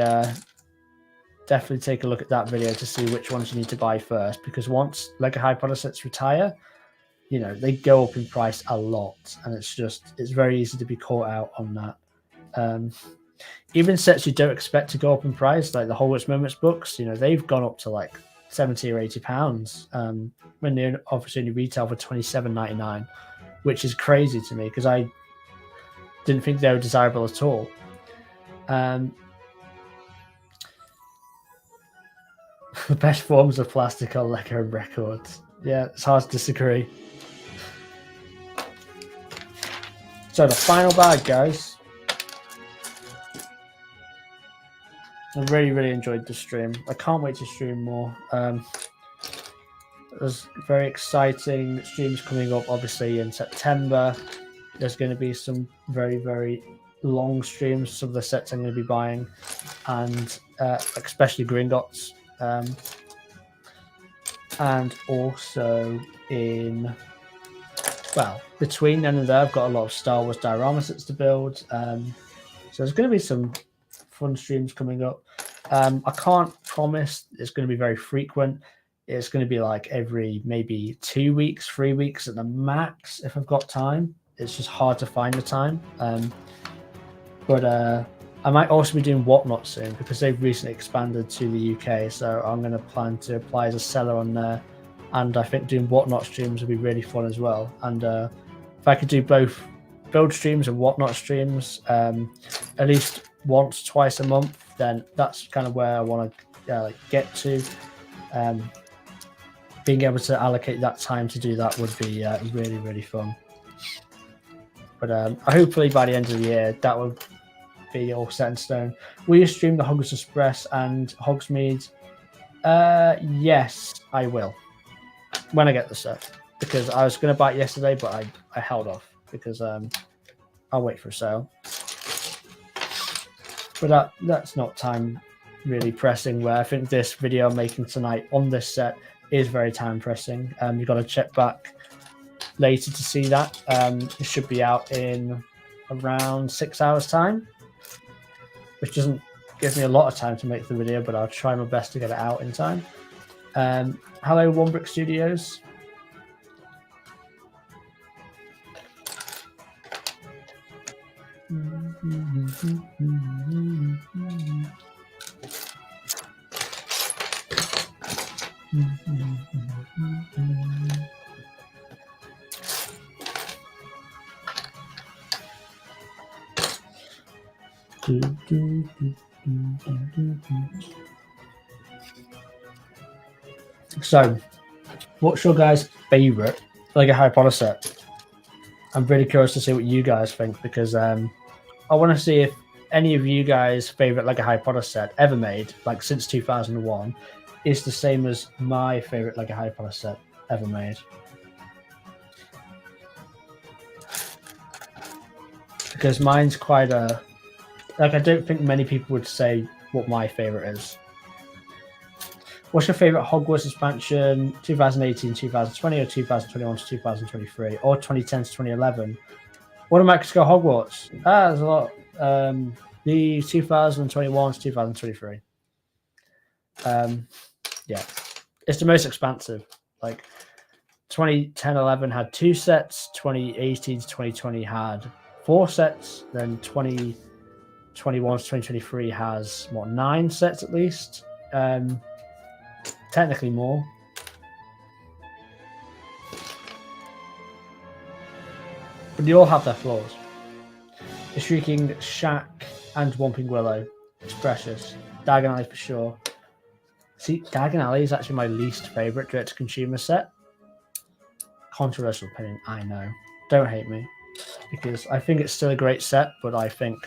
take a look at that video to see which ones you need to buy first. Because once Lego Harry Potter sets retire, you know, they go up in price a lot, and it's very easy to be caught out on that. Even sets you don't expect to go up in price, like the Hogwarts Moments books, you know, they've gone up to like £70 or £80 when they obviously only retail for £27.99, which is crazy to me because I didn't think they were desirable at all. The best forms of plastic are Lego records. Yeah, it's hard to disagree. So the final bag, guys. I really enjoyed the stream. I can't wait to stream more. There's very exciting streams coming up, obviously, in September. There's going to be some very long streams, some of the sets I'm going to be buying, and especially Gringotts. And also between then and there, I've got a lot of Star Wars diorama sets to build. So there's going to be some fun streams coming up. I can't promise it's going to be very frequent. It's going to be like every maybe 2 weeks, 3 weeks at the max if I've got time. It's just hard to find the time. But I might also be doing Whatnot soon because they've recently expanded to the UK. So I'm going to plan to apply as a seller on there. And I think doing Whatnot streams would be really fun as well. And if I could do both build streams and Whatnot streams at least once, twice a month, then that's kind of where I want to get to. Being able to allocate that time to do that would be really fun. But hopefully by the end of the year, that would be all set in stone. Will you stream the Hogwarts Express and Hogsmeade? Yes, I will. When I get the set. Because I was going to buy it yesterday, but I held off. Because I'll wait for a sale. But that's not time really pressing, where I think this video I'm making tonight on this set is very time pressing. You've got to check back later to see that. It should be out in around 6 hours time, which doesn't gives me a lot of time to make the video, but I'll try my best to get it out in time. Hello, One Brick Studios. So, what's your guys' favorite Lego Harry Potter set? I'm really curious to see what you guys think, because I want to see if any of you guys' favorite Lego Harry Potter set ever made, like since 2001, is the same as my favorite Lego Harry Potter set ever made. Because mine's quite a... Like, I don't think many people would say what my favorite is. What's your favorite Hogwarts expansion, 2018, 2020, or 2021 to 2023, or 2010 to 2011? What am I to go Hogwarts? There's a lot. The 2021 to 2023. Yeah, it's the most expansive. Like 2010-11 had 2 sets, 2018 to 2020 had 4 sets, then 2021 to 2023 has what, 9 sets at least. Technically more. But they all have their flaws. The Shrieking Shack and Whomping Willow. It's precious. Diagon Alley for sure. See, Diagon Alley is actually my least favourite direct-to-consumer set. Controversial opinion, I know. Don't hate me. Because I think it's still a great set, but I think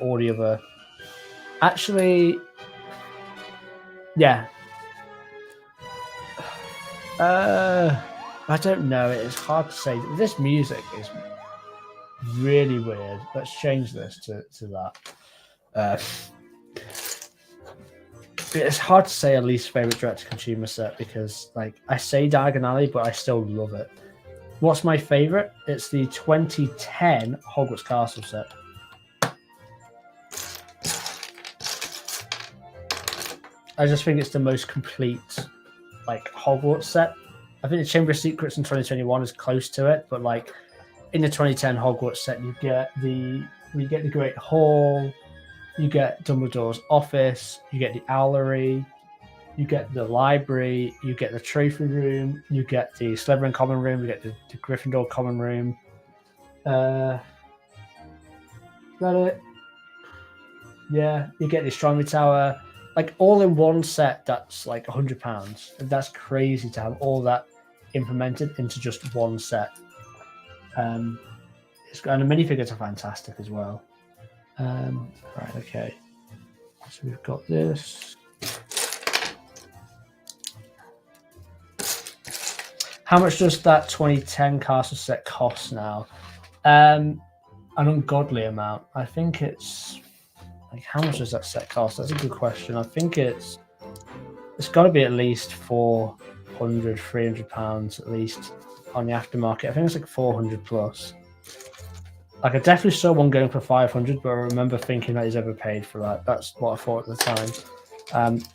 all the other... Actually... Yeah. I don't know. It's hard to say. This music is really weird. Let's change this to that. It's hard to say a least favorite direct-to-consumer set, because, like, I say Diagon Alley, but I still love it. What's my favorite? It's the 2010 Hogwarts Castle set. I just think it's the most complete, like, Hogwarts set. I think the Chamber of Secrets in 2021 is close to it, but like in the 2010 Hogwarts set, you get the Great Hall, you get Dumbledore's office, you get the Owlery, you get the library, you get the trophy room, you get the Slytherin common room, you get the Gryffindor common room. Is that it? Yeah, you get the astronomy tower. Like, all in one set, that's like £100. That's crazy to have all that implemented into just one set. And the minifigures are fantastic as well. Right, okay. So we've got this. How much does that 2010 castle set cost now? An ungodly amount. I think it's... Like, how much does that set cost? That's a good question. I think it's got to be at least £400, £300 at least on the aftermarket. I think it's like 400 plus. Like, I definitely saw one going for 500, but I remember thinking that he's overpaid for that. That's what I thought at the time.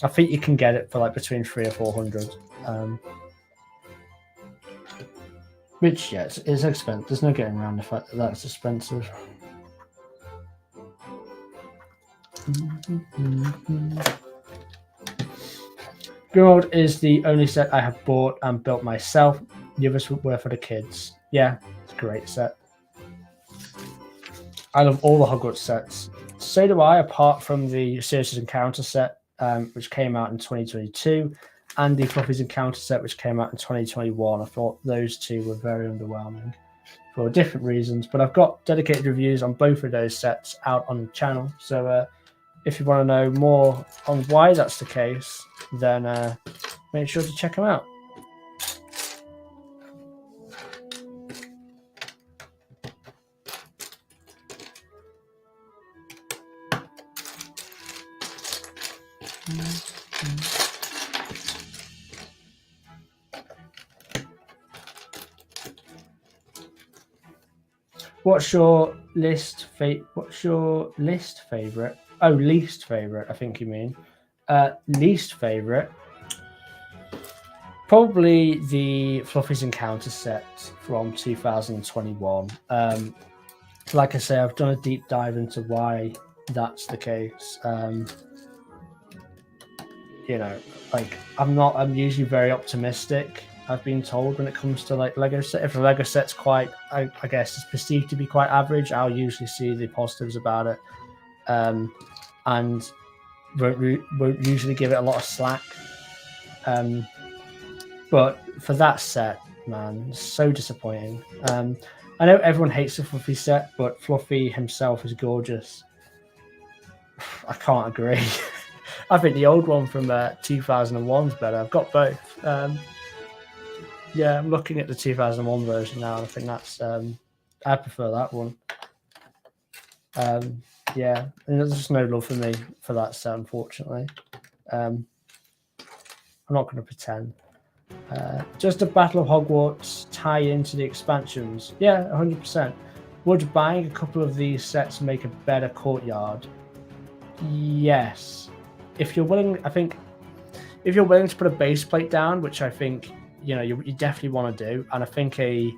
I think you can get it for like between 300 or 400. Which, yeah, it's expensive. There's no getting around the fact that that's expensive. Grimald is the only set I have bought and built myself. The others were for the kids. Yeah, it's a great set. I love all the Hogwarts sets. So do I, apart from the Sirius's Encounter set, which came out in 2022, and the Fluffy's Encounter set, which came out in 2021. I thought those two were very underwhelming for different reasons, but I've got dedicated reviews on both of those sets out on the channel. So if you want to know more on why that's the case, then make sure to check them out. What's your list favorite Oh, least favorite, I think you mean. Least favorite, probably the Fluffies Encounter set from 2021. Like I say, I've done a deep dive into why that's the case. You know, like I'm usually very optimistic. I've been told when it comes to like Lego set. If a Lego set's quite, I guess, is perceived to be quite average, I'll usually see the positives about it, and won't usually give it a lot of slack. But for that set, man, so disappointing. I know everyone hates the Fluffy set, but Fluffy himself is gorgeous. I can't agree. I think the old one from 2001 is better. I've got both. Yeah, I'm looking at the 2001 version now, and I think that's I prefer that one. Yeah, and there's just no love for me for that set, unfortunately. I'm not going to pretend. Just a Battle of Hogwarts tie into the expansions? Yeah, 100%. Would buying a couple of these sets make a better courtyard? Yes. If you're willing, I think, if you're willing to put a base plate down, which I think you definitely want to do, and I think a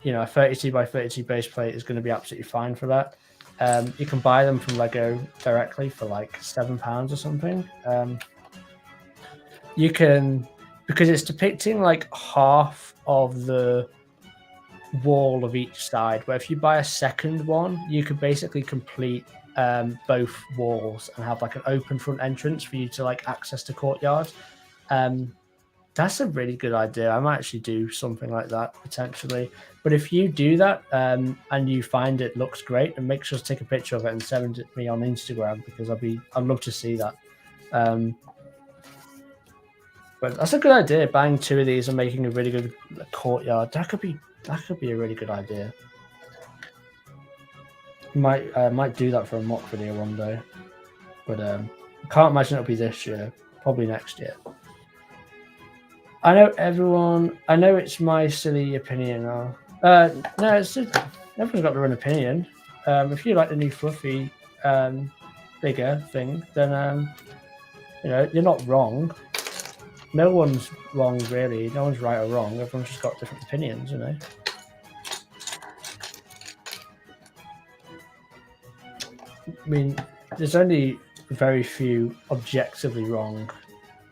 32 by 32 base plate is going to be absolutely fine for that. You can buy them from Lego directly for like £7 or something. You can, because it's depicting like half of the wall of each side, where if you buy a second one, you could basically complete both walls and have like an open front entrance for you to like access the courtyard. That's a really good idea. I might actually do something like that potentially. But if you do that and you find it looks great, and make sure to take a picture of it and send it to me on Instagram, because I'd love to see that. But that's a good idea. Buying two of these and making a really good courtyard. That could be a really good idea. Might do that for a mock video one day, but I can't imagine it'll be this year. Probably next year. I know it's my silly opinion now. No, everyone's got their own opinion. If you like the new Fluffy bigger thing, then you're not wrong. No one's wrong, really. No one's right or wrong. Everyone's just got different opinions, I mean, there's only very few objectively wrong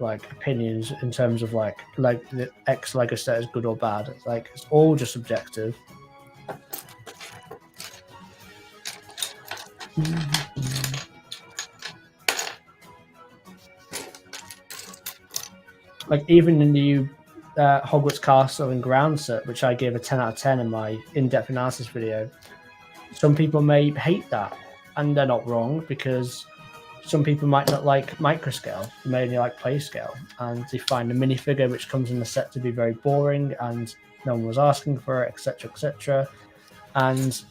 opinions in terms of like the X Lego set is good or bad. It's all just subjective. Like even the new Hogwarts Castle and Ground set, which I gave a 10 out of 10 in my in-depth analysis video, some people may hate that, and they're not wrong, because some people might not like microscale, they may only like play scale, and they find the minifigure which comes in the set to be very boring and no one was asking for it, etc., etc., and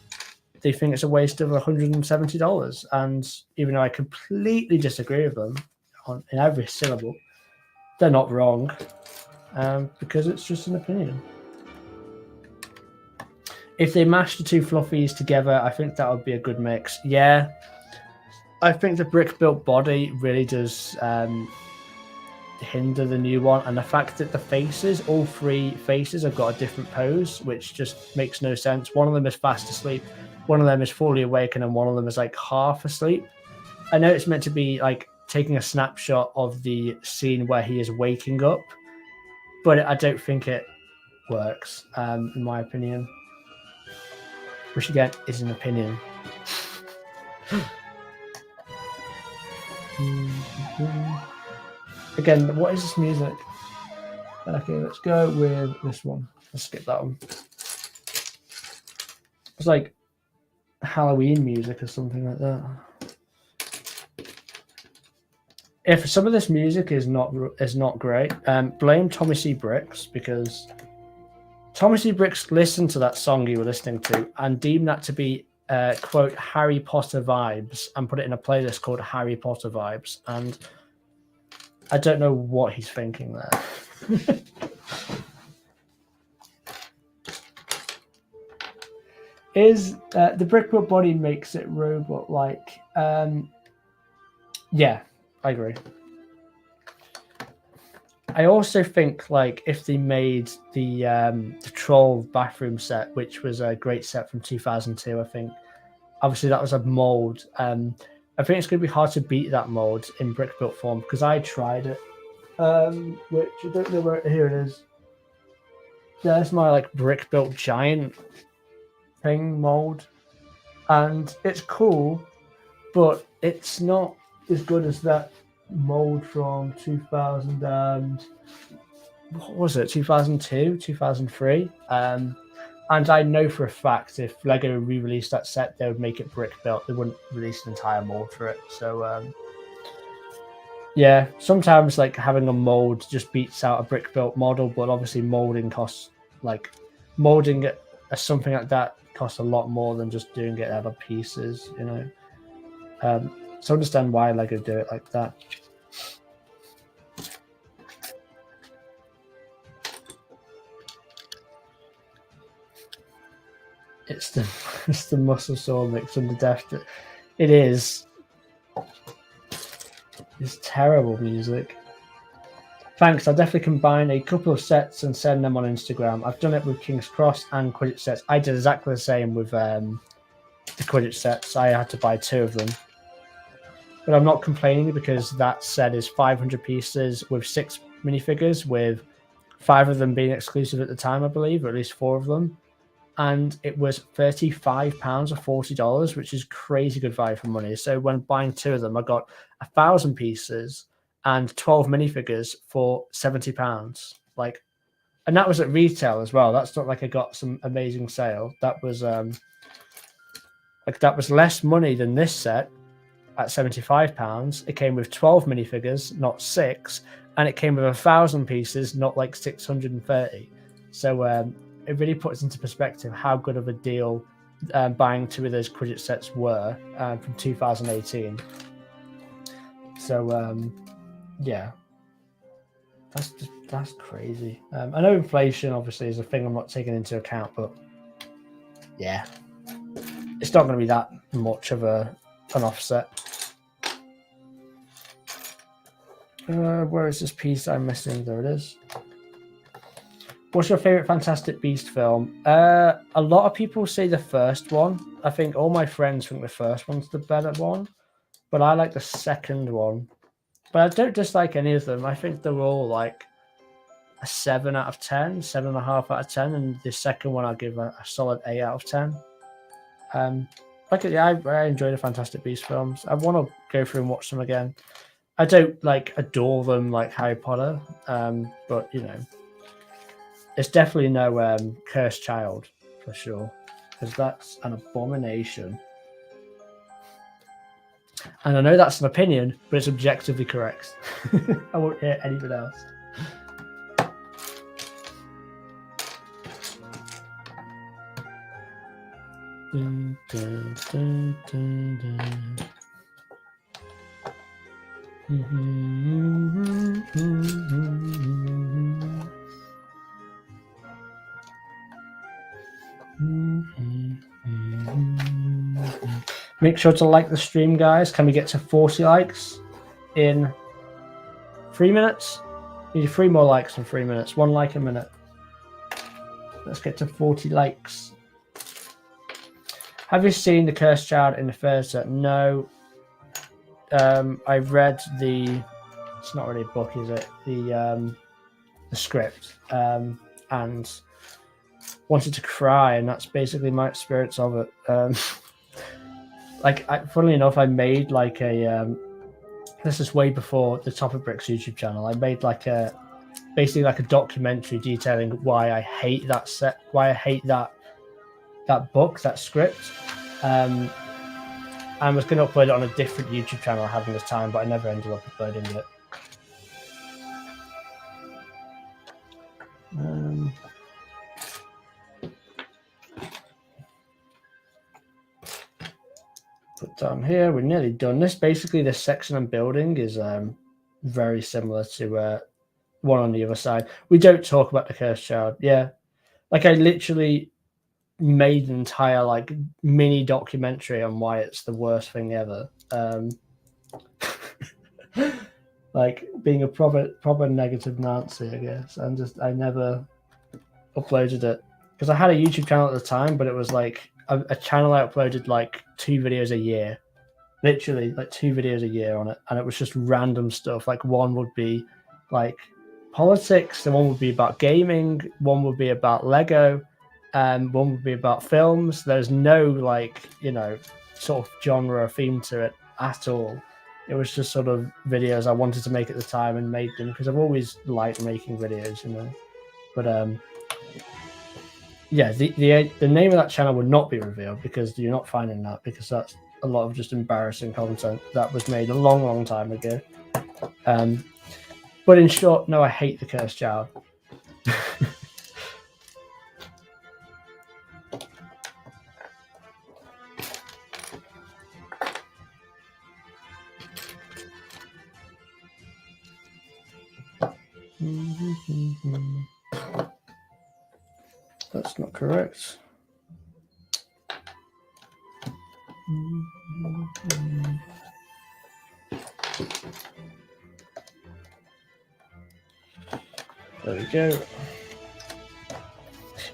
they think it's a waste of $170. And even though I completely disagree with them in every syllable, they're not wrong, because it's just an opinion. If they mash the two Fluffies together, I think that would be a good mix. Yeah, I think the brick-built body really does hinder the new one, and the fact that the faces, all three faces, have got a different pose, which just makes no sense. One of them is fast asleep, one of them is fully awake, and then one of them is like half asleep. I know it's meant to be like taking a snapshot of the scene where he is waking up, but I don't think it works, in my opinion. Which again is an opinion. Again, what is this music? Okay, let's go with this one. Let's skip that one. It's like Halloween music or something like that. If some of this music is not great, blame TopicBricks, because TopicBricks listened to that song you were listening to and deemed that to be quote Harry Potter vibes, and put it in a playlist called Harry Potter Vibes, and I don't know what he's thinking there. Is the brick-built body makes it robot-like? Yeah, I agree. I also think like if they made the troll bathroom set, which was a great set from 2002, I think. Obviously, that was a mold. I think it's going to be hard to beat that mold in brick built form because I tried it. Which I don't know where. Here it is. There's my like brick built giant thing mold, and it's cool, but it's not as good as that mold from 2000 and what was it, 2002, 2003. And I know for a fact if Lego re-released that set, they would make it brick built. They wouldn't release an entire mold for it. So yeah, sometimes like having a mold just beats out a brick built model, but obviously molding costs like molding it as something like that costs a lot more than just doing it out of pieces, you know. So understand why Lego do it like that. It's the muscle saw mix under depth. It is. It's terrible music. Thanks. I'll definitely combine a couple of sets and send them on Instagram. I've done it with King's Cross and Quidditch sets. I did exactly the same with the Quidditch sets. I had to buy 2 of them. But I'm not complaining because that set is 500 pieces with 6 minifigures, with 5 of them being exclusive at the time, I believe, or at least 4 of them. And it was £35 or $40, which is crazy good value for money. So when buying 2 of them, I got 1,000 pieces and 12 minifigures for £70. Like, and that was at retail as well. That's not like I got some amazing sale. That was that was less money than this set at £75. It came with 12 minifigures, not 6, and it came with 1,000 pieces, not like 630. So it really puts into perspective how good of a deal buying 2 of those Quidditch sets were from 2018. So yeah, that's crazy. I know inflation obviously is a thing I'm not taking into account, but yeah, it's not going to be that much of an offset. Where is this piece I'm missing? There it is. What's your favorite Fantastic Beast film? A lot of people say the first one. I think all my friends think the first one's the better one, but I like the second one. But I don't dislike any of them. I think they're all like a 7 out of 10, 7.5 out of 10, and the second one I'll give a solid 8 out of 10. I enjoy the Fantastic Beast films. I want to go through and watch them again. I don't like adore them like Harry Potter, but you know, it's definitely no Cursed Child for sure, because that's an abomination. And I know that's an opinion, but it's objectively correct. I won't hear anything else. Dun, dun, dun, dun, dun. Make sure to like the stream, guys. Can we get to 40 likes in 3 minutes? We need 3 more likes in 3 minutes. 1 like a minute. Let's get to 40 likes. Have you seen The Cursed Child in the first set? No. I read the. It's not really a book, is it? The script, and wanted to cry, and that's basically my experience of it. Funnily enough, I made like a. This is way before the TopicBricks YouTube channel. I made like basically like a documentary detailing why I hate that set, why I hate that book, that script. I was going to upload it on a different YouTube channel having this time, but I never ended up uploading it. Put down here, we're nearly done. This section I'm building is very similar to one on the other side. We don't talk about the Cursed Child. Yeah, like I literally made an entire like mini documentary on why it's the worst thing ever. like being a proper negative Nancy, I guess. I never uploaded it because I had a YouTube channel at the time, but it was like a channel I uploaded like 2 videos a year, literally like 2 videos a year on it, and it was just random stuff. Like one would be like politics, the one would be about gaming, one would be about Lego, one would be about films. There's no like, you know, sort of genre or theme to it at all. It was just sort of videos I wanted to make at the time and made them because I've always liked making videos, you know. But yeah, the name of that channel would not be revealed because you're not finding that, because that's a lot of just embarrassing content that was made a long time ago. But in short, no, I hate the Cursed Child. That's not correct. There we go.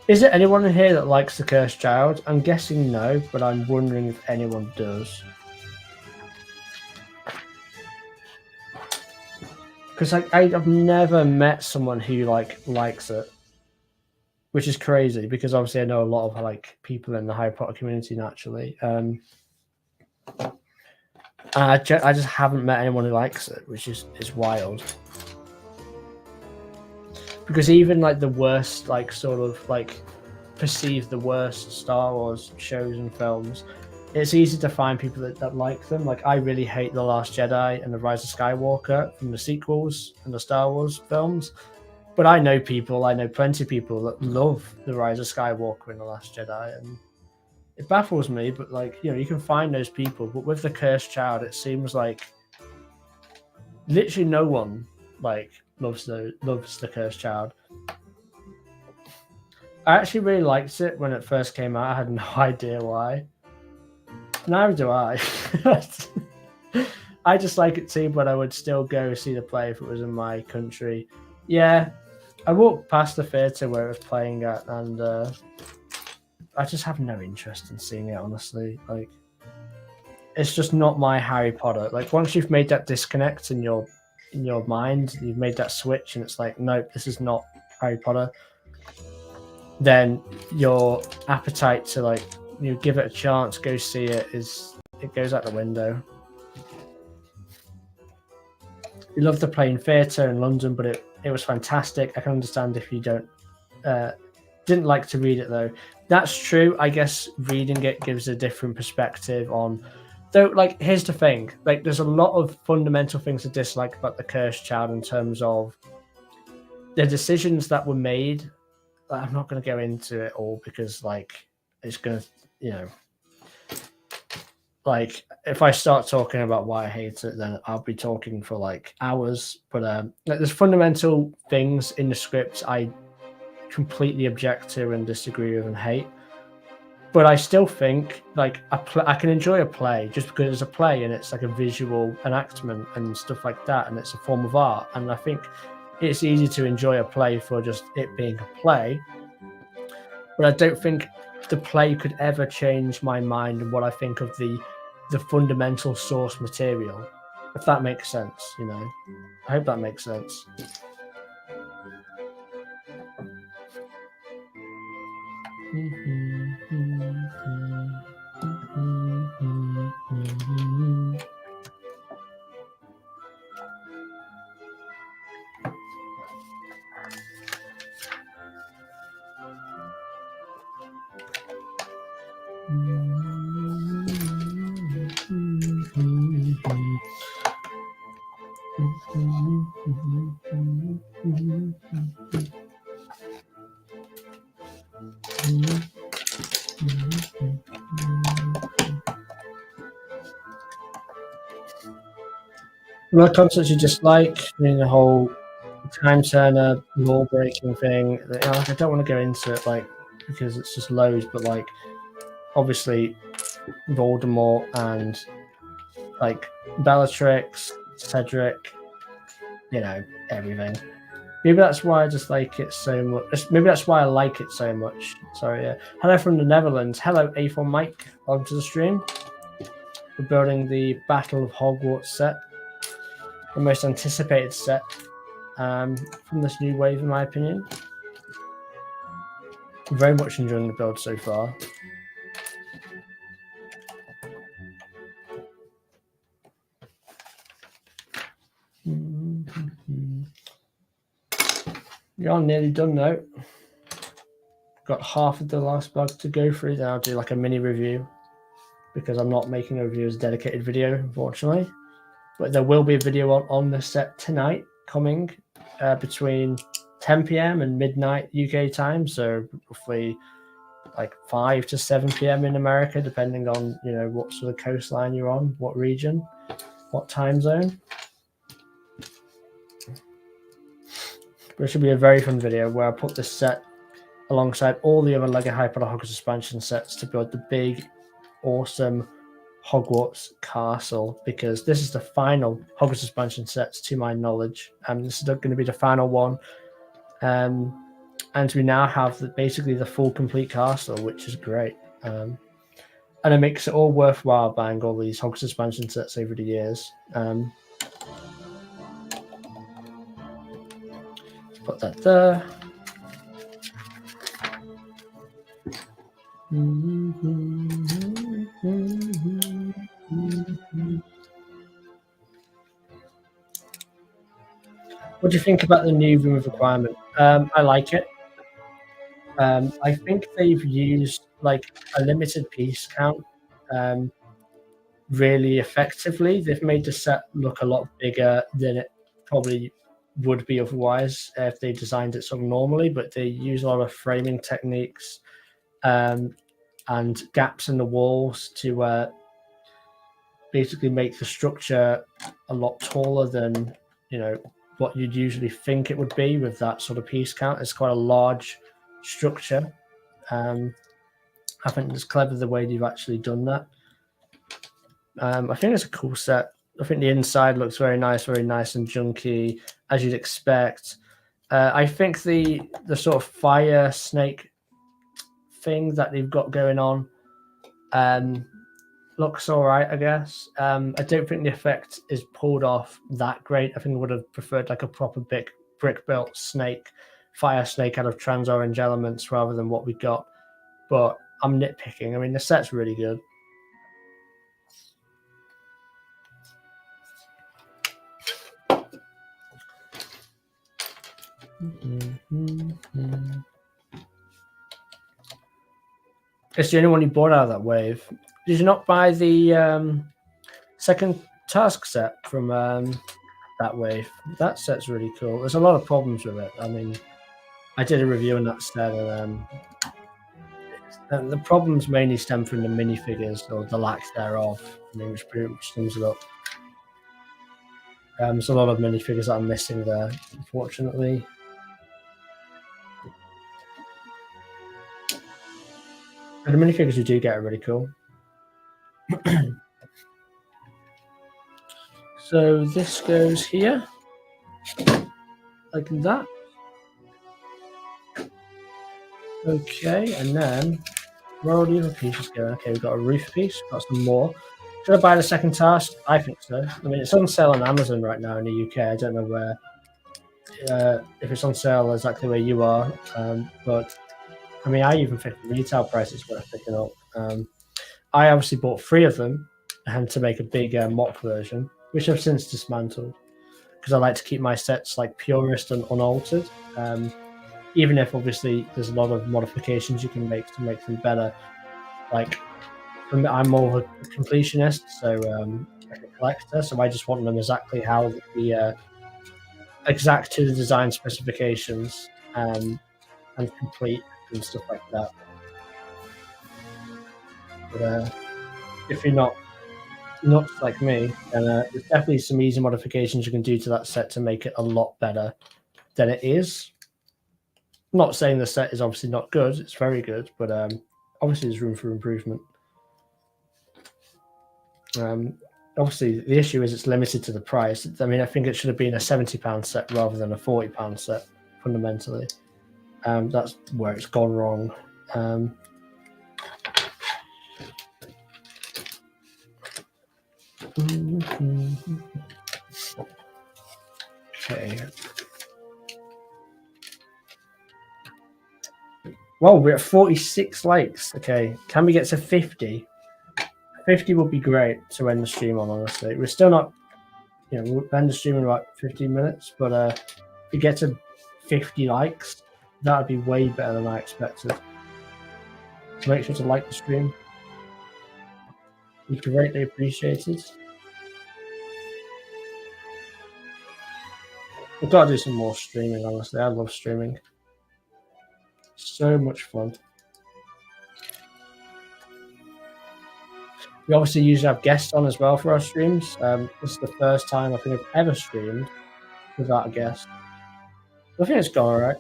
Is there anyone in here that likes the Cursed Child? I'm guessing no, but I'm wondering if anyone does. Because I've never met someone who likes it, which is crazy because obviously I know a lot of like people in the Harry Potter community naturally. I just haven't met anyone who likes it, which is wild. Because even like the worst, like sort of like perceived the worst Star Wars shows and films, it's easy to find people that like them. Like I really hate The Last Jedi and The Rise of Skywalker from the sequels and the Star Wars films. But I know plenty of people that love The Rise of Skywalker and The Last Jedi, and it baffles me. But like, you know, you can find those people. But with the Cursed Child, it seems like literally no one like loves the Cursed Child. I actually really liked it when it first came out. I had no idea why. Neither do I. I just like it too, but I would still go see the play if it was in my country. Yeah, I walked past the theatre where it was playing at, and I just have no interest in seeing it, honestly. Like, it's just not my Harry Potter. Like, once you've made that disconnect in your mind, you've made that switch, and it's like, nope, this is not Harry Potter. Then your appetite to like, you know, give it a chance, go see it, goes out the window. We loved the play in theatre in London, but it was fantastic. I can understand if you didn't like to read it though. That's true. I guess reading it gives a different perspective on. Though, like, here's the thing: like, there's a lot of fundamental things to dislike about the Cursed Child in terms of the decisions that were made. I'm not going to go into it all because, like, it's going to, you know, like, if I start talking about why I hate it, then I'll be talking for like hours. But like, there's fundamental things in the script I completely object to and disagree with and hate. But I still think like I can enjoy a play just because it's a play and it's like a visual enactment and stuff like that, and it's a form of art. And I think it's easy to enjoy a play for just it being a play. But I don't think the play could ever change my mind and what I think of the fundamental source material, if that makes sense, you know. I hope that makes sense. What concepts you dislike? I mean, the whole time turner, law breaking thing. You know, like, I don't want to go into it, like, because it's just loads. But like, obviously, Voldemort and like Bellatrix, Cedric, you know, everything. Maybe that's why I just like it so much. Maybe that's why I like it so much. Sorry, yeah. Hello from the Netherlands. Hello, A4 Mike. Welcome to the stream. We're building the Battle of Hogwarts set, the most anticipated set from this new wave, in my opinion. I'm very much enjoying the build so far. You're nearly done though. Got half of the last bug to go through. Then I'll do like a mini review because I'm not making a review as a dedicated video, unfortunately. But there will be a video on the set tonight coming between 10 p.m. and midnight UK time. So roughly like 5 to 7 p.m. in America, depending on, you know, what sort of coastline you're on, what region, what time zone. But it should be a very fun video where I put this set alongside all the other LEGO Harry Potter Hogwarts expansion sets to build the big, awesome Hogwarts castle, because this is the final Hogwarts expansion sets to my knowledge. This is going to be the final one. And we now have basically the full complete castle, which is great. And it makes it all worthwhile buying all these Hogwarts expansion sets over the years. Put that there. What do you think about the new room of requirement? I like it. I think they've used like a limited piece count really effectively. They've made the set look a lot bigger than it probably would be otherwise if they designed it sort of normally, but they use a lot of framing techniques and gaps in the walls to basically make the structure a lot taller than, you know, what you'd usually think it would be with that sort of piece count. It's quite a large structure. I think it's clever the way they've actually done that. I think it's a cool set. I think the inside looks very nice and junky, as you'd expect. I think the sort of fire snake thing that they've got going on looks all right, I guess. I don't think the effect is pulled off that great. I think I would have preferred like a proper big brick-built snake, fire snake out of trans orange elements rather than what we got. But I'm nitpicking. I mean, the set's really good. It's the only one you bought out of that wave. Did you not buy the second task set from that wave? That set's really cool. There's a lot of problems with it. I mean, I did a review on that set, and the problems mainly stem from the minifigures or the lack thereof. I mean, which pretty much sums it up. There's a lot of minifigures that I'm missing there, unfortunately. And the minifigures you do get are really cool. So this goes here, like that. Okay, and then where are the other pieces going? Okay, we've got a roof piece, got some more. Should I buy the second task? I think so. I mean, it's on sale on Amazon right now in the UK. I don't know where, if it's on sale exactly where you are, but I mean, I even think the retail price is worth picking up. I obviously bought 3 of them and to make a big mock version, which I've since dismantled because I like to keep my sets like purist and unaltered. Even if obviously there's a lot of modifications you can make to make them better. Like, I'm more of a completionist, so like a collector, so I just want them exactly how the exact to the design specifications and complete and stuff like that. But if you're not like me, then there's definitely some easy modifications you can do to that set to make it a lot better than it is. I'm not saying the set is obviously not good; it's very good, but obviously there's room for improvement. obviously the issue is it's limited to the price. I mean, I think it should have been a £70 set rather than a £40 set fundamentally. That's where it's gone wrong. Okay. Well, we're at 46 likes. Okay, can we get to 50? 50 would be great to end the stream on, honestly. We're still not, you know, we'll end the stream in about 15 minutes, but if we get to 50 likes, that would be way better than I expected. So make sure to like the stream. It's greatly appreciated. We've got to do some more streaming, honestly. I love streaming. So much fun. We obviously usually have guests on as well for our streams. This is the first time I think I've ever streamed without a guest. I think it's gone all right.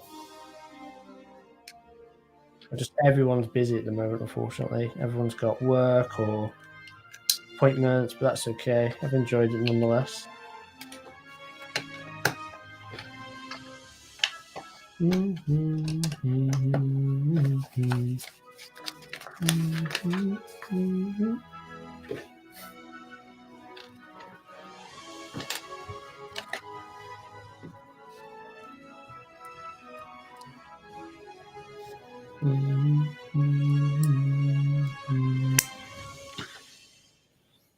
Just everyone's busy at the moment, unfortunately. Everyone's got work or appointments, but that's okay. I've enjoyed it nonetheless.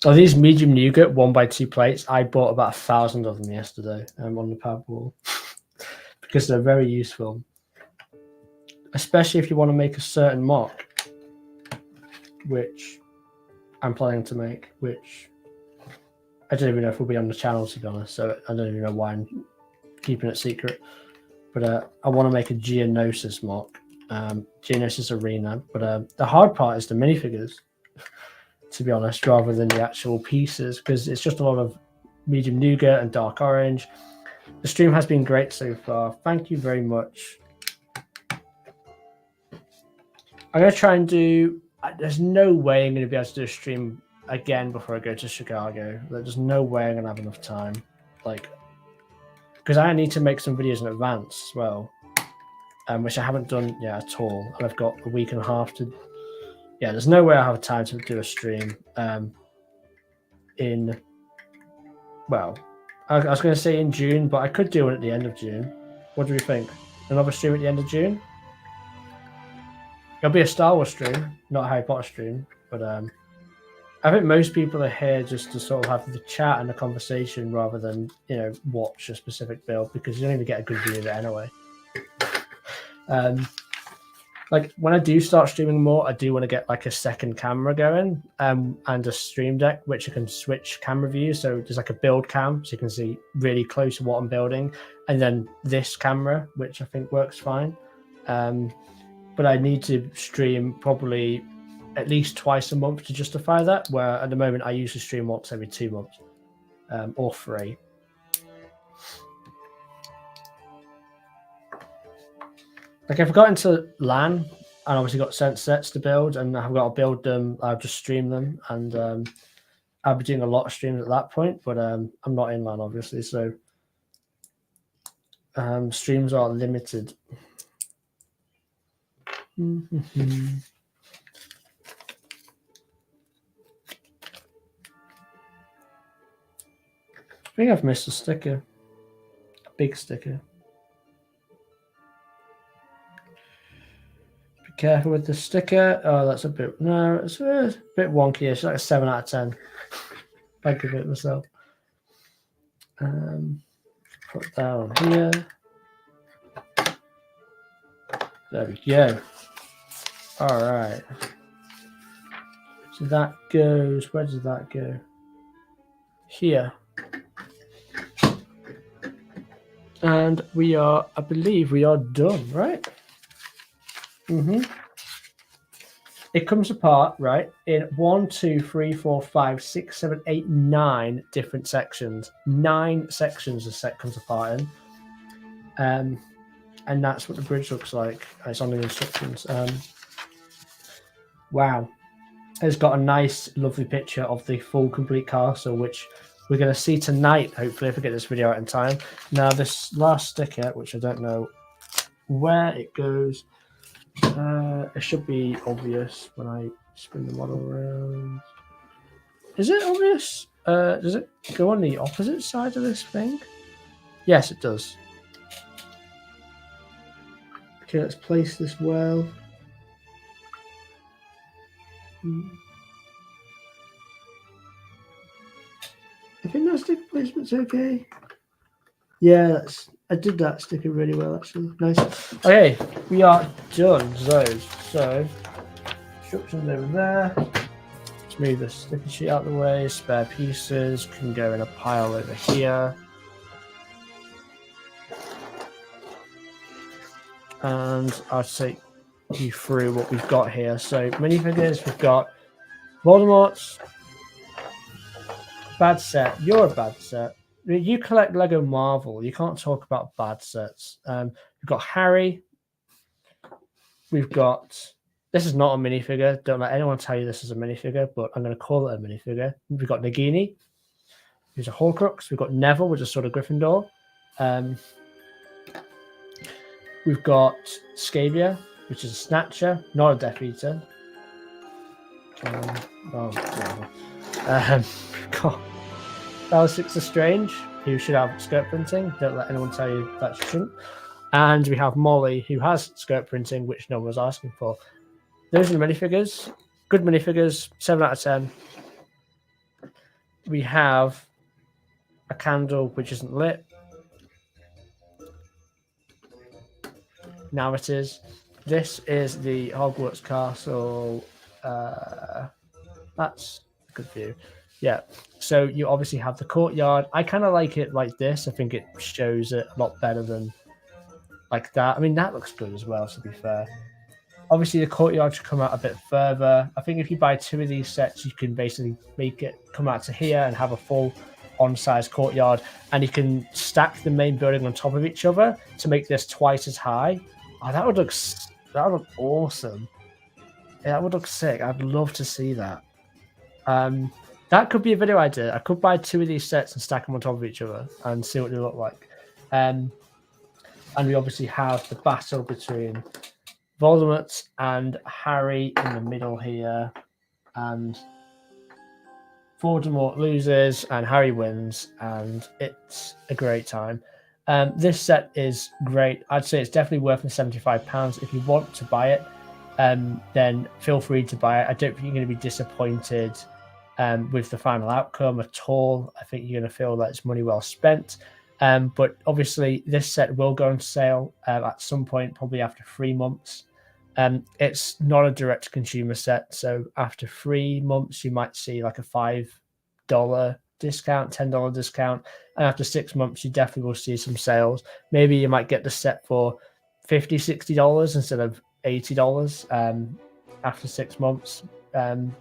Oh, these medium nougat 1x2 plates. I bought about 1,000 of them yesterday on the Powerball because they're very useful, especially if you want to make a certain mock, which I'm planning to make. Which I don't even know if we'll be on the channel, to be honest. So I don't even know why I'm keeping it secret. But I want to make a Geonosis mock, Geonosis Arena. But the hard part is the minifigures, to be honest, rather than the actual pieces, because it's just a lot of medium nougat and dark orange. The stream has been great so far. Thank you very much. I'm going to try and do... There's no way I'm going to be able to do a stream again before I go to Chicago. There's no way I'm going to have enough time. Like, because I need to make some videos in advance as well, which I haven't done yet at all. And I've got a week and a half to... Yeah, there's no way I have time to do a stream in... Well, I was going to say in June, but I could do it at the end of June. What do we think? Another stream at the end of June? It'll be a Star Wars stream, not a Harry Potter stream. But I think most people are here just to sort of have the chat and the conversation rather than, you know, watch a specific build, because you don't even get a good view of it anyway. Like, when I do start streaming more, I do want to get like a second camera going and a stream deck, which I can switch camera views. So there's like a build cam, so you can see really close to what I'm building. And then this camera, which I think works fine. But I need to stream probably at least twice a month to justify that, where at the moment I usually stream once every 2 months or 3. Like, if I got into LAN and obviously got sets to build and I've got to build them, I'll just stream them, and I'll be doing a lot of streams at that point, but I'm not in LAN, obviously, so streams are limited. I think I've missed a sticker, a big sticker. Be careful with the sticker. Oh, that's a bit, no, it's a bit wonky. It's like a 7 out of 10. I give it myself. Put that on here. There we go. All right. So that goes, where does that go? Here. And we are, I believe we are done, right? It comes apart, right, in 1, 2, 3, 4, 5, 6, 7, 8, 9 different sections. 9 sections the set comes apart in. And that's what the bridge looks like. It's on the instructions. Wow. has got a nice, lovely picture of the full complete castle, which we're going to see tonight, hopefully, if we get this video out in time. Now, this last sticker, which I don't know where it goes, it should be obvious when I spin the model around. Is it obvious? Does it go on the opposite side of this thing? Yes, it does. Okay, let's place this well. I think that sticker placement's okay. Yeah, I did that sticker really well, actually. Nice. Okay, we are done. So instructions over there. Let's move the sticker sheet out of the way. Spare pieces can go in a pile over here. And I'll take you through what we've got here. So minifigures, we've got Voldemort's bad set. You're a bad set. You collect Lego Marvel. You can't talk about bad sets. We've got Harry. We've got... This is not a minifigure. Don't let anyone tell you this is a minifigure, but I'm going to call it a minifigure. We've got Nagini, who's a Horcrux. We've got Neville, which is sort of Gryffindor. We've got Scabia, which is a Snatcher, not a Death Eater. God. Bellatrix Lestrange, who should have skirt printing. Don't let anyone tell you that she shouldn't. And we have Molly, who has skirt printing, which no one was asking for. Those are the minifigures. Good minifigures, 7 out of 10. We have a candle which isn't lit. Now it is. This is the Hogwarts castle. That's a good view. Yeah. So you obviously have the courtyard. I kind of like it like this. I think it shows it a lot better than like that. I mean, that looks good as well, to be fair. Obviously, the courtyard should come out a bit further. I think if you buy 2 of these sets, you can basically make it come out to here and have a full on-size courtyard. And you can stack the main building on top of each other to make this twice as high. Oh, that would look awesome. Yeah, that would look sick. I'd love to see that. That could be a video idea. I could buy 2 of these sets and stack them on top of each other and see what they look like. And we obviously have the battle between Voldemort and Harry in the middle here. And Voldemort loses and Harry wins, and it's a great time. This set is great. I'd say it's definitely worth the £75. If you want to buy it, then feel free to buy it. I don't think you're going to be disappointed with the final outcome at all. I think you're going to feel that it's money well spent. But obviously, this set will go on sale at some point, probably after 3 months. It's not a direct consumer set, so after 3 months, you might see like a $5 discount, $10 discount, and after 6 months, you definitely will see some sales. Maybe you might get the set for $50, $60 instead of $80 after 6 months. And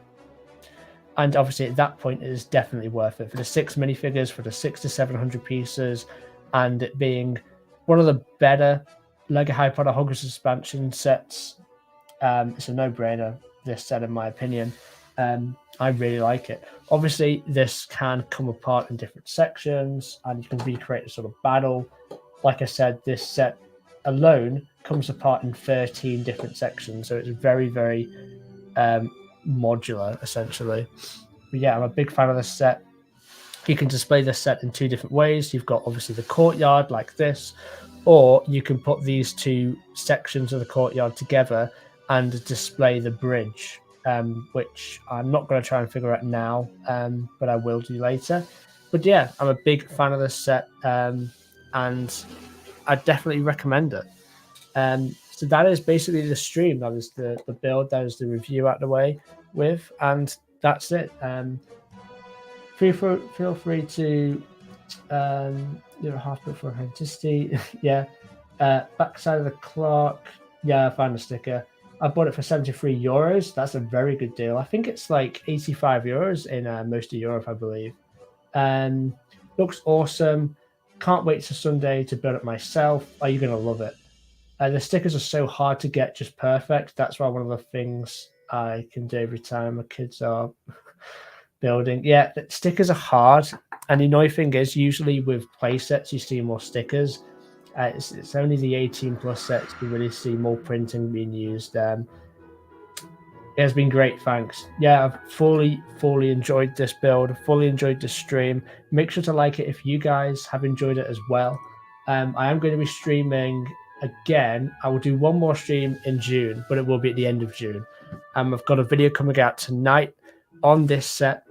obviously, at that point, it is definitely worth it for the 6 minifigures, for the 600 to 700 pieces, and it being one of the better Lego Harry Potter Hogwarts expansion sets. It's a no-brainer, this set, in my opinion. I really like it. Obviously, this can come apart in different sections, and you can recreate a sort of battle. Like I said, this set alone comes apart in 13 different sections, so it's very, very modular, essentially. But yeah, I'm a big fan of this set. You can display this set in 2 different ways. You've got obviously the courtyard like this, or you can put these 2 sections of the courtyard together and display the bridge, which I'm not going to try and figure out now, but I will do later. But yeah, I'm a big fan of this set, and I definitely recommend it. So that is basically the stream. That is the build. That is the review out the way with, and that's it. Feel free to half bit for authenticity. Yeah. Backside of the clock. Yeah, I found a sticker. I bought it for €73. That's a very good deal. I think it's like €85 in most of Europe, I believe. Looks awesome. Can't wait till Sunday to build it myself. You're going to love it. The stickers are so hard to get just perfect. That's why one of the things I can do every time my kids are building. Yeah, stickers are hard. And the annoying thing is, usually with play sets, you see more stickers. It's only the 18+ sets you really see more printing being used. It has been great, thanks. Yeah, I've fully enjoyed this build, fully enjoyed this stream. Make sure to like it if you guys have enjoyed it as well. I am going to be streaming again. I will do one more stream in June, but it will be at the end of June. I've got a video coming out tonight on this set.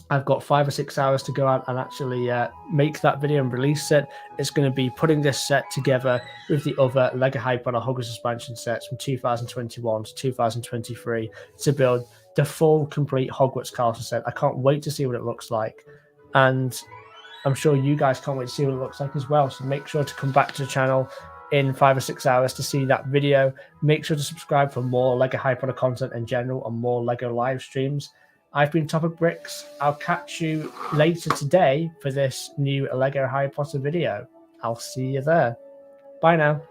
I've got 5 or 6 hours to go out and actually make that video and release it. It's going to be putting this set together with the other LEGO Harry Potter Hogwarts expansion sets from 2021 to 2023 to build the full, complete Hogwarts castle set. I can't wait to see what it looks like. And I'm sure you guys can't wait to see what it looks like as well. So make sure to come back to the channel in 5 or 6 hours to see that video. Make sure to subscribe for more LEGO Harry Potter content in general and more LEGO live streams. I've been TopicBricks. I'll catch you later today for this new LEGO Harry Potter video. I'll see you there. Bye now.